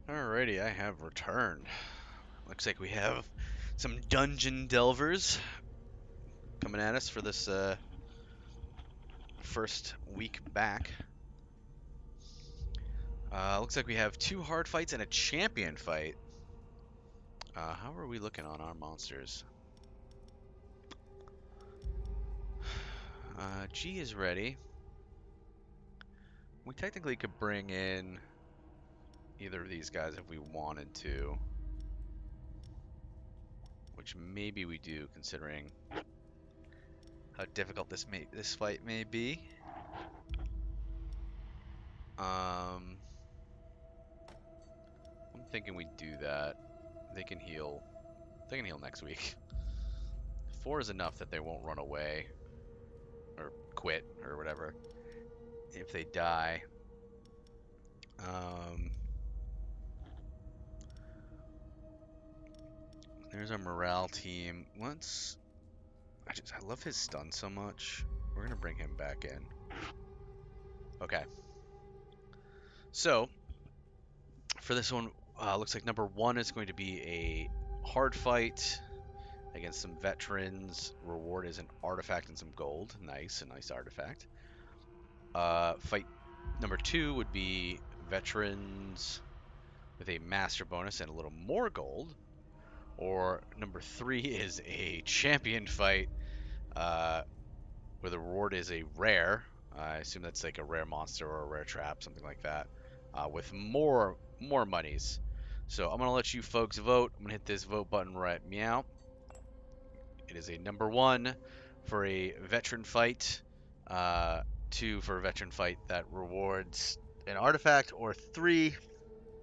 Alrighty, I have returned. Looks like we have some dungeon delvers coming at us for this first week back. Looks like we have 2 hard fights and a champion fight. How are we looking on our monsters? G is ready. We technically could bring in either of these guys if we wanted to, which maybe we do, considering how difficult this fight may be. I'm thinking we do that. They can heal. They can heal next week. 4 is enough that they won't run away or quit or whatever if they die. There's our morale team. I love his stun so much. We're gonna bring him back in. Okay. So for this one, looks like number 1 is going to be a hard fight against some veterans. Reward is an artifact and some gold. Nice, a nice artifact. Fight number 2 would be veterans with a master bonus and a little more gold. Or number 3 is a champion fight where the reward is a rare. I assume that's like a rare monster or a rare trap, something like that, with more more monies. So I'm gonna let you folks vote. I'm gonna hit this vote button right meow. It is a number 1 for a veteran fight, 2 for a veteran fight that rewards an artifact, or 3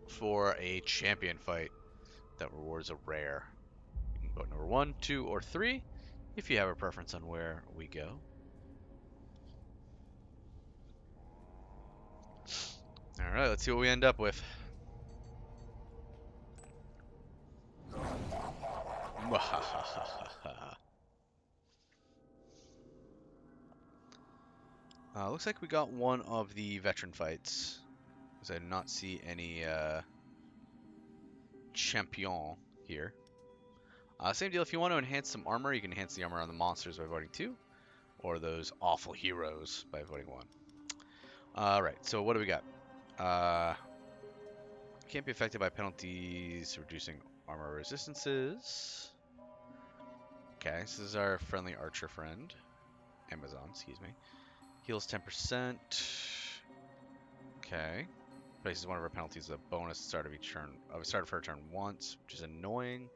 for a champion fight that rewards a rare. You can vote number 1, 2, or 3 if you have a preference on where we go. All right, let's see what we end up with. Looks like we got one of the veteran fights, because I did not see any champion here. Same deal, if you want to enhance some armor, you can enhance the armor on the monsters by voting 2, or those awful heroes by voting 1. Alright, so what do we got? Can't be affected by penalties, reducing armor resistances. Okay, so this is our friendly archer friend. Amazon, excuse me. Heals 10%. Okay. Places one of our penalties as a bonus at the start of each turn, start of her turn once, which is annoying.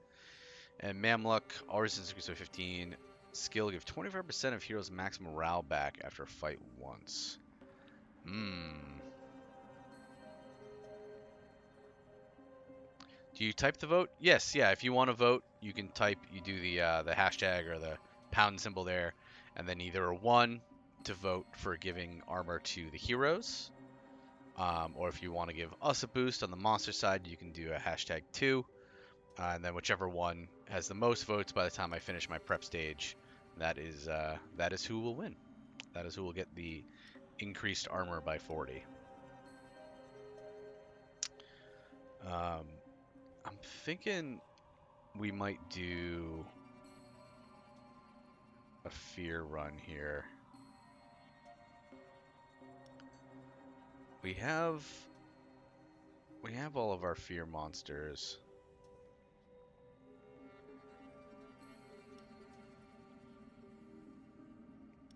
And Mamluk, all resistance increase by 15. Skill, give 25% of heroes max morale back after a fight once. Do you type the vote? Yes, yeah. If you want to vote, you can type. You do the hashtag or the pound symbol there, and then either a 1 to vote for giving armor to the heroes, or if you want to give us a boost on the monster side, you can do a hashtag 2, and then whichever one has the most votes by the time I finish my prep stage, that is who will win. That is who will get the increased armor by 40. I'm thinking we might do a fear run here. We have all of our fear monsters.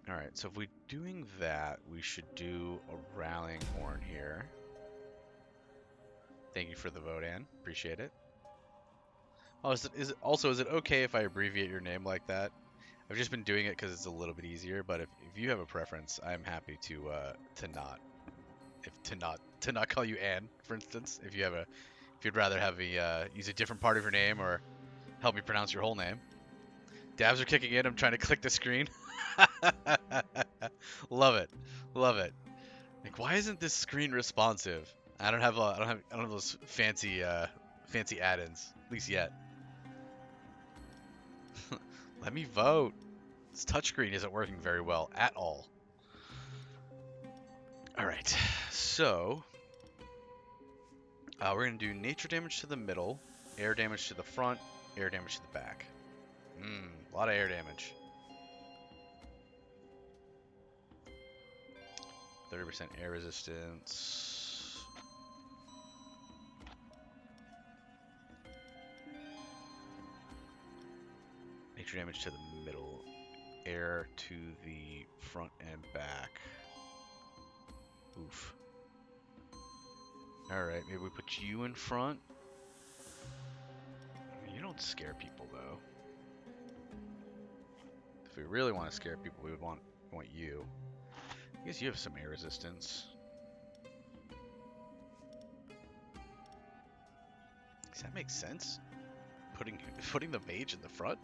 Alright, so if we're doing that, we should do a rallying horn here. Thank you for the vote, Ann. Appreciate it. Oh, is it okay if I abbreviate your name like that? I've just been doing it because it's a little bit easier, but if you have a preference, I'm happy to not call you Ann, for instance. If you'd rather have me use a different part of your name or help me pronounce your whole name. Dabs are kicking in. I'm trying to click the screen. Love it. Like, why isn't this screen responsive? I don't have those fancy add-ins, at least yet. Let me vote. This touchscreen isn't working very well at all. All right, so we're gonna do nature damage to the middle, air damage to the front, air damage to the back. A lot of air damage. 30% air resistance. Nature damage to the middle, air to the front and back. Oof. Alright, maybe we put you in front. You don't scare people, though. If we really want to scare people, we would want you. I guess you have some air resistance. Does that make sense? Putting the mage in the front?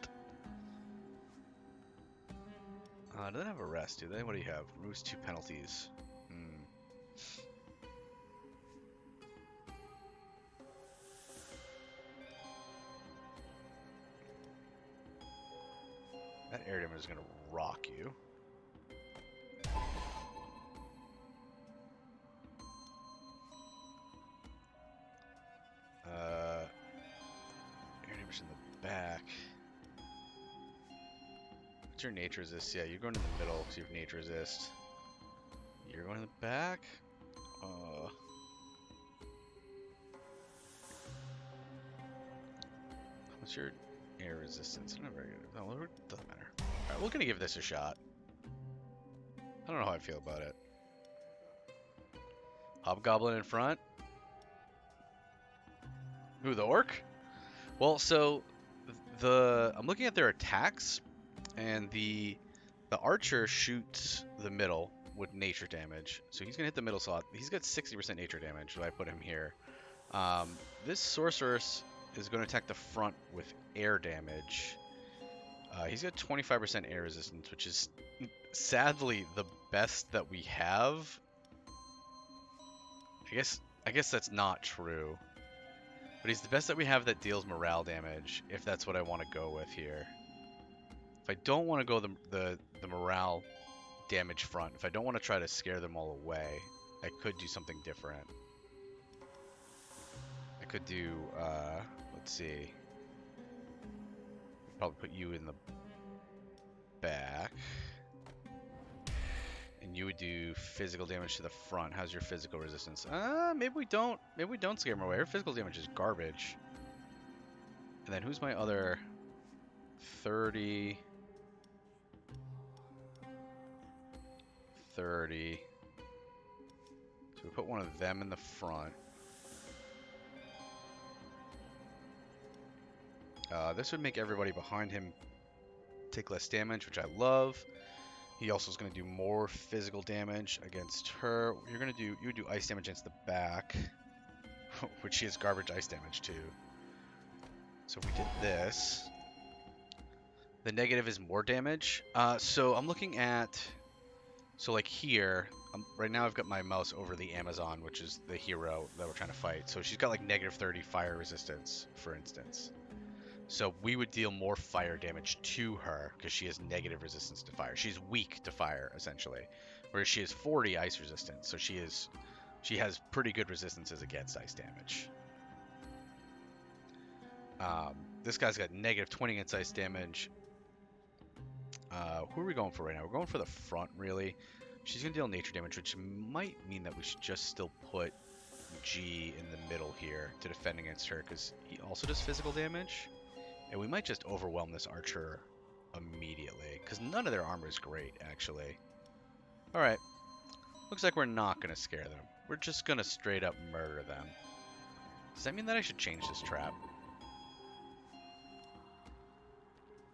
Do they have a rest, do they? What do you have? Removes 2 penalties. That air damage is going to rock you. Air damage in the back. What's your nature resist? Yeah, you're going in the middle because you have nature resist. You're going in the back? What's your air resistance? Not very good. No, it doesn't matter. Alright, we're gonna give this a shot. I don't know how I feel about it. Hobgoblin in front. Who, the orc? Well, so I'm looking at their attacks, and the archer shoots the middle with nature damage. So he's gonna hit the middle slot. He's got 60% nature damage, so I put him here. This sorceress is going to attack the front with air damage. He's got 25% air resistance, which is sadly the best that we have. I guess that's not true. But he's the best that we have that deals morale damage, if that's what I want to go with here. If I don't want to go the morale damage front, if I don't want to try to scare them all away, I could do something different. I could do, let's see. Probably put you in the back. And you would do physical damage to the front. How's your physical resistance? Maybe we don't. Maybe we don't scare them away. Her physical damage is garbage. And then who's my other 30? 30. So we put one of them in the front. This would make everybody behind him take less damage, which I love. He also is going to do more physical damage against her. You would do ice damage against the back, which she has garbage ice damage too. So if we did this, the negative is more damage. So I'm looking at, so like here, right now I've got my mouse over the Amazon, which is the hero that we're trying to fight. So she's got like negative 30 fire resistance, for instance. So we would deal more fire damage to her because she has negative resistance to fire. She's weak to fire, essentially. Whereas she has 40 ice resistance, so she has pretty good resistances against ice damage. This guy's got negative 20 against ice damage. Who are we going for right now? We're going for the front, really. She's going to deal nature damage, which might mean that we should just still put G in the middle here to defend against her, because he also does physical damage. And we might just overwhelm this archer immediately, because none of their armor is great, actually. Alright. Looks like we're not going to scare them. We're just going to straight up murder them. Does that mean that I should change this trap?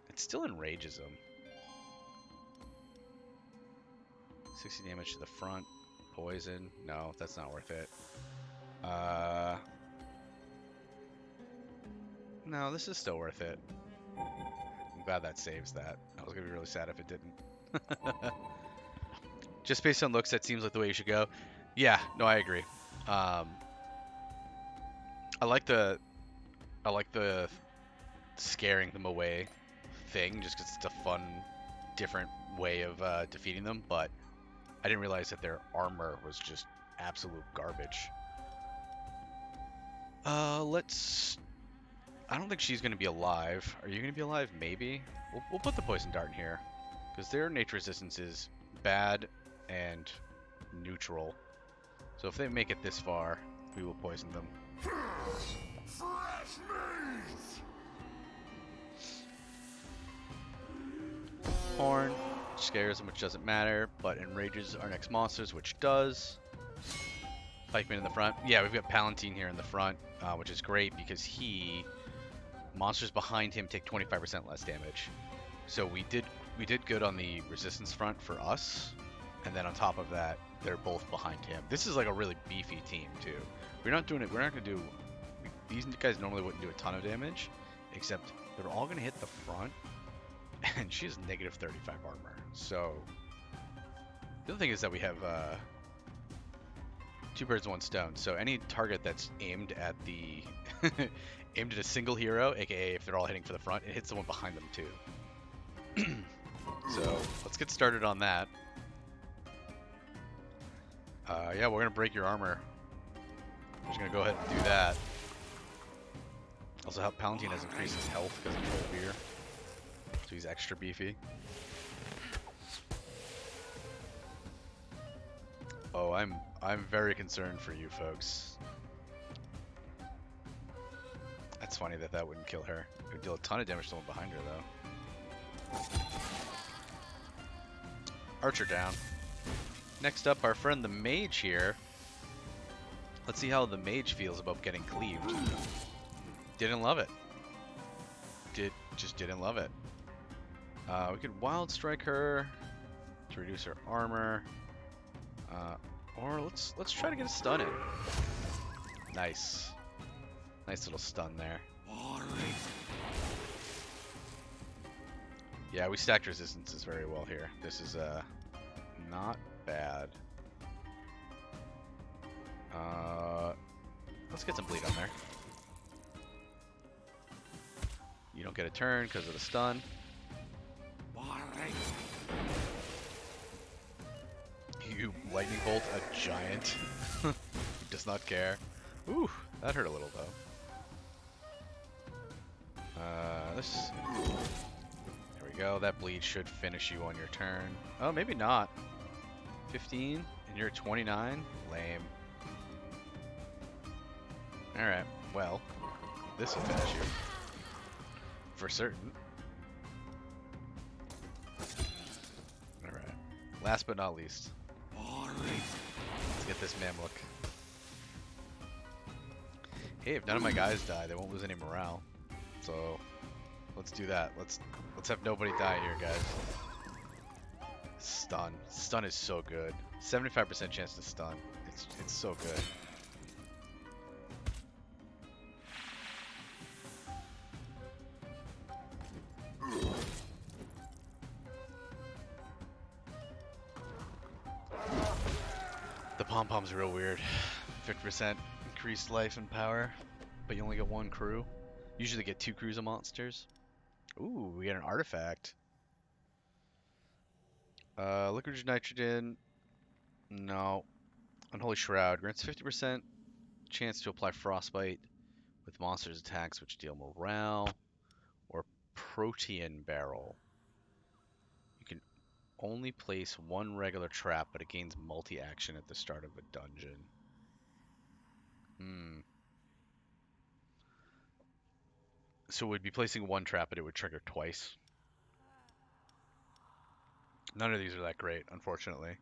It still enrages them. 60 damage to the front. Poison. No, that's not worth it. No, this is still worth it. I'm glad that saves that. I was going to be really sad if it didn't. Just based on looks, that seems like the way you should go. Yeah, no, I agree. I like the scaring them away thing, just because it's a fun, different way of defeating them, but I didn't realize that their armor was just absolute garbage. I don't think she's going to be alive. Are you going to be alive? Maybe. We'll put the poison dart in here, because their nature resistance is bad and neutral. So if they make it this far, we will poison them. Fresh meat! Horn scares them, which doesn't matter, but enrages our next monsters, which does. Pikeman in the front. Yeah, we've got Palatine here in the front, which is great because monsters behind him take 25% less damage. So we did good on the resistance front for us, and then on top of that, they're both behind him. This is like a really beefy team too. We're not going to do. These guys normally wouldn't do a ton of damage, except they're all going to hit the front, and she has negative 35 armor. So the other thing is that we have two birds, one stone. So any target that's aimed at the aimed at a single hero, aka if they're all hitting for the front, it hits the one behind them too. So let's get started on that. Yeah, we're gonna break your armor. I'm just gonna go ahead and do that. Also, Palatine has increased his health because of Cold Beer, so he's extra beefy. Oh, I'm very concerned for you folks. That's funny that wouldn't kill her. It would deal a ton of damage to the one behind her, though. Archer down. Next up, our friend the mage here. Let's see how the mage feels about getting cleaved. Didn't love it. Just didn't love it. We could Wild Strike her to reduce her armor. Or let's try to get a stun in. Nice. Nice little stun there. Yeah, we stacked resistances very well here. This is not bad. Let's get some bleed on there. You don't get a turn because of the stun. You lightning bolt a giant who does not care. Ooh, that hurt a little though. There we go. That bleed should finish you on your turn. Oh, maybe not. 15 and you're 29. Lame. All right. Well, this will finish you for certain. All right. Last but not least. Let's get this Mamluk. Hey, if none of my guys die, they won't lose any morale. So let's do that. Let's have nobody die here, guys. Stun. Stun is so good. 75% chance to stun. It's so good. The pom-poms are real weird. 50% increased life and power, but you only get one crew. Usually get 2 crews of monsters. Ooh, we get an artifact. Liquid nitrogen. No. Unholy Shroud grants 50% chance to apply frostbite with monsters' attacks which deal morale. Or Protean Barrel. You can only place one regular trap, but it gains multi-action at the start of a dungeon. So we'd be placing one trap, but it would trigger twice. None of these are that great, unfortunately.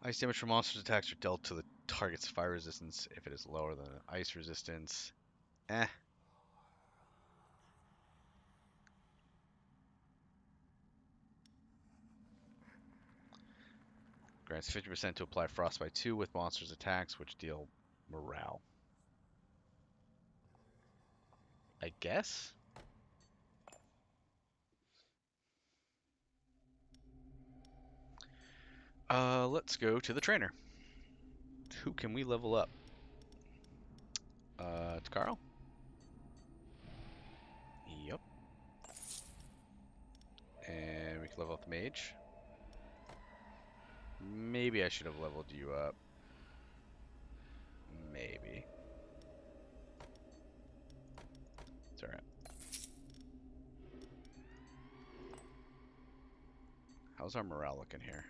Ice damage from monsters' attacks are dealt to the target's fire resistance if it is lower than ice resistance. Eh. Grants 50% to apply Frostbite 2 with monsters' attacks, which deal morale. I guess? Let's go to the trainer. Who can we level up? It's Carl? Yep. And we can level up the mage. Maybe I should have leveled you up. Maybe. It's alright. How's our morale looking here?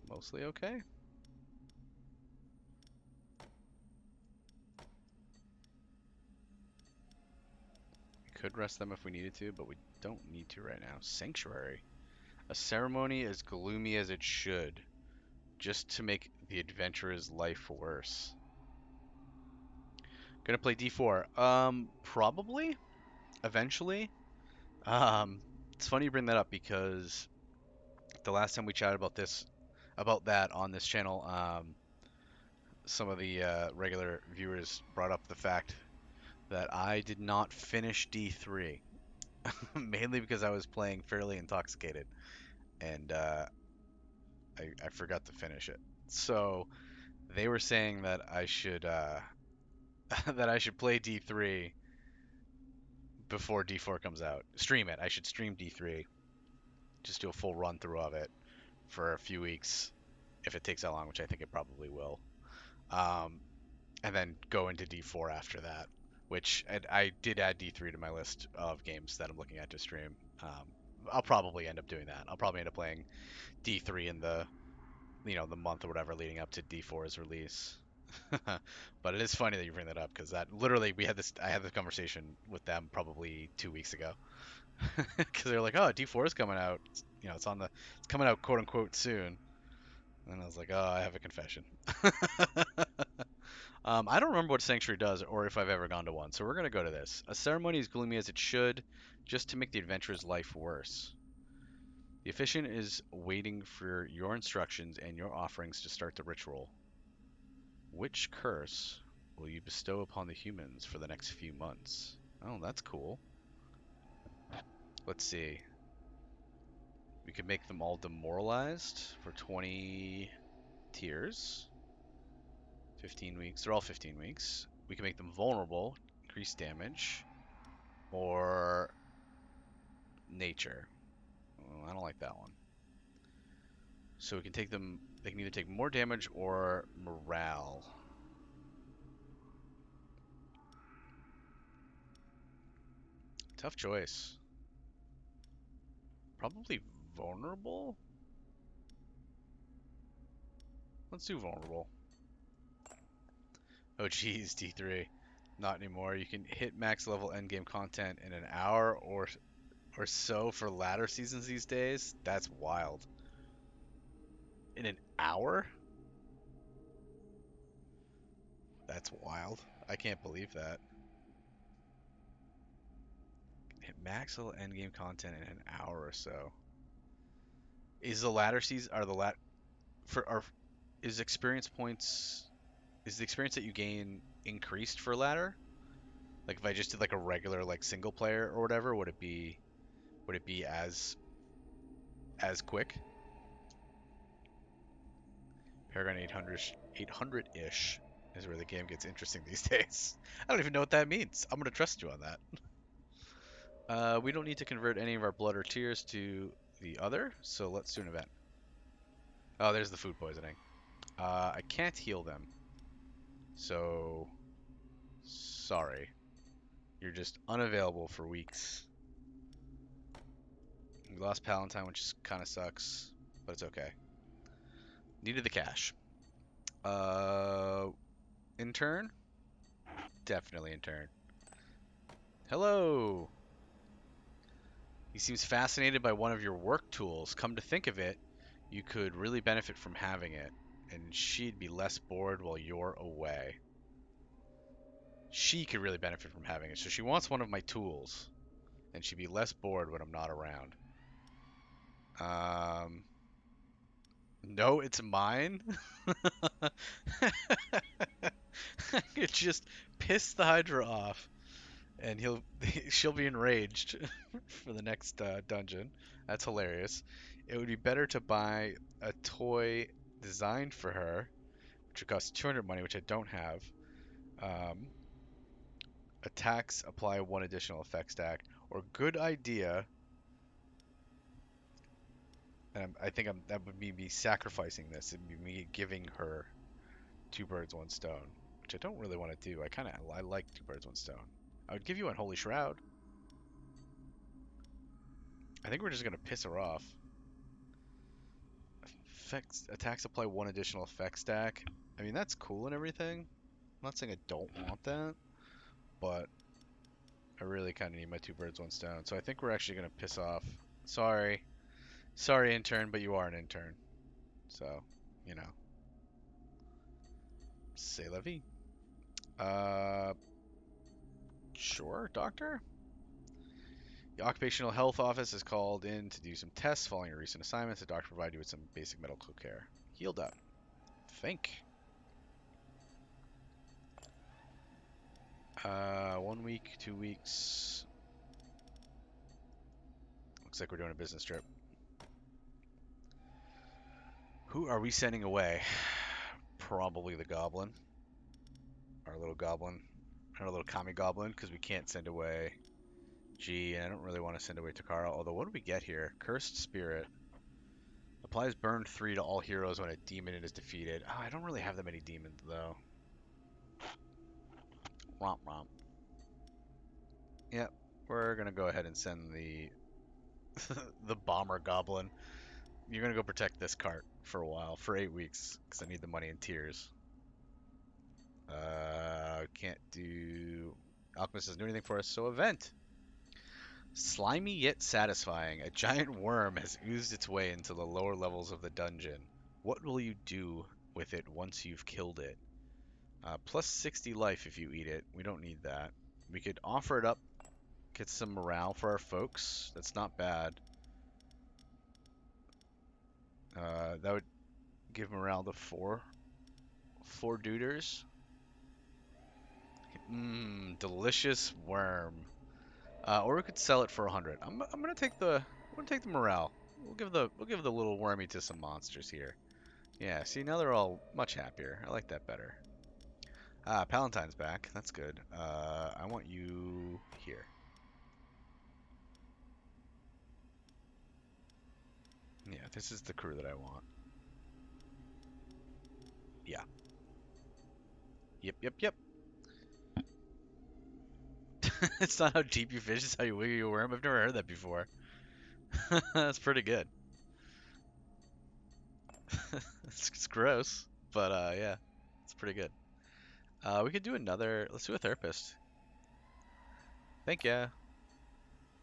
Mostly okay? We could rest them if we needed to, but we don't need to right now. Sanctuary. A ceremony as gloomy as it should, just to make the adventurer's life worse. Gonna play D4. Probably. Eventually. It's funny you bring that up because the last time we chatted about that on this channel, some of the regular viewers brought up the fact that I did not finish D3, mainly because I was playing fairly intoxicated, and I forgot to finish it. So they were saying that I should that I should play D3 before D4 comes out. Stream it. I should stream D3. Just do a full run through of it for a few weeks, if it takes that long, which I think it probably will. And then go into D4 after that, which I did add D3 to my list of games that I'm looking at to stream. I'll probably end up doing that. I'll probably end up playing D3 in the the month or whatever leading up to D4's release. But it is funny that you bring that up because that literally I had this conversation with them probably 2 weeks ago because they're like, oh, D4 is coming out. It's coming out quote unquote soon. And I was like, oh, I have a confession. I don't remember what Sanctuary does or if I've ever gone to one, so we're going to go to this. A ceremony is gloomy as it should, just to make the adventurer's life worse. The officiant is waiting for your instructions and your offerings to start the ritual. Which curse will you bestow upon the humans for the next few months? Oh, that's cool. Let's see. We could make them all demoralized for 20 tiers. 15 weeks. They're all 15 weeks. We can make them vulnerable, increase damage, or nature. I don't like that one. So we can take them, they can either take more damage or morale. Tough choice. Probably vulnerable? Let's do vulnerable. Oh geez, D3. Not anymore. You can hit max level endgame content in an hour or so for latter seasons these days. That's wild. In an hour? That's wild. I can't believe that. Hit max level endgame content in an hour or so. Is the latter season are the lat for are is experience points is the experience that you gain increased for ladder? Like if I just did like a regular like single player or whatever, would it be as quick? Paragon 800-ish is where the game gets interesting these days. I don't even know what that means. I'm gonna trust you on that. We don't need to convert any of our blood or tears to the other, so let's do an event. Oh, there's the food poisoning. I can't heal them, so sorry. You're just unavailable for weeks. We lost Palantine, which kind of sucks, but it's okay. Needed the cash. Intern? Definitely intern. Hello! He seems fascinated by one of your work tools. Come to think of it, you could really benefit from having it, and she'd be less bored while you're away. She could really benefit from having it, so she wants one of my tools, and she'd be less bored when I'm not around. No, it's mine. I could just piss the Hydra off, and she'll be enraged for the next dungeon. That's hilarious. It would be better to buy a toy designed for her, which would cost 200 money, which I don't have. Um, Attacks apply one additional effect stack, or good idea. And that would be me sacrificing this. It'd be me giving her two birds, one stone, which I don't really want to do. I like two birds, one stone. I would give you Unholy Shroud. I think we're just gonna piss her off. Attacks apply one additional effect stack. I mean, that's cool and everything. I'm not saying I don't want that, but I really kind of need my two birds, one stone. So I think we're actually gonna piss off. Sorry, intern, but you are an intern. So, you know, c'est la vie. Sure, doctor. The Occupational Health Office is called in to do some tests following your recent assignments. The doctor provided you with some basic medical care. Healed up. Think. 1 week, 2 weeks. Looks like we're doing a business trip. Who are we sending away? Probably the goblin. Our little goblin. Our little kami goblin, because we can't send away G, and I don't really want to send away Takara. Although, what do we get here? Cursed Spirit. Applies burn 3 to all heroes when a demon is defeated. Oh, I don't really have that many demons, though. Romp romp. Yep, we're gonna go ahead and send the the bomber goblin. You're gonna go protect this cart for a while, for 8 weeks, because I need the money in tiers. Can't do... Alchemist doesn't do anything for us, so event. Slimy yet satisfying. A giant worm has oozed its way into the lower levels of the dungeon. What will you do with it once you've killed it? Plus 60 life if you eat it. We don't need that. We could offer it up, get some morale for our folks. That's not bad. That would give morale to four duders. Delicious worm. Or we could sell it for 100. I'm gonna take the morale. We'll give the little wormy to some monsters here. Yeah, see now they're all much happier. I like that better. Palatine's back. That's good. I want you here. Yeah, this is the crew that I want. Yeah. Yep. It's not how deep you fish, it's how you wiggle your worm. I've never heard that before. That's pretty good. It's gross, but yeah, it's pretty good. We could do another. Let's do a therapist. Thank ya.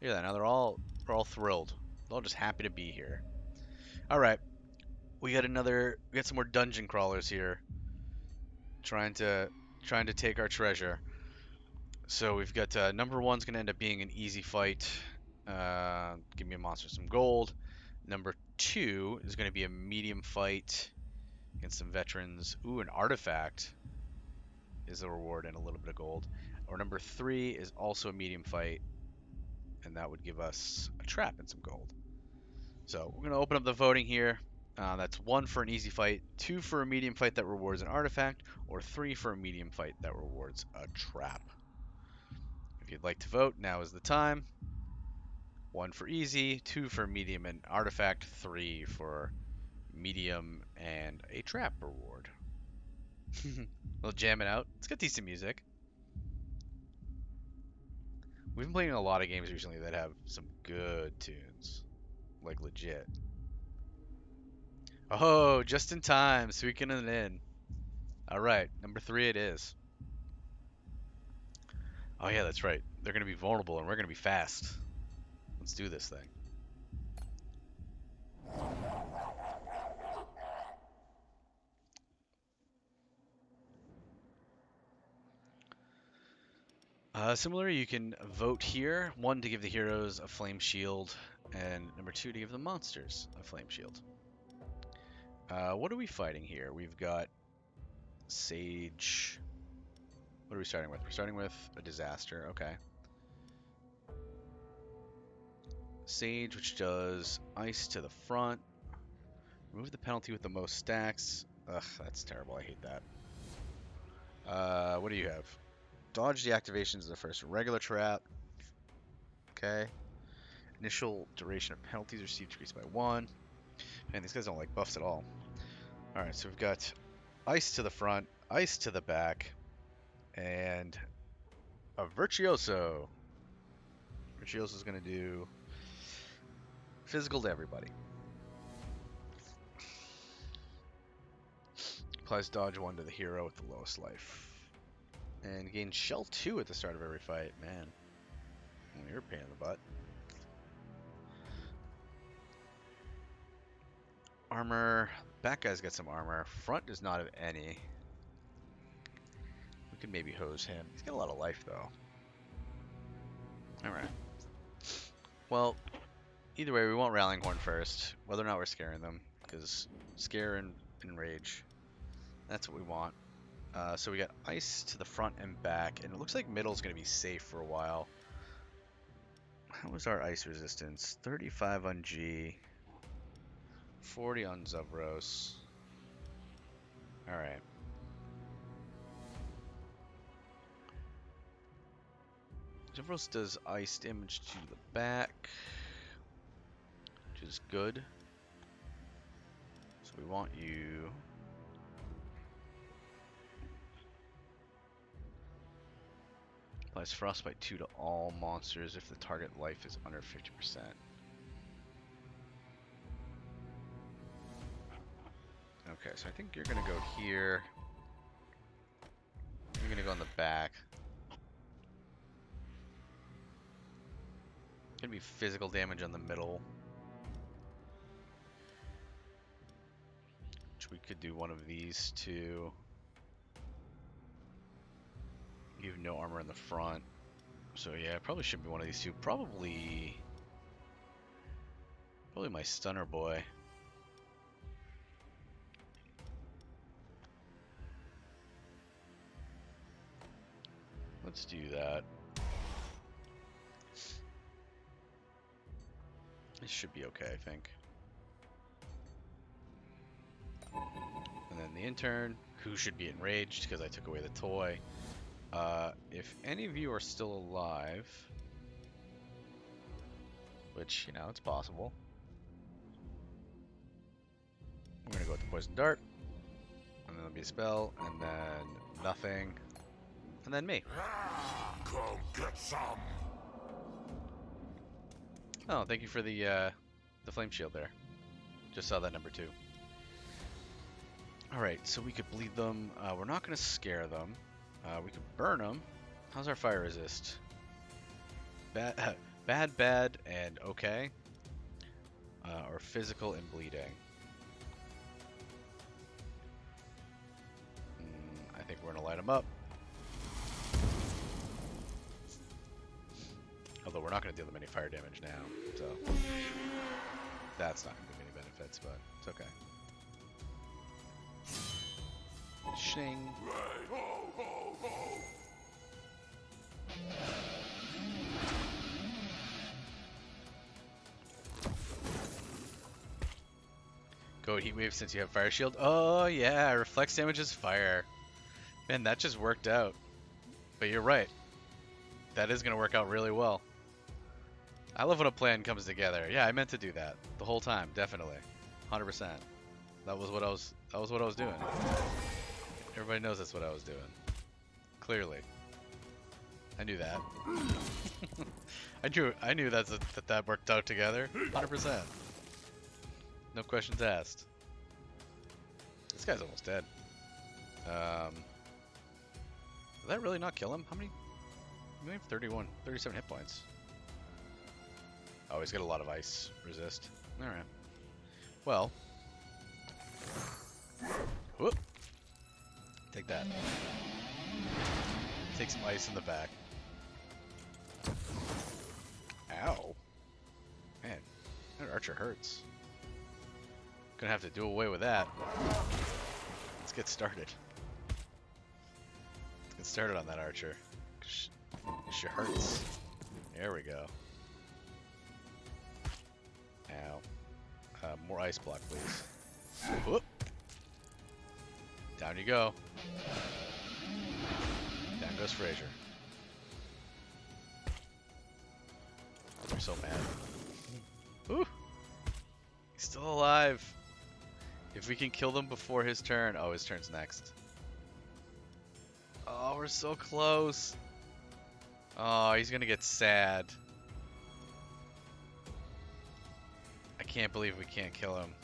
Hear that? Now they're all thrilled. They're all just happy to be here. All right, we got some more dungeon crawlers here, trying to take our treasure. So we've got number one's gonna end up being an easy fight. Give me a monster some gold. Number two is gonna be a medium fight against some veterans. Ooh, an artifact is the reward and a little bit of gold. Or number three is also a medium fight, and that would give us a trap and some gold. So we're gonna open up the voting here. That's 1 for an easy fight, 2 for a medium fight that rewards an artifact, or 3 for a medium fight that rewards a trap. If you'd like to vote, now is the time. 1 for easy, 2 for medium and artifact, 3 for medium and a trap reward. We'll jam it out. It's got decent music. We've been playing a lot of games recently that have some good tunes. Like legit. Oh, just in time, squeaking it in. Alright, number 3 it is. Oh yeah, that's right. They're going to be vulnerable and we're going to be fast. Let's do this thing. Similarly, you can vote here. 1 to give the heroes a flame shield, and number 2 to give the monsters a flame shield. What are we fighting here? We've got Sage. What are we starting with? We're starting with a disaster. Okay. Sage, which does ice to the front. Remove the penalty with the most stacks. Ugh, that's terrible. I hate that. What do you have? Dodge the activations of the first regular trap. Okay. Initial duration of penalties received decreased by 1. Man, these guys don't like buffs at all. Alright, so we've got ice to the front, ice to the back, and a Virtuoso. Virtuoso's going to do physical to everybody. Applies dodge 1 to the hero with the lowest life. And gains shell 2 at the start of every fight. Man, you're a pain in the butt. Armor. Back guy's got some armor. Front does not have any. We could maybe hose him. He's got a lot of life, though. Alright. Well, either way, we want Rallying Horn first. Whether or not we're scaring them. Because scare and rage. That's what we want. So we got ice to the front and back. And it looks like middle's going to be safe for a while. How was our ice resistance? 35 on G. 40 on Zevros. Alright. Zevros does ice damage to the back, which is good. So we want you. Applies Frostbite 2 to all monsters if the target life is under 50%. Okay, so I think you're gonna go here. You're gonna go on the back. Gonna be physical damage on the middle. Which we could do one of these two. You have no armor in the front. So yeah, probably should be one of these two. Probably my stunner boy. Let's do that. This should be okay, I think. And then the intern, who should be enraged because I took away the toy. If any of you are still alive, which, you know, it's possible. I'm gonna go with the poison dart, and then there'll be a spell, and then nothing, and then me. Come get some. Oh, thank you for the flame shield there. Just saw that number 2. All right, so we could bleed them. We're not gonna scare them. We could burn them. How's our fire resist? Bad, bad, and okay. Or physical and bleeding. I think we're gonna light them up. Although we're not gonna deal them any fire damage now, so that's not gonna give me any benefits, but it's okay. Shing. Go heat wave since you have fire shield. Oh yeah, reflects damages fire. Man, that just worked out. But you're right. That is gonna work out really well. I love when a plan comes together. Yeah, I meant to do that the whole time, definitely, 100%. That was what I was doing. Everybody knows that's what I was doing. Clearly, I knew that. I knew that worked out together, 100%. No questions asked. This guy's almost dead. Did that really not kill him? How many? We have 37 hit points. Oh, he's got a lot of ice resist. Alright. Well. Whoop. Take that. Take some ice in the back. Ow. Man, that archer hurts. Gonna have to do away with that. Let's get started. Let's get started on that archer. She hurts. There we go. Ow. More ice block, please. Whoop. Down you go. Down goes Fraser. I'm so mad. Ooh. He's still alive. If we can kill them before his turn. Oh, his turn's next. Oh, we're so close. Oh, he's gonna get sad. I can't believe we can't kill him.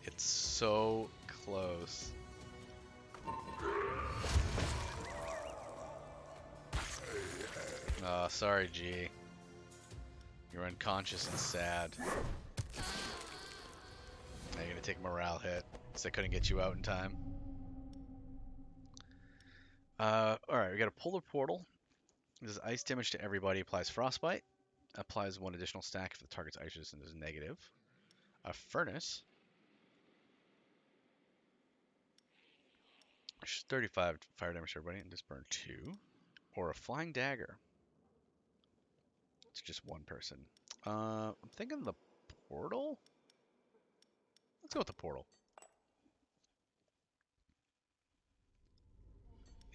It's so close. Oh, sorry, G. You're unconscious and sad. Now you're gonna take a morale hit because I couldn't get you out in time. Alright, we got a polar portal. This is ice damage to everybody, applies frostbite. Applies 1 additional stack if the target's ice resistance is negative. A furnace. 35 fire damage to everybody and just burn 2. Or a flying dagger. It's just 1 person. I'm thinking the portal? Let's go with the portal.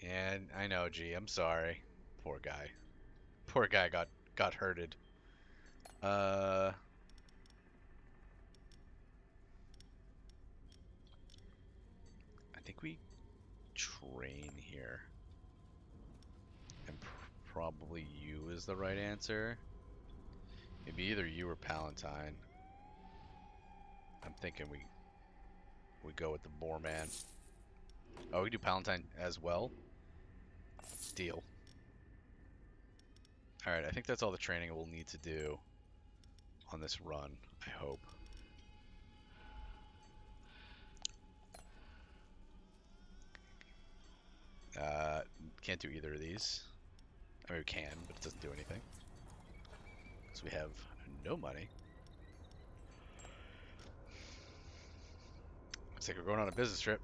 And I know, G, I'm sorry. Poor guy. Poor guy got hurted. I think we train here. And probably you is the right answer. Maybe either you or Palatine. I'm thinking we go with the Boar Man. Oh, we do Palatine as well? Deal. Alright, I think that's all the training we'll need to do on this run, I hope. Can't do either of these. I mean, we can, but it doesn't do anything. Because we have no money. Looks like we're going on a business trip.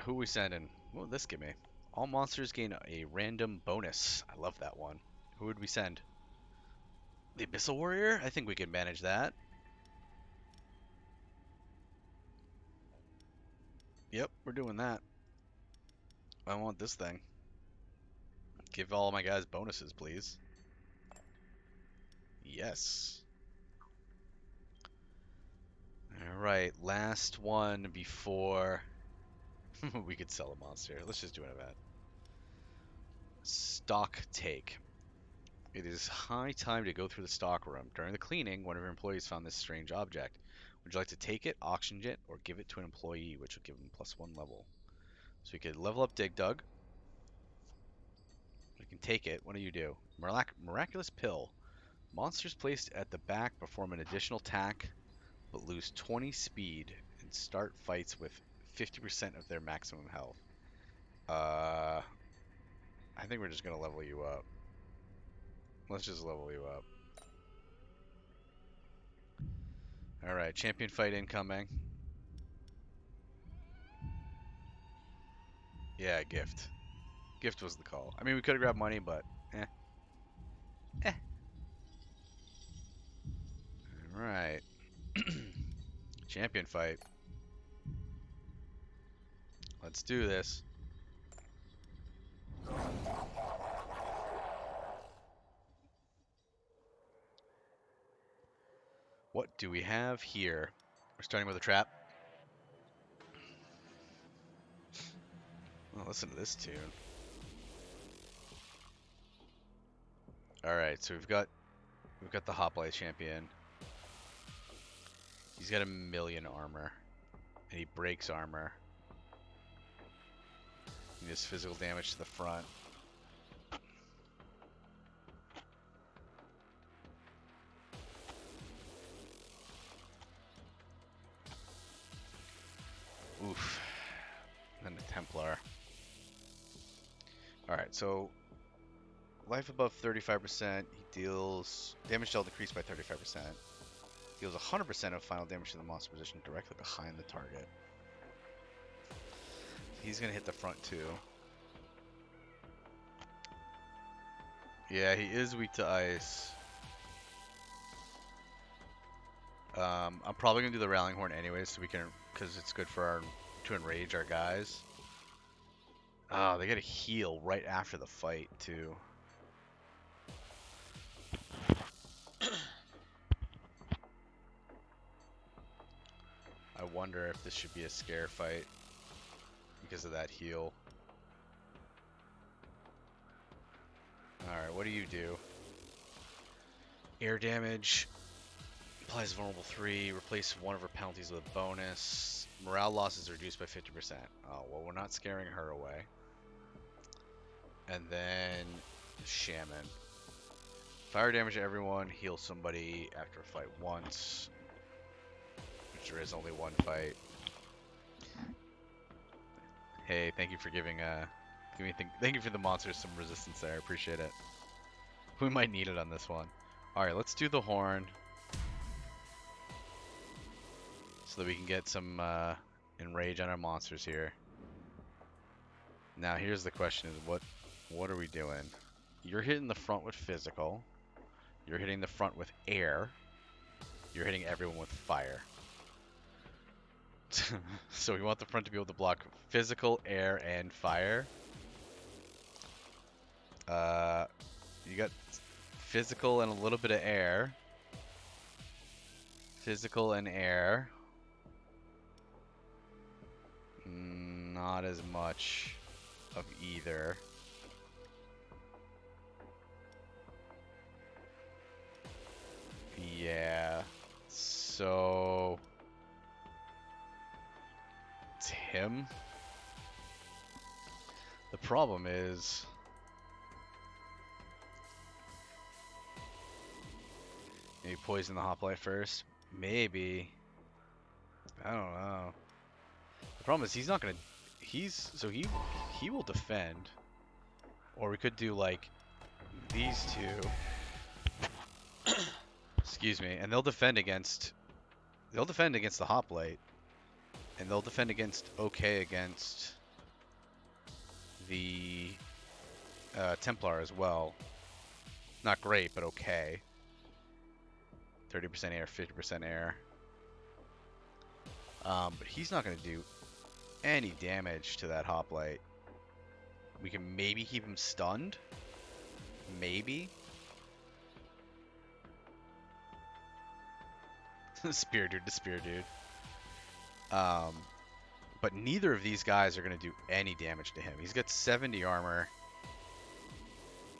Who are we sending? What would this give me? All monsters gain a random bonus. I love that one. Who would we send? The Abyssal Warrior? I think we can manage that. Yep, we're doing that. I want this thing. Give all my guys bonuses, please. Yes. Alright, last one before we could sell a monster. Let's just do an event. Stock take. It is high time to go through the stock room. During the cleaning, one of your employees found this strange object. Would you like to take it, auction it, or give it to an employee, which will give them +1 level? So we could level up Dig Dug. We can take it. What do you do? Miraculous Pill. Monsters placed at the back perform an additional attack, but lose 20 speed and start fights with 50% of their maximum health. I think we're just going to level you up. Let's just level you up. Alright, champion fight incoming. Yeah, gift. Gift was the call. I mean, we could have grabbed money, but eh. Alright. Champion fight. Let's do this. What do we have here? We're starting with a trap. Oh, listen to this tune. Alright, so we've got the Hoplite champion. He's got 1,000,000 armor. And he breaks armor. He does physical damage to the front. Oof. And the Templar. Alright, so life above 35%, he deals damage dealt decreased by 35%. Deals 100% of final damage to the monster position directly behind the target. He's gonna hit the front too. Yeah, he is weak to ice. I'm probably gonna do the Rallying Horn anyways, so we can, because it's good for to enrage our guys. Oh, they get a heal right after the fight too. I wonder if this should be a scare fight because of that heal. Alright, what do you do? Air damage. Applies vulnerable 3. Replace one of her penalties with a bonus. Morale loss is reduced by 50%. Oh, well, we're not scaring her away. And then Shaman. Fire damage to everyone. Heal somebody after a fight once. Which there is only one fight. Hey, thank you for giving thank you for the monsters some resistance there. I appreciate it. We might need it on this one. Alright, let's do the horn. So that we can get some enrage on our monsters here. Now here's the question is what are we doing? You're hitting the front with physical. You're hitting the front with air. You're hitting everyone with fire. So we want the front to be able to block physical, air, and fire. You got physical and a little bit of air. Physical and air. Not as much of either. Yeah. So it's him. The problem is maybe poison the hoplite first. Maybe. I don't know. The problem is he's not gonna. He he will defend. Or we could do like these two. Excuse me, and they'll defend against the hoplite, and they'll defend against okay against the Templar as well. Not great, but okay. 30% air, 50% air. But he's not going to do any damage to that hoplite. We can maybe keep him stunned. Maybe. Spear dude to spear dude. But neither of these guys are going to do any damage to him. He's got 70 armor.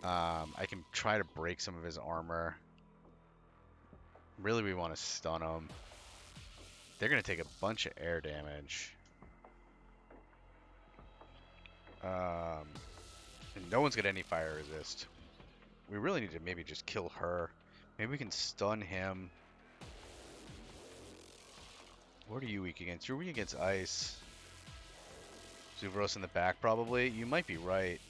I can try to break some of his armor. Really, we want to stun him. They're going to take a bunch of air damage. And no one's got any fire resist. We really need to maybe just kill her. Maybe we can stun him. What are you weak against? You're weak against ice. Zuvros in the back, probably. You might be right.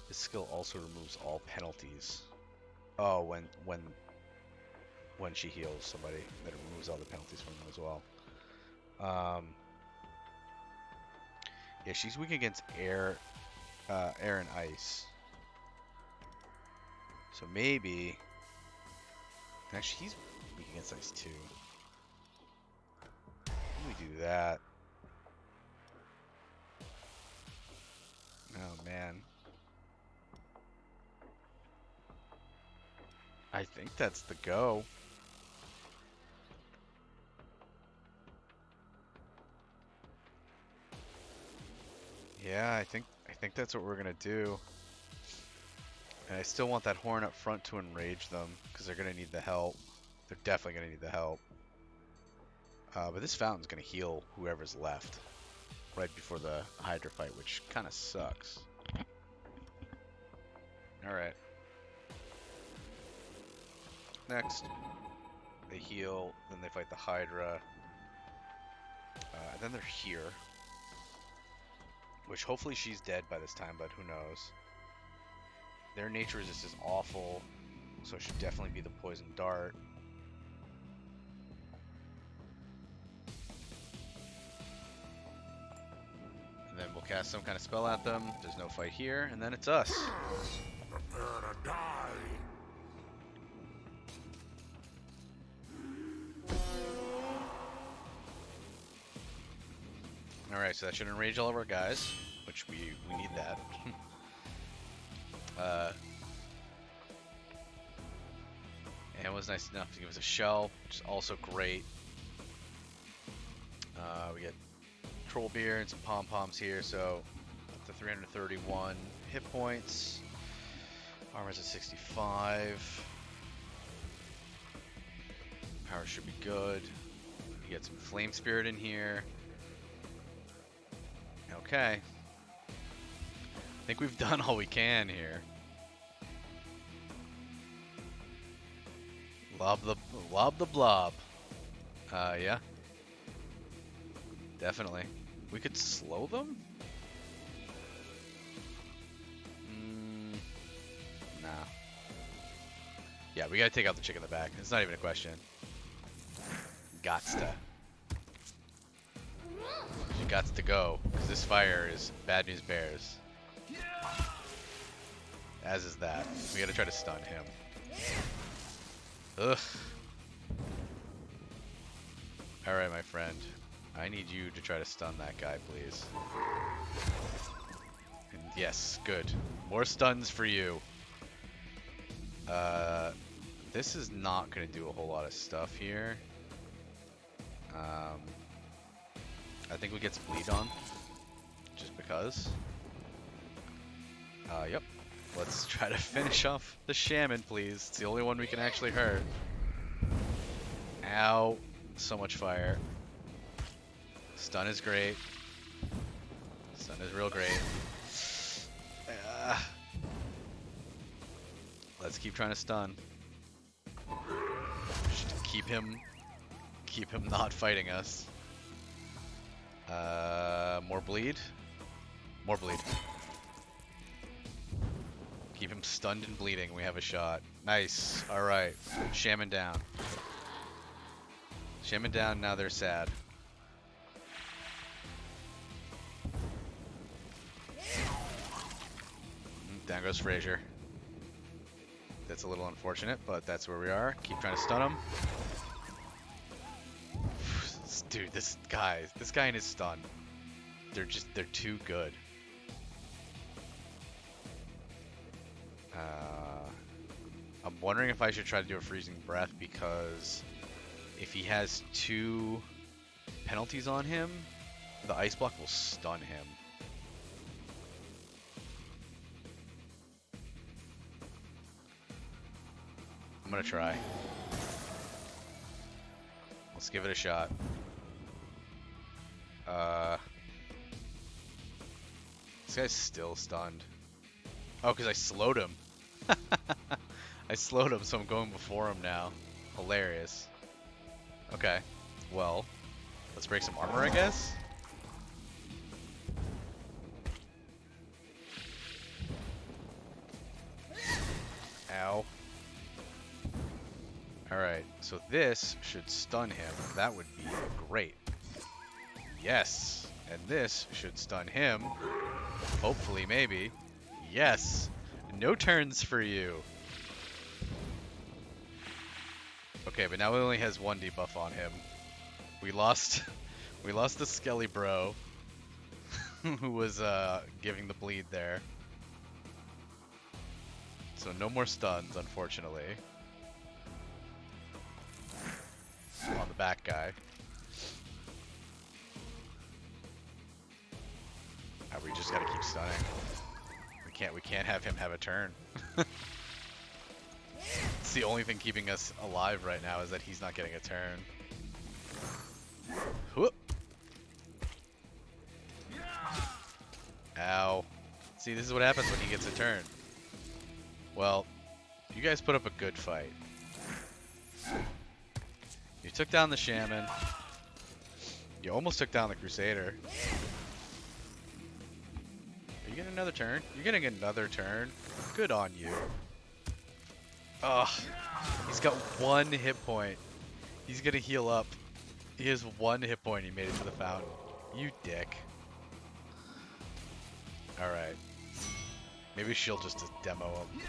This skill also removes all penalties. Oh, when she heals somebody, that removes all the penalties from them as well. Yeah, she's weak against air and ice. So maybe... Actually, he's weak against ice too. Let me do that. Oh, man. I think that's the go. Yeah, I think that's what we're gonna do. And I still want that horn up front to enrage them, because they're gonna need the help. They're definitely gonna need the help. But this fountain's gonna heal whoever's left right before the Hydra fight, which kind of sucks. Alright. Next, they heal, then they fight the Hydra. And then they're here. Which hopefully she's dead by this time, but who knows. Their nature resist is awful, so it should definitely be the poison dart. And then we'll cast some kind of spell at them. There's no fight here, and then it's us. Prepare to die. Alright, so that should enrage all of our guys, which we need that. And it was nice enough to give us a shell, which is also great. We get troll beer and some pom-poms here, so up to 331 hit points. Armor's at 65. Power should be good. You get some flame spirit in here. Okay. I think we've done all we can here. Lob the blob. Yeah. Definitely. We could slow them? Nah. Yeah, we gotta take out the chick in the back. It's not even a question. Gots to. She gots to go, because this fire is bad news bears. As is that. We gotta try to stun him. Ugh. Alright, my friend. I need you to try to stun that guy, please. And yes, good. More stuns for you. This is not going to do a whole lot of stuff here. I think we get some bleed on. Just because. Yep. Let's try to finish off the shaman, please. It's the only one we can actually hurt. Ow. So much fire. Stun is great. Stun is real great. Let's keep trying to stun. Just keep him keep him not fighting us. More bleed? More bleed. Keep him stunned and bleeding. We have a shot. Nice. Alright. Shaman down. Shaman down, now they're sad. Down goes Frazier. That's a little unfortunate, but that's where we are. Keep trying to stun him. Dude, this guy and his stun. They're too good. I'm wondering if I should try to do a freezing breath, because if he has 2 penalties on him, the ice block will stun him. I'm gonna try. Let's give it a shot. This guy's still stunned. Oh, because I slowed him. I slowed him, so I'm going before him now. Hilarious. Okay. Well, let's break some armor, I guess? Ow. Alright, so this should stun him. That would be great. Yes! And this should stun him. Hopefully, maybe. Yes! No turns for you! Okay, but now he only has 1 debuff on him. We lost the Skelly bro who was giving the bleed there. So no more stuns, unfortunately. On the back guy. We just gotta keep stunning. We can't have him have a turn. It's the only thing keeping us alive right now, is that he's not getting a turn. Whoop. Ow. See, this is what happens when he gets a turn. Well, you guys put up a good fight. You took down the Shaman. You almost took down the Crusader. Are you getting another turn? You're getting another turn. Good on you. Ugh. He's got 1 hit point. He's gonna heal up. He has 1 hit point. He made it to the fountain. You dick. Alright. Maybe she'll just demo him.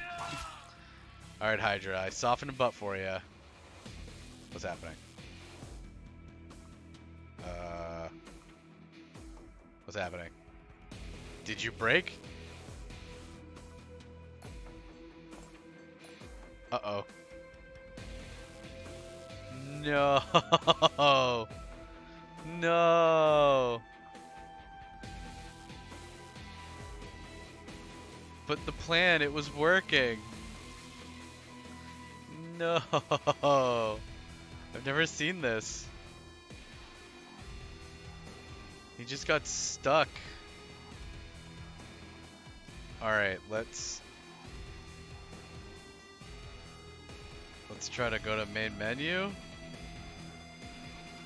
Alright, Hydra. I softened a butt for you. What's happening? What's happening? Did you break? Uh-oh. No! No! But the plan, it was working! No! I've never seen this. He just got stuck. Alright, let's try to go to main menu.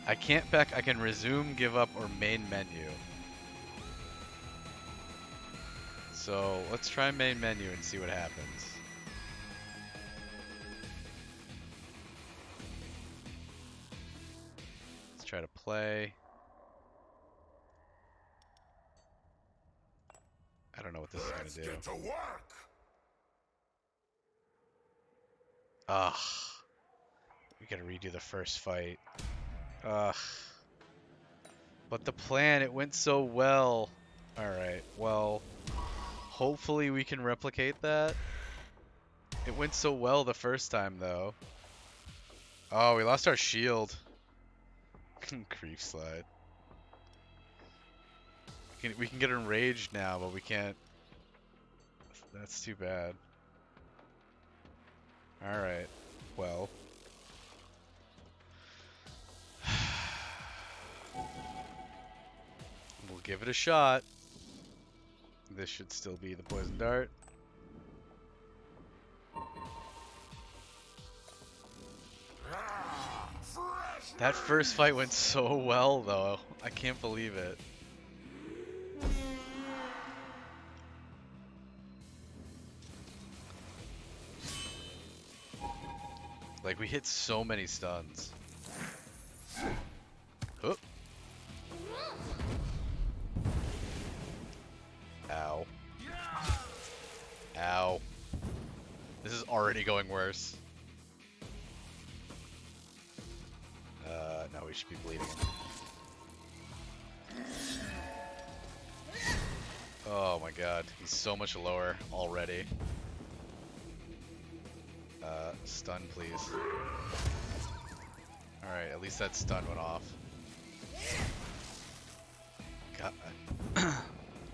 I can't back, I can resume, give up, or main menu. So let's try main menu and see what happens. Let's try to play. I don't know what this is gonna do. Get to work. Ugh. We gotta redo the first fight. Ugh. But the plan, it went so well. Alright, well, hopefully we can replicate that. It went so well the first time, though. Oh, we lost our shield. Creep slide. We can get enraged now, but we can't. That's too bad. Alright, well. We'll give it a shot. This should still be the poison dart. That first fight went so well, though. I can't believe it. Like, we hit so many stuns. Oh. Ow. Ow. This is already going worse. No, we should be bleeding him. Oh my god, he's so much lower already. Stun, please. Alright, at least that stun went off. God.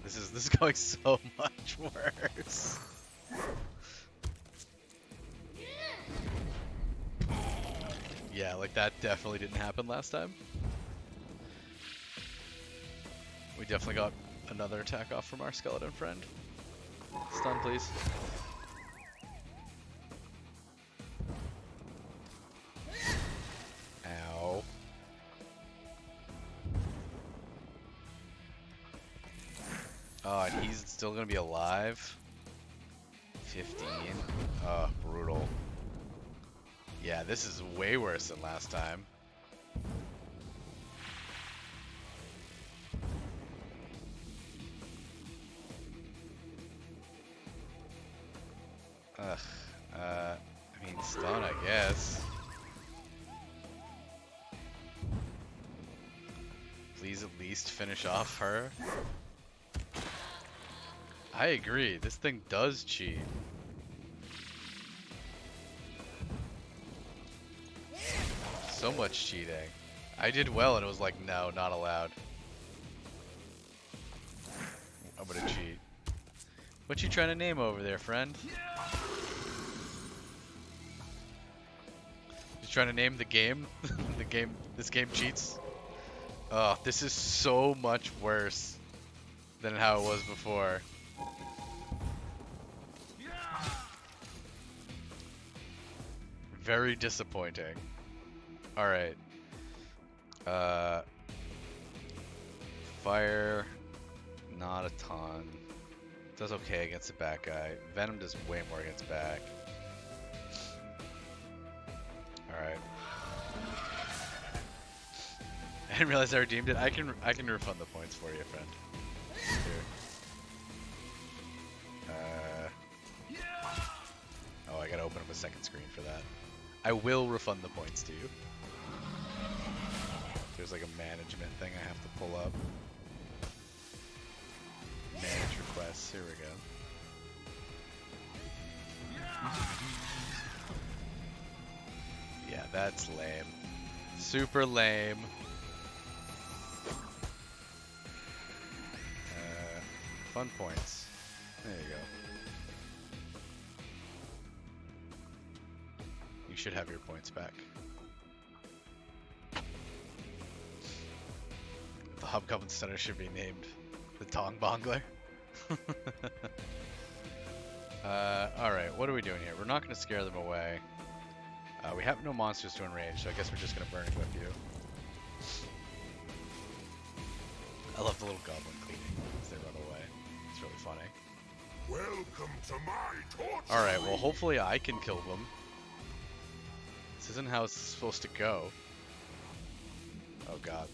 This is going so much worse. Yeah, like that definitely didn't happen last time. We definitely got another attack off from our skeleton friend. Stun, please. Ow. Oh, and he's still gonna be alive. 15. Oh, brutal. Yeah, this is way worse than last time. Ugh. I mean, stun, I guess. Please at least finish off her. I agree, this thing does cheat. So much cheating. I did well and it was like, no, not allowed. I'm gonna cheat. What you trying to name over there, friend? You trying to name the game? This game cheats? Oh, this is so much worse than how it was before. Very disappointing. Alright. Fire, not a ton. Does okay against the back guy. Venom does way more against back. Alright. I didn't realize I redeemed it. I can refund the points for you, friend. Here. Oh, I gotta open up a second screen for that. I will refund the points to you. There's like a management thing I have to pull up. Manage requests. Here we go. Yeah, that's lame. Super lame. Fun points. There you go. You should have your points back. The Hobgoblin Center should be named the Tong Bongler. Alright, what are we doing here? We're not going to scare them away. We have no monsters to enrage, so I guess we're just going to burn equip you. I love the little goblin cleaning as they run away. It's really funny. Welcome to my torture. Alright, well hopefully I can kill them. This isn't how it's supposed to go. Oh god.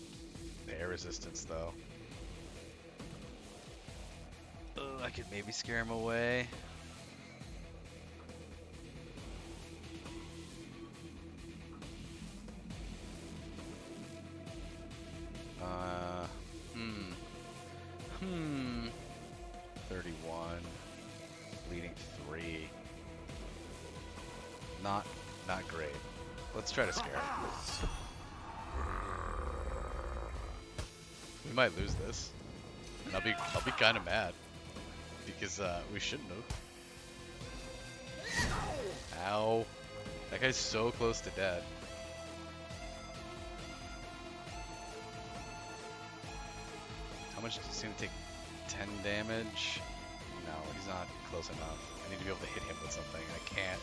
The air resistance though. I could maybe scare him away. Hmm. 31. Bleeding 3. Not great. Let's try to scare him. We might lose this. And I'll be kind of mad because we shouldn't have. Ow! That guy's so close to dead. How much is he gonna take? 10 damage? No, he's not close enough. I need to be able to hit him with something. I can't.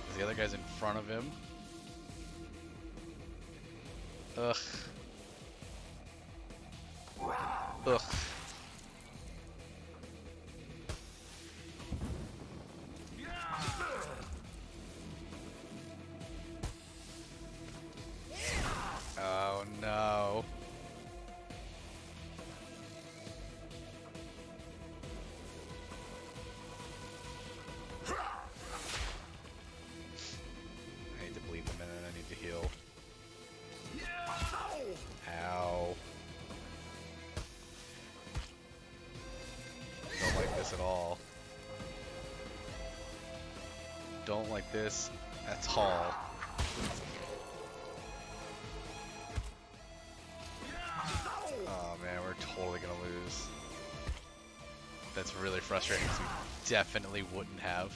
Because the other guy's in front of him. Ugh. Ugh. Oh no. I need to bleed them and then I need to heal. Ow. Don't like this at all. Don't like this at all. Oh man, we're totally gonna lose. That's really frustrating because we definitely wouldn't have.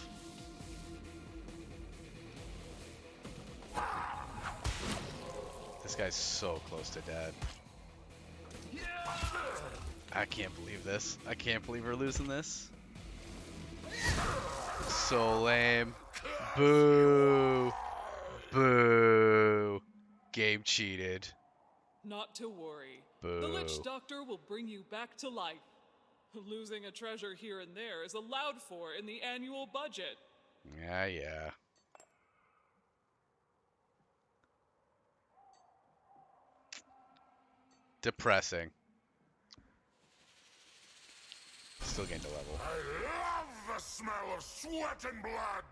This guy's so close to dead. I can't believe this. I can't believe we're losing this. So lame. Boo. Boo. Game cheated. Not to worry. Boo. The Lich Doctor will bring you back to life. Losing a treasure here and there is allowed for in the annual budget. Yeah. Depressing. Still gained a level. I love the smell of sweat and blood.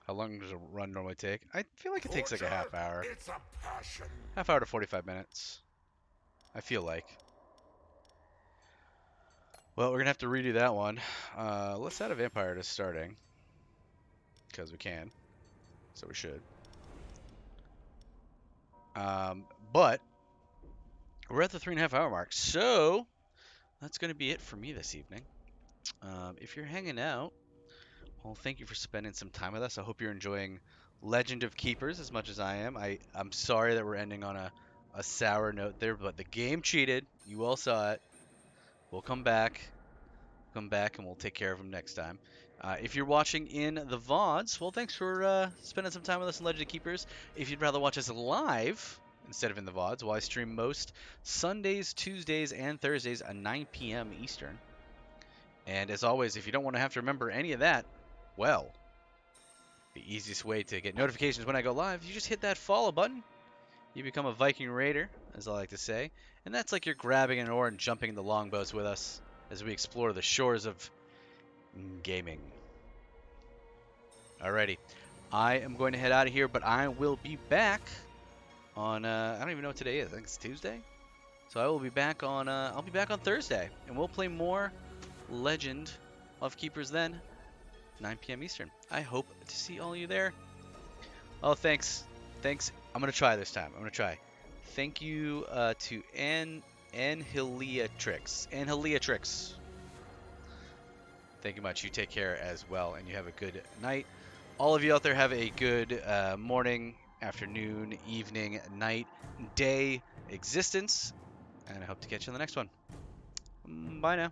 How long does a run normally take? I feel like it takes like a half hour. It's a passion. Half hour to 45 minutes. I feel like. Well, we're gonna have to redo that one. Let's add a vampire to starting. Because we can. So we should. But we're at the 3.5 hour mark. So that's gonna be it for me this evening. If you're hanging out, well, thank you for spending some time with us. I hope you're enjoying Legend of Keepers as much as I am. I'm sorry that we're ending on a sour note there, but the game cheated. You all saw it. We'll come back. And we'll take care of them next time. If you're watching in the VODs, well, thanks for spending some time with us in Legend of Keepers. If you'd rather watch us live instead of in the VODs, well, I stream most Sundays, Tuesdays, and Thursdays at 9 p.m. Eastern. And as always, if you don't want to have to remember any of that, well, the easiest way to get notifications when I go live, you just hit that follow button. You become a Viking Raider, as I like to say. And that's like you're grabbing an oar and jumping in the longboats with us as we explore the shores of gaming. Alrighty. I am going to head out of here, but I will be back on, I don't even know what today is. I think it's Tuesday. So I will be back on, I'll be back on Thursday. And we'll play more Legend of Keepers then. 9 p.m. Eastern. I hope to see all of you there. Oh, thanks. I'm going to try this time. Thank you to Anheliatrix. Thank you much. You take care as well, and you have a good night. All of you out there have a good morning, afternoon, evening, night, day existence, and I hope to catch you on the next one. Bye now.